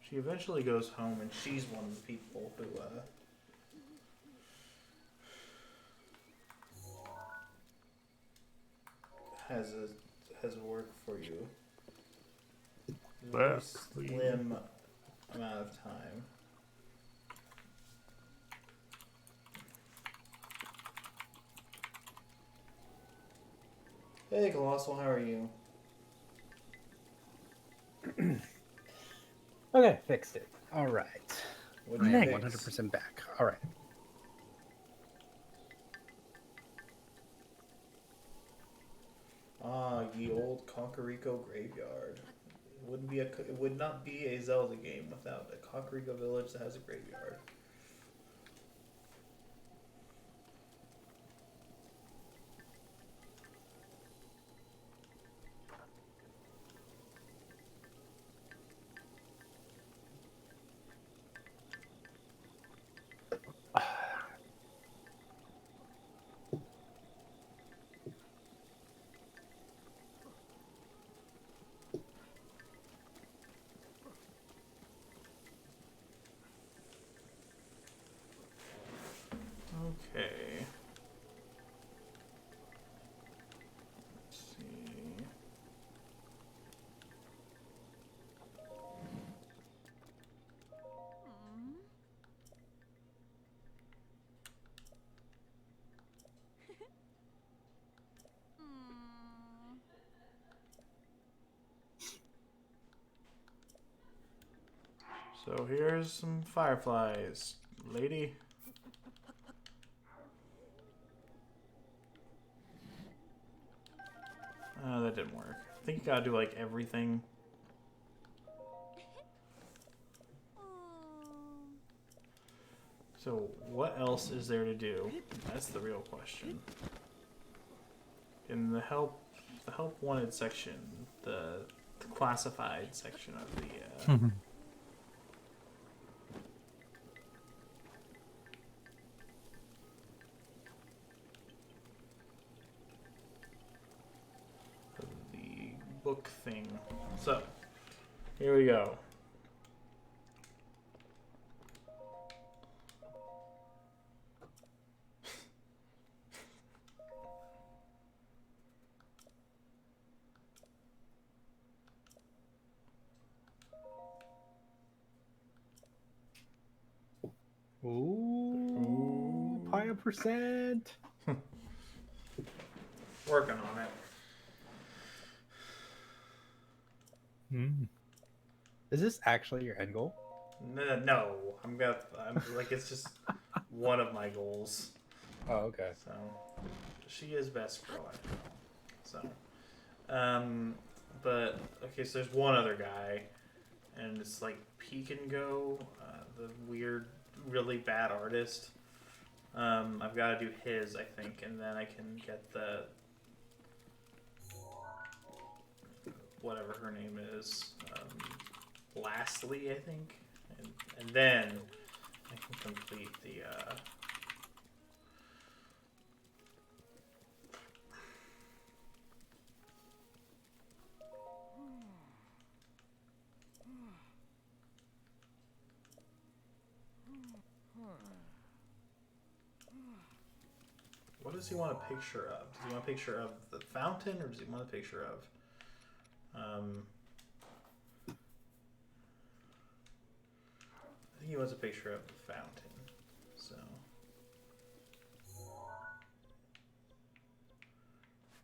She eventually goes home and she's one of the people who has work for you. Very slim amount of time. Hey, Colossal, how are you? Okay, fixed it. All right. What'd I you am fix? 100% back. All right. Ah, ye old Kakariko graveyard. It would not be a Zelda game without a Kakariko village that has a graveyard. Okay. Let's see. So here's some fireflies, lady. That didn't work. I think you gotta do like everything. So what else is there to do? That's the real question. In the help wanted section, the classified section of the book thing. So, here we go. Ooh, pi percent. Working on it. Is this actually your end goal? No, I'm like, it's just one of my goals. Oh, okay. So, she is best girl after all. So, but okay, so there's one other guy, and it's like Peek and Go, the weird, really bad artist. I've got to do his, I think, and then I can get the whatever her name is, Lastly, I think, and then I can complete the. What does he want a picture of? Does he want a picture of the fountain, or does he want a picture of? I think he wants a picture of the fountain. So.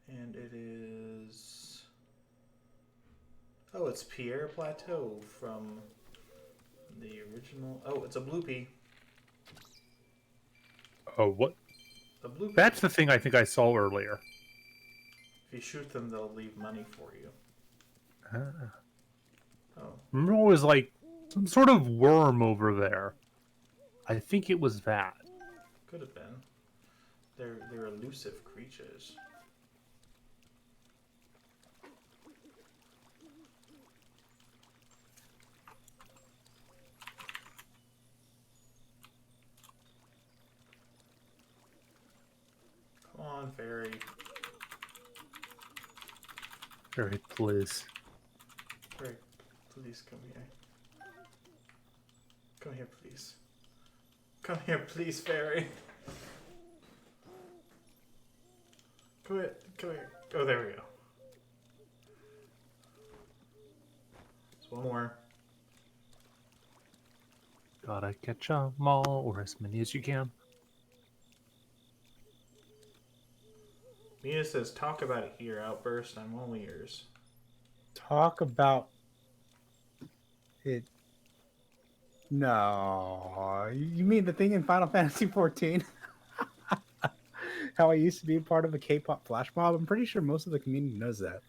And it is. Oh, it's Pierre Plateau from the original. Oh, it's a bloopy. Oh, what? A bloopy. That's the thing I think I saw earlier. If you shoot them, they'll leave money for you. Oh. Remember, it was like some sort of worm over there. I think it was that. Could have been. They're elusive creatures. Come on, fairy. Very please. Fairy, please come here. Come here, please. Come here, please, fairy. Come here. Come here. Oh, there we go. There's one more. Gotta catch 'em all, or as many as you can. Mina says, talk about it here, Outburst. I'm all ears. Talk about it. No, you mean the thing in Final Fantasy 14? How I used to be part of a K-pop flash mob. I'm pretty sure most of the community knows that.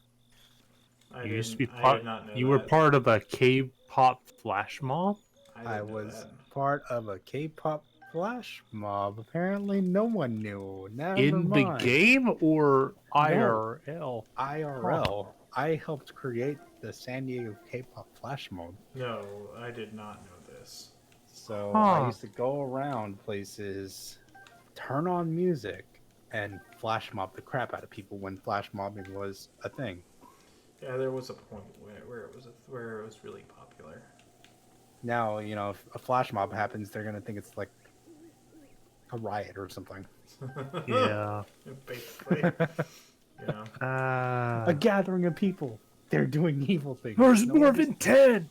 You used to be I part. did not know You that. were part of a K-pop flash mob. I didn't know was that. part of a K-pop flash mob. Apparently, no one knew. Never In the mind. game or IRL? IRL. I helped create the San Diego K-pop flash mob. No, I did not know this. So Huh. I used to go around places, turn on music, and flash mob the crap out of people when flash mobbing was a thing. Yeah, there was a point where it was really popular. Now, you know, if a flash mob happens, they're gonna think it's like a riot or something. Yeah. Basically. Yeah. A gathering of people. They're doing evil things. There's No more one than 10!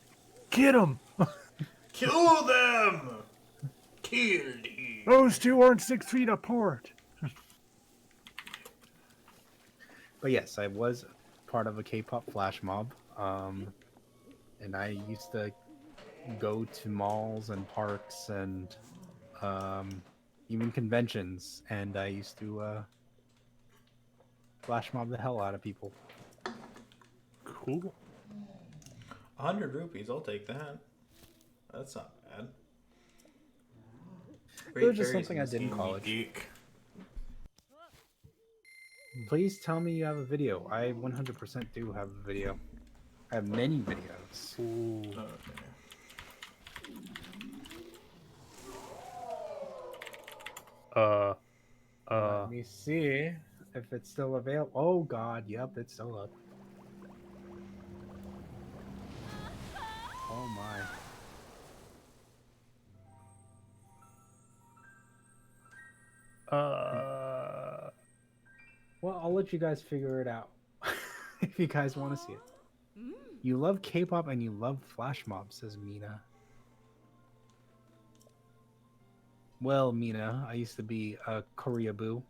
Get them! Kill them! Kill them! Those two aren't 6 feet apart! But yes, I was part of a K-pop flash mob, and I used to go to malls and parks and even conventions, and I used to flash mob the hell out of people. Cool. 100 rupees, I'll take that. That's not bad. It was just something I did in college. Geek. Please tell me you have a video. I 100% do have a video. I have many videos. Ooh. Okay. Let me see if it's still available. Oh god, yep, it's still up. Oh my. Well, I'll let you guys figure it out if you guys want to see it. You love K-pop and you love flash mobs, says Mina. Well, Mina, I used to be a Korea boo.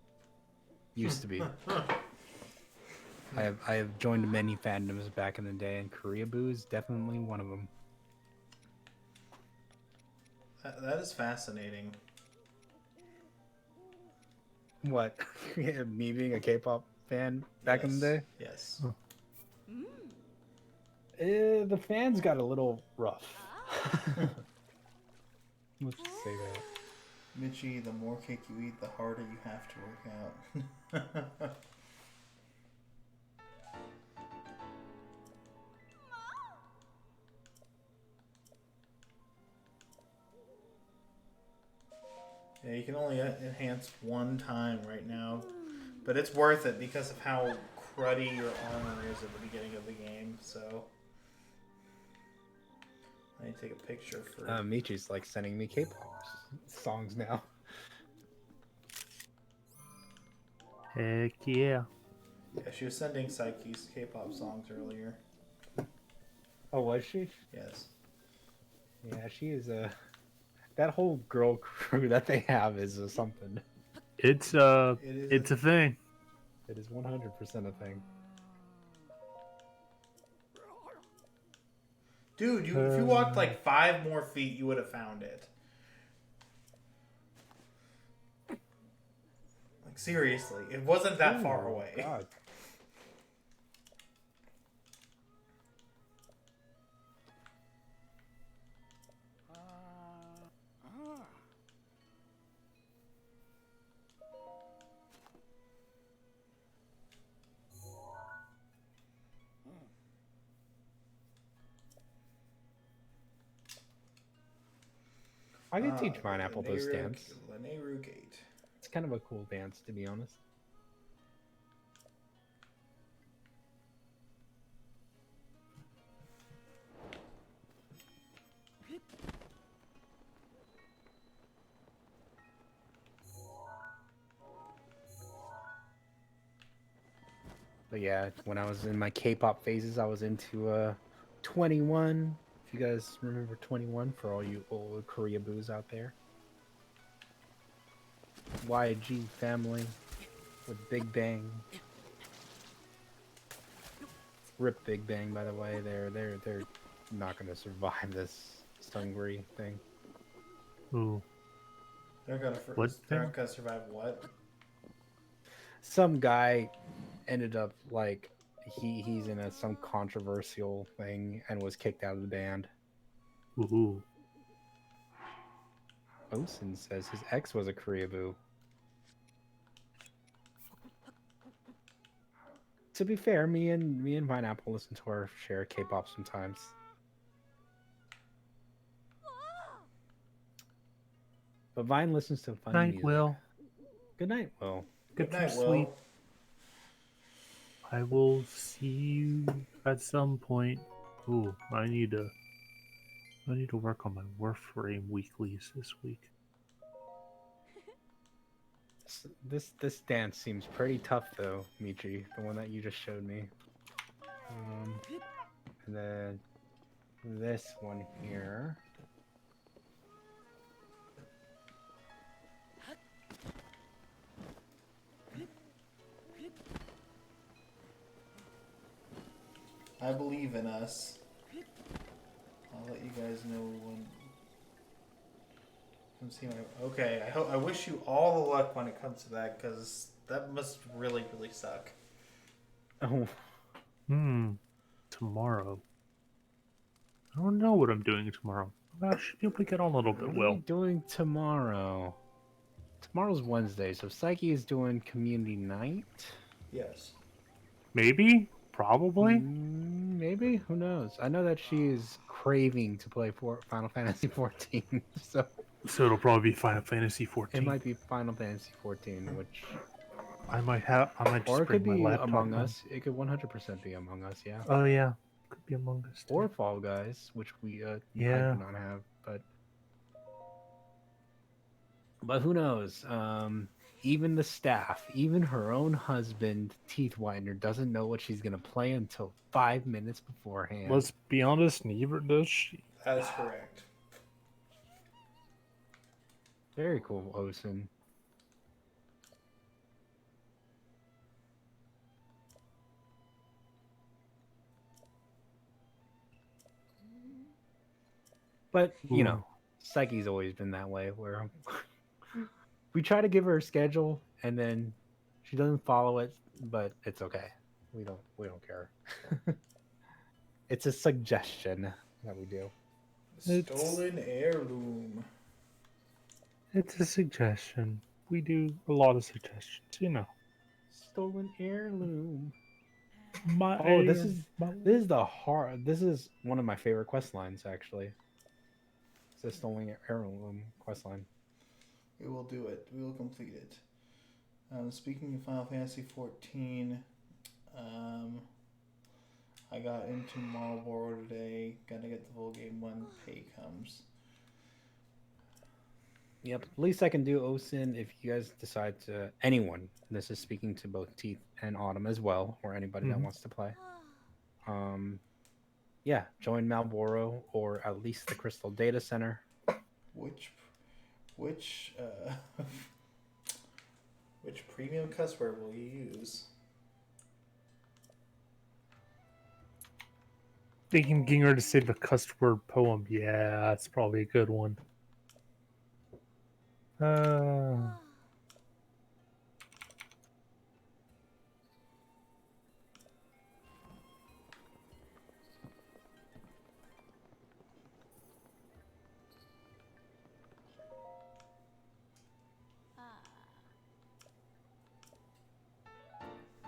Used to be. I have joined many fandoms back in the day, and Korea boo is definitely one of them. That is fascinating. What? Me being a K-pop fan back in the day? Yes. The fans got a little rough. Let's just say that. Mitchie, the more cake you eat, the harder you have to work out. Yeah, you can only enhance one time right now, but it's worth it because of how cruddy your armor is at the beginning of the game, so... I need to take a picture for... Michi's like sending me K-pop songs now. Heck yeah. Yeah, she was sending Psyche's K-pop songs earlier. Oh, was she? Yes. Yeah, she is a... That whole girl crew that they have is something. It's a thing. It is 100% a thing. Dude, if you walked like 5 more feet, you would have found it. Like, seriously, it wasn't that far away. God. I can teach Pineapple this dance. Nehru Gate. It's kind of a cool dance, to be honest. But yeah, when I was in my K-pop phases, I was into 21. If you guys remember 21, for all you old Korea boos out there. YG family with Big Bang. Rip Big Bang, by the way. They're not gonna survive this Sungri thing. Ooh. They're not gonna survive what? Some guy ended up like he's in some controversial thing and was kicked out of the band. Ooh. Osen says his ex was a Korea boo. To be fair, me and Pineapple listen to our share of K-pop sometimes. But Vine listens to funny Night, music. Will. Good night, Will. Good Get night, some Will. sleep. I will see you at some point. Ooh, I need to work on my Warframe weeklies this week. This dance seems pretty tough though, Michi. The one that you just showed me. And then this one here. I believe in us. I'll let you guys know when. I'm seeing my. Okay, I wish you all the luck when it comes to that, because that must really, really suck. Oh, Tomorrow. I don't know what I'm doing tomorrow. I should be able to get on a little bit what are well. we doing tomorrow? Tomorrow's Wednesday, so Psyche is doing community night. Yes. Maybe? Probably? Maybe, who knows? I know that she is craving to play for Final Fantasy 14, so So it'll probably be Final Fantasy 14. it might be Final Fantasy 14, which I might just or it bring could my be laptop Among home. Us. It could 100% be Among Us, yeah. Oh yeah, could be Among Us. Or Fall Guys, which we I Yeah. do not have, but who knows? Even the staff, even her own husband, Teeth Whitener, doesn't know what she's gonna play until 5 minutes beforehand. Let's be honest, neither does she. That is correct. Very cool, Osen. But you know, Psyche's always been that way, where we try to give her a schedule and then she doesn't follow it, but it's okay. We don't care. It's a suggestion that we do. Stolen heirloom. It's a suggestion. We do a lot of suggestions, you know. Stolen heirloom. This This is the hard. This is one of my favorite quest lines, actually. It's the stolen heirloom quest line. We will do it. We will complete it. Speaking of Final Fantasy 14, I got into Marlboro today. Gonna get the full game when pay comes. Yep. Least I can do, Osin, if you guys decide to. Anyone. This is speaking to both Teeth and Autumn as well, or anybody that wants to play. Yeah, join Malboro or at least the Crystal Data Center. Which premium cuss word will you use? Getting her to say the cuss word poem. Yeah, that's probably a good one.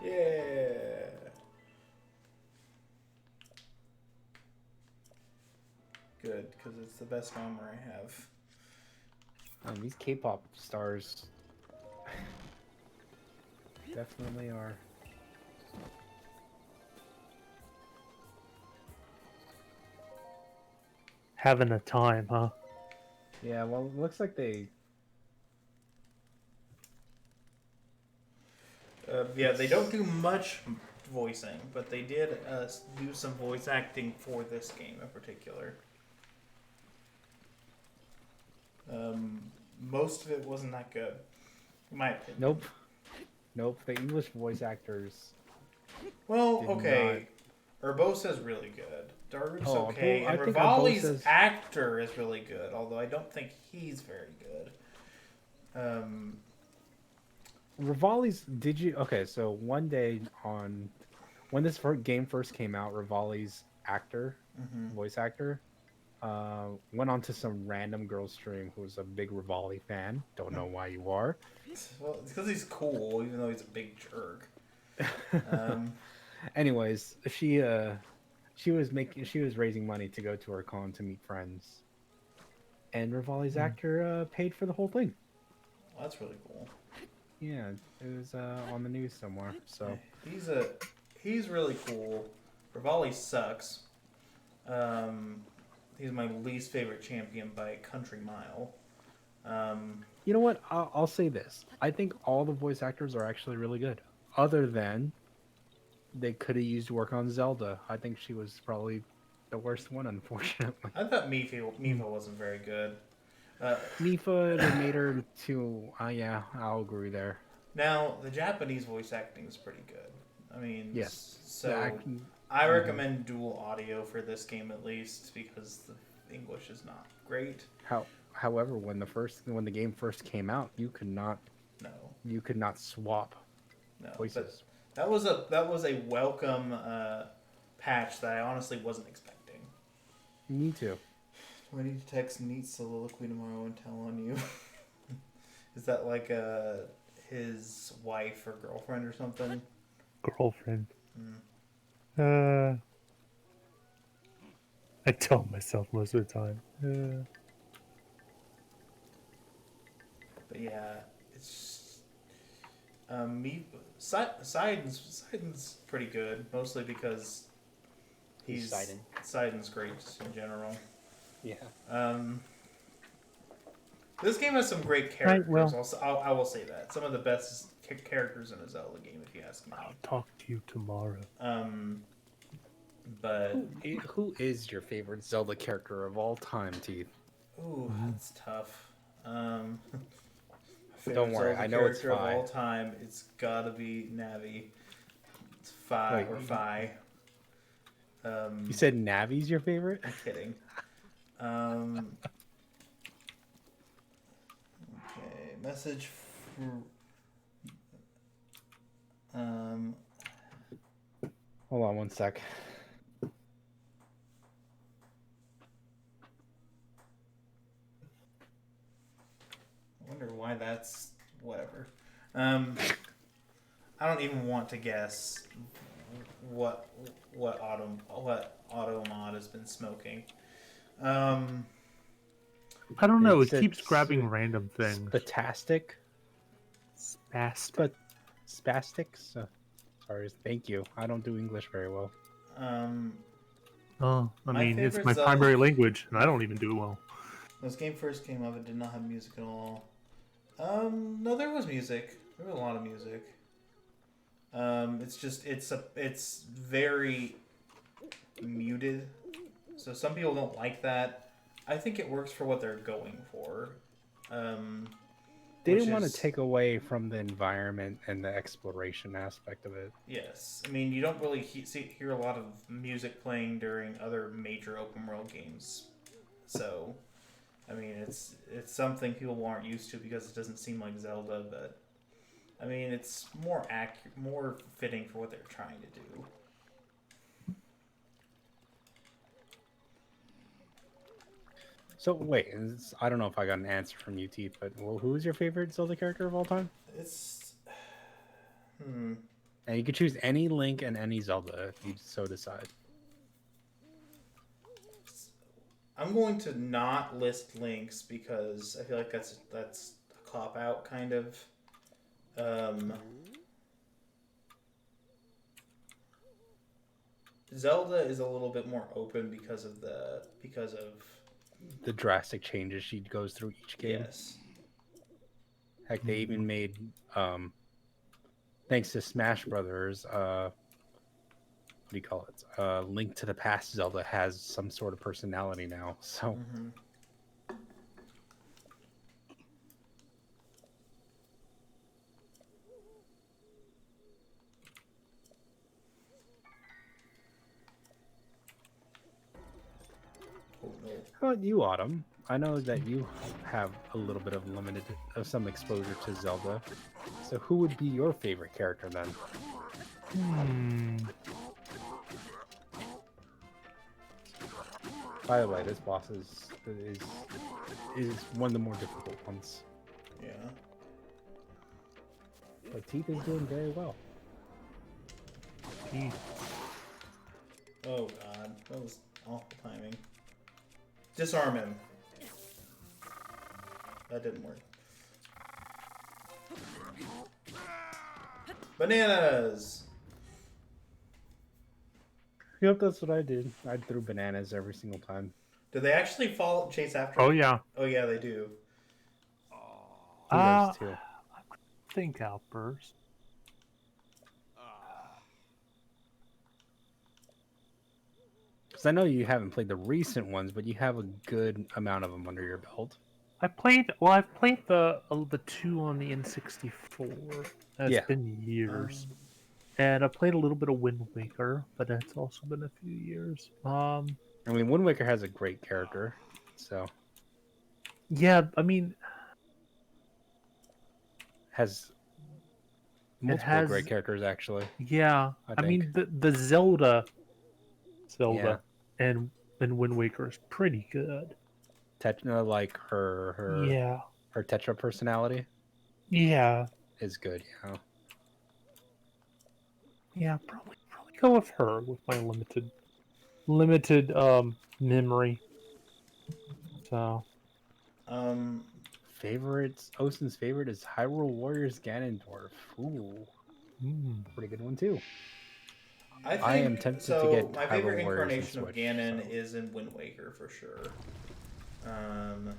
Yeah. Good, because it's the best armor I have. These K-pop stars definitely are. Having a time, huh? Yeah, well, it looks like they. Yeah, they don't do much voicing, but they did do some voice acting for this game in particular. Most of it wasn't that good, in my opinion. Nope. The English voice actors. Well, okay. Urbosa's really good. Darup's Oh, okay. I And think Rivali's Urbosa's- actor is really good, although I don't think he's very good. Rivali's. Did you? Okay, so one day when this game first came out, Rivali's voice actor, went on to some random girl stream who was a big Rivali fan. Don't know why you are. Well, it's because he's cool, even though he's a big jerk. Anyways, she was raising money to go to her con to meet friends, and Rivali's actor paid for the whole thing. Well, that's really cool. Yeah, it was on the news somewhere. So He's really cool. Rivali sucks. He's my least favorite champion by a country mile. You know what? I'll say this. I think all the voice actors are actually really good. Other than they could have used work on Zelda. I think she was probably the worst one, unfortunately. I thought Mifa wasn't very good. Mifa, they made her too. Yeah, I'll agree there. Now, the Japanese voice acting is pretty good. I mean, Yes. so The act- I recommend dual audio for this game at least because the English is not great. However, when the game first came out, you could not swap No, voices. but that was a welcome patch that I honestly wasn't expecting. Me too. I need to text Neat Soliloquy tomorrow and tell on you. Is that like his wife or girlfriend or something? Girlfriend. I tell myself most of the time. But yeah, it's Sidon's pretty good, mostly because Who's Sidon? Sidon's great just in general. Yeah. This game has some great characters. Right, well. I will say that some of the best characters in a Zelda game, if you ask me. I'll talk to you tomorrow. But Who is your favorite Zelda character of all time, Teeth? ooh, that's tough. Don't worry, Zelda I know it's character of Fi. all time. It's gotta be Navi. It's Fi Wait, or Fi. You said Navi's your favorite? I'm kidding. Okay, message. Hold on one sec. I wonder why that's whatever. I don't even want to guess what auto mod has been smoking. I don't know. It It's keeps grabbing random things. Spatastic? Spastic. Spastics? Sorry, thank you. I don't do English very well. Oh, I My mean, it's favorite my Zelda- primary language, and I don't even do well. When this game first came up, it did not have music at all. No, there was music. There was a lot of music. It's just it's very muted. So some people don't like that. I think it works for what they're going for. They didn't want to take away from the environment and the exploration aspect of it. Yes, I mean you don't really hear a lot of music playing during other major open world games. So, I mean it's something people aren't used to because it doesn't seem like Zelda, but I mean it's more more fitting for what they're trying to do. So wait, I don't know if I got an answer from you, Teeth, but who is your favorite Zelda character of all time? It's And you could choose any Link and any Zelda if you so decide. I'm going to not list Links because I feel like that's a cop out kind of. Zelda is a little bit more open because of The drastic changes she goes through each game. yes. Heck, they even made, thanks to Smash Brothers, what do you call it? Link to the Past Zelda has some sort of personality now. So Mm-hmm. Oh no. how about you, Autumn? I know that you have a little bit of some exposure to Zelda. So who would be your favorite character then? By the way, this boss is one of the more difficult ones. Yeah. But Teeth is doing very well. Oh god, that was awful timing. Disarm him. That didn't work. Bananas! Yep, that's what I did. I threw bananas every single time. Do they actually chase after Oh him? yeah. Oh yeah, they do. Who does Uh, too? think Outburst. Because I know you haven't played the recent ones, but you have a good amount of them under your belt. I've played the two on the N64. It's Yeah. been years. And I played a little bit of Wind Waker, but it's also been a few years. I mean, Wind Waker has a great character, so Yeah, I mean, has it multiple has. great characters actually. Yeah, I I think. mean the Zelda, Yeah. and Wind Waker is pretty good. Like Yeah, her Tetra personality yeah, is good. Yeah. yeah. Probably go with her with my limited memory. So Favorites. Osin's favorite is Hyrule Warriors Ganondorf. Ooh, pretty good one too. I am tempted to so. get My Hyrule favorite Warriors on incarnation of Switch, Ganon so. is in Wind Waker for sure. My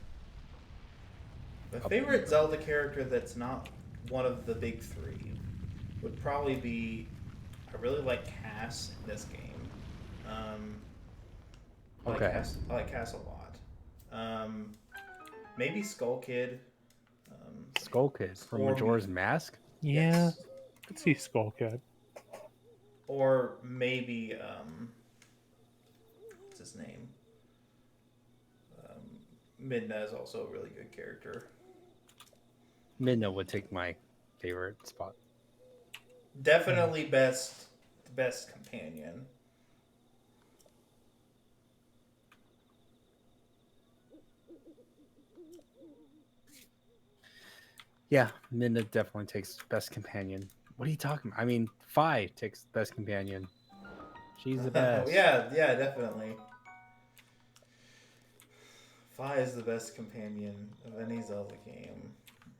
Up favorite there. Zelda character that's not one of the big three would probably be. I really like Cass in this game. Okay. I like Cass a lot. Maybe Skull Kid. Skull Kid from Or Majora's me. Mask. yeah, Yes. I could see Skullcat. Or maybe what's his name? Midna is also a really good character. Midna would take my favorite spot. Definitely best companion. Yeah, Midna definitely takes best companion. What are you talking about? I mean, Fi takes best companion. She's the best. yeah, definitely. Fi is the best companion of any Zelda game.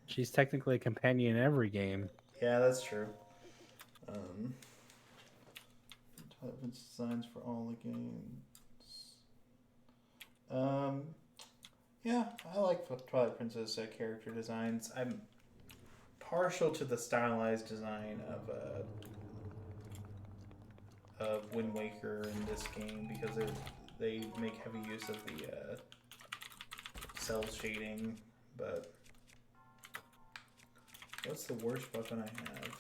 She's technically a companion in every game. Yeah, that's true. Twilight designs for all the games. Yeah, I like Twilight Princess character designs. I'm partial to the stylized design of Wind Waker in this game because they make heavy use of the cell shading. But what's the worst weapon I have?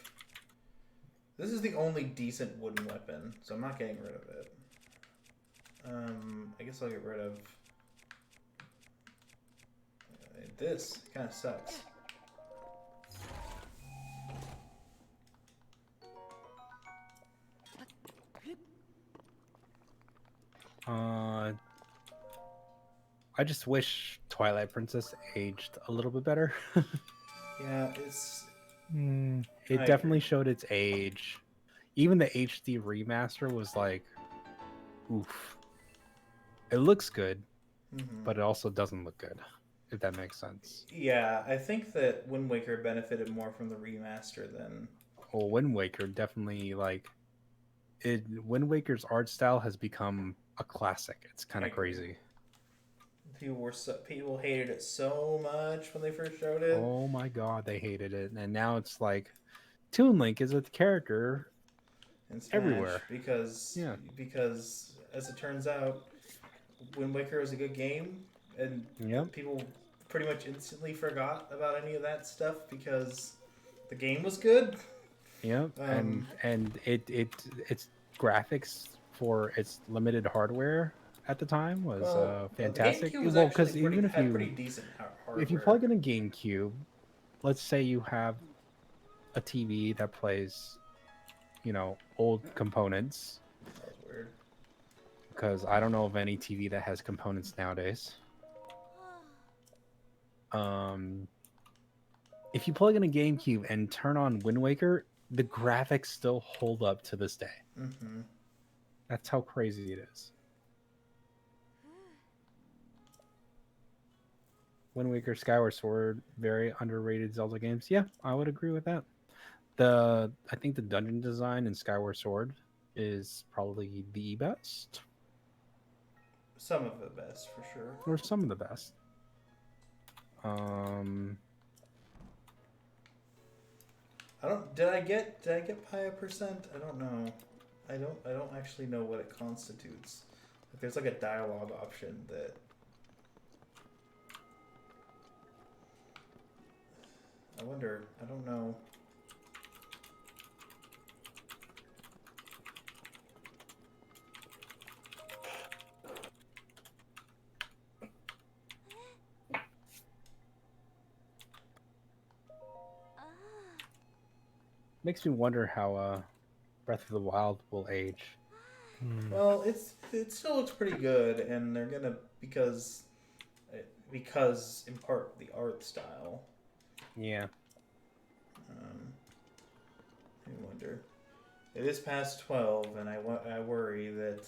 This is the only decent wooden weapon, so I'm not getting rid of it. I guess I'll get rid of this. It kind of sucks. I just wish Twilight Princess aged a little bit better. Yeah, it's. It I definitely agree. showed its age. Even the HD remaster was like, oof. It looks good, but it also doesn't look good, if that makes sense. Yeah, I think that Wind Waker benefited more from the remaster than. Well, Wind Waker definitely Wind Waker's art style has become a classic. It's kind I of agree. crazy. People hated it so much when they first showed it. Oh my god, they hated it, and now it's like Toon Link is a character In Smash, everywhere. because as it turns out, Wind Waker was a good game, and Yep. people pretty much instantly forgot about any of that stuff because the game was good. Yep. And its graphics for its limited hardware at the time was fantastic. GameCube was Well, actually because even if had pretty decent hardware. if you plug in a GameCube, let's say you have a TV that plays, old components. That was weird. Because I don't know of any TV that has components nowadays. If you plug in a GameCube and turn on Wind Waker, the graphics still hold up to this day. Mm-hmm. That's how crazy it is. Wind Waker, Skyward Sword, very underrated Zelda games. Yeah, I would agree with that. I think the dungeon design in Skyward Sword is probably the best. Some of the best, for sure. Or some of the best. I don't. Did I get pi a percent? I don't know. I don't actually know what it constitutes. Like, there's like a dialogue option that. I wonder. I don't know. Makes me wonder how Breath of the Wild will age. Well, it still looks pretty good, and they're gonna because in part the art style. Yeah. I wonder. It is past 12, and I worry that.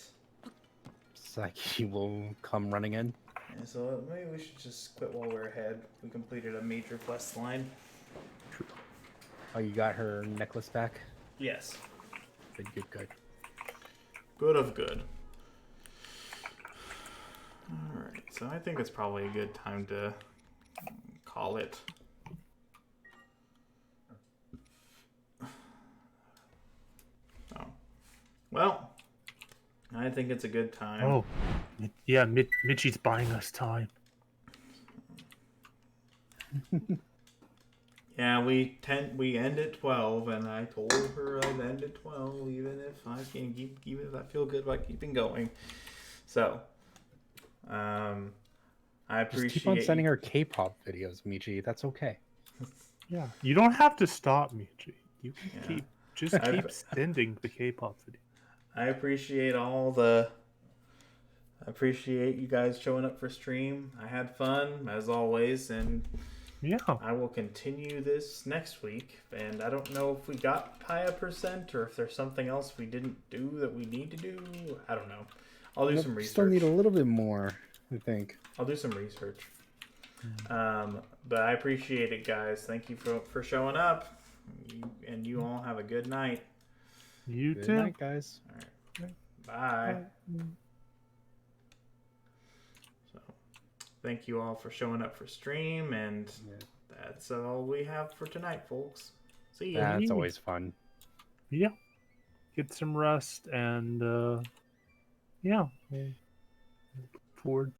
Psyche will come running in. Yeah, so maybe we should just quit while we're ahead. We completed a major quest line. Oh, you got her necklace back? Yes. Good. Good of good. Alright, so I think it's probably a good time to call it. Oh. Well, I think it's a good time. Oh, yeah, Mitchie's buying us time. Yeah, we end at 12, and I told her I'd end at 12, even if I can't even if I feel good about keeping going. So, I appreciate. Just keep on sending her K-pop videos, Michi. That's okay. Yeah, you don't have to stop, Michi. You can Yeah. keep sending the K-pop video. I appreciate I appreciate you guys showing up for stream. I had fun as always, and Yeah. I will continue this next week. And I don't know if we got pi a percent or if there's something else we didn't do that we need to do. I don't know. I'll do some research. Still need a little bit more, I think. I'll do some research. But I appreciate it, guys. Thank you for showing up. You all have a good night. You Good too. night, guys. All right. Bye. So, thank you all for showing up for stream, and that's all we have for tonight, folks. See ya. That's always fun. Yeah. Get some rest, and yeah, we'll look forward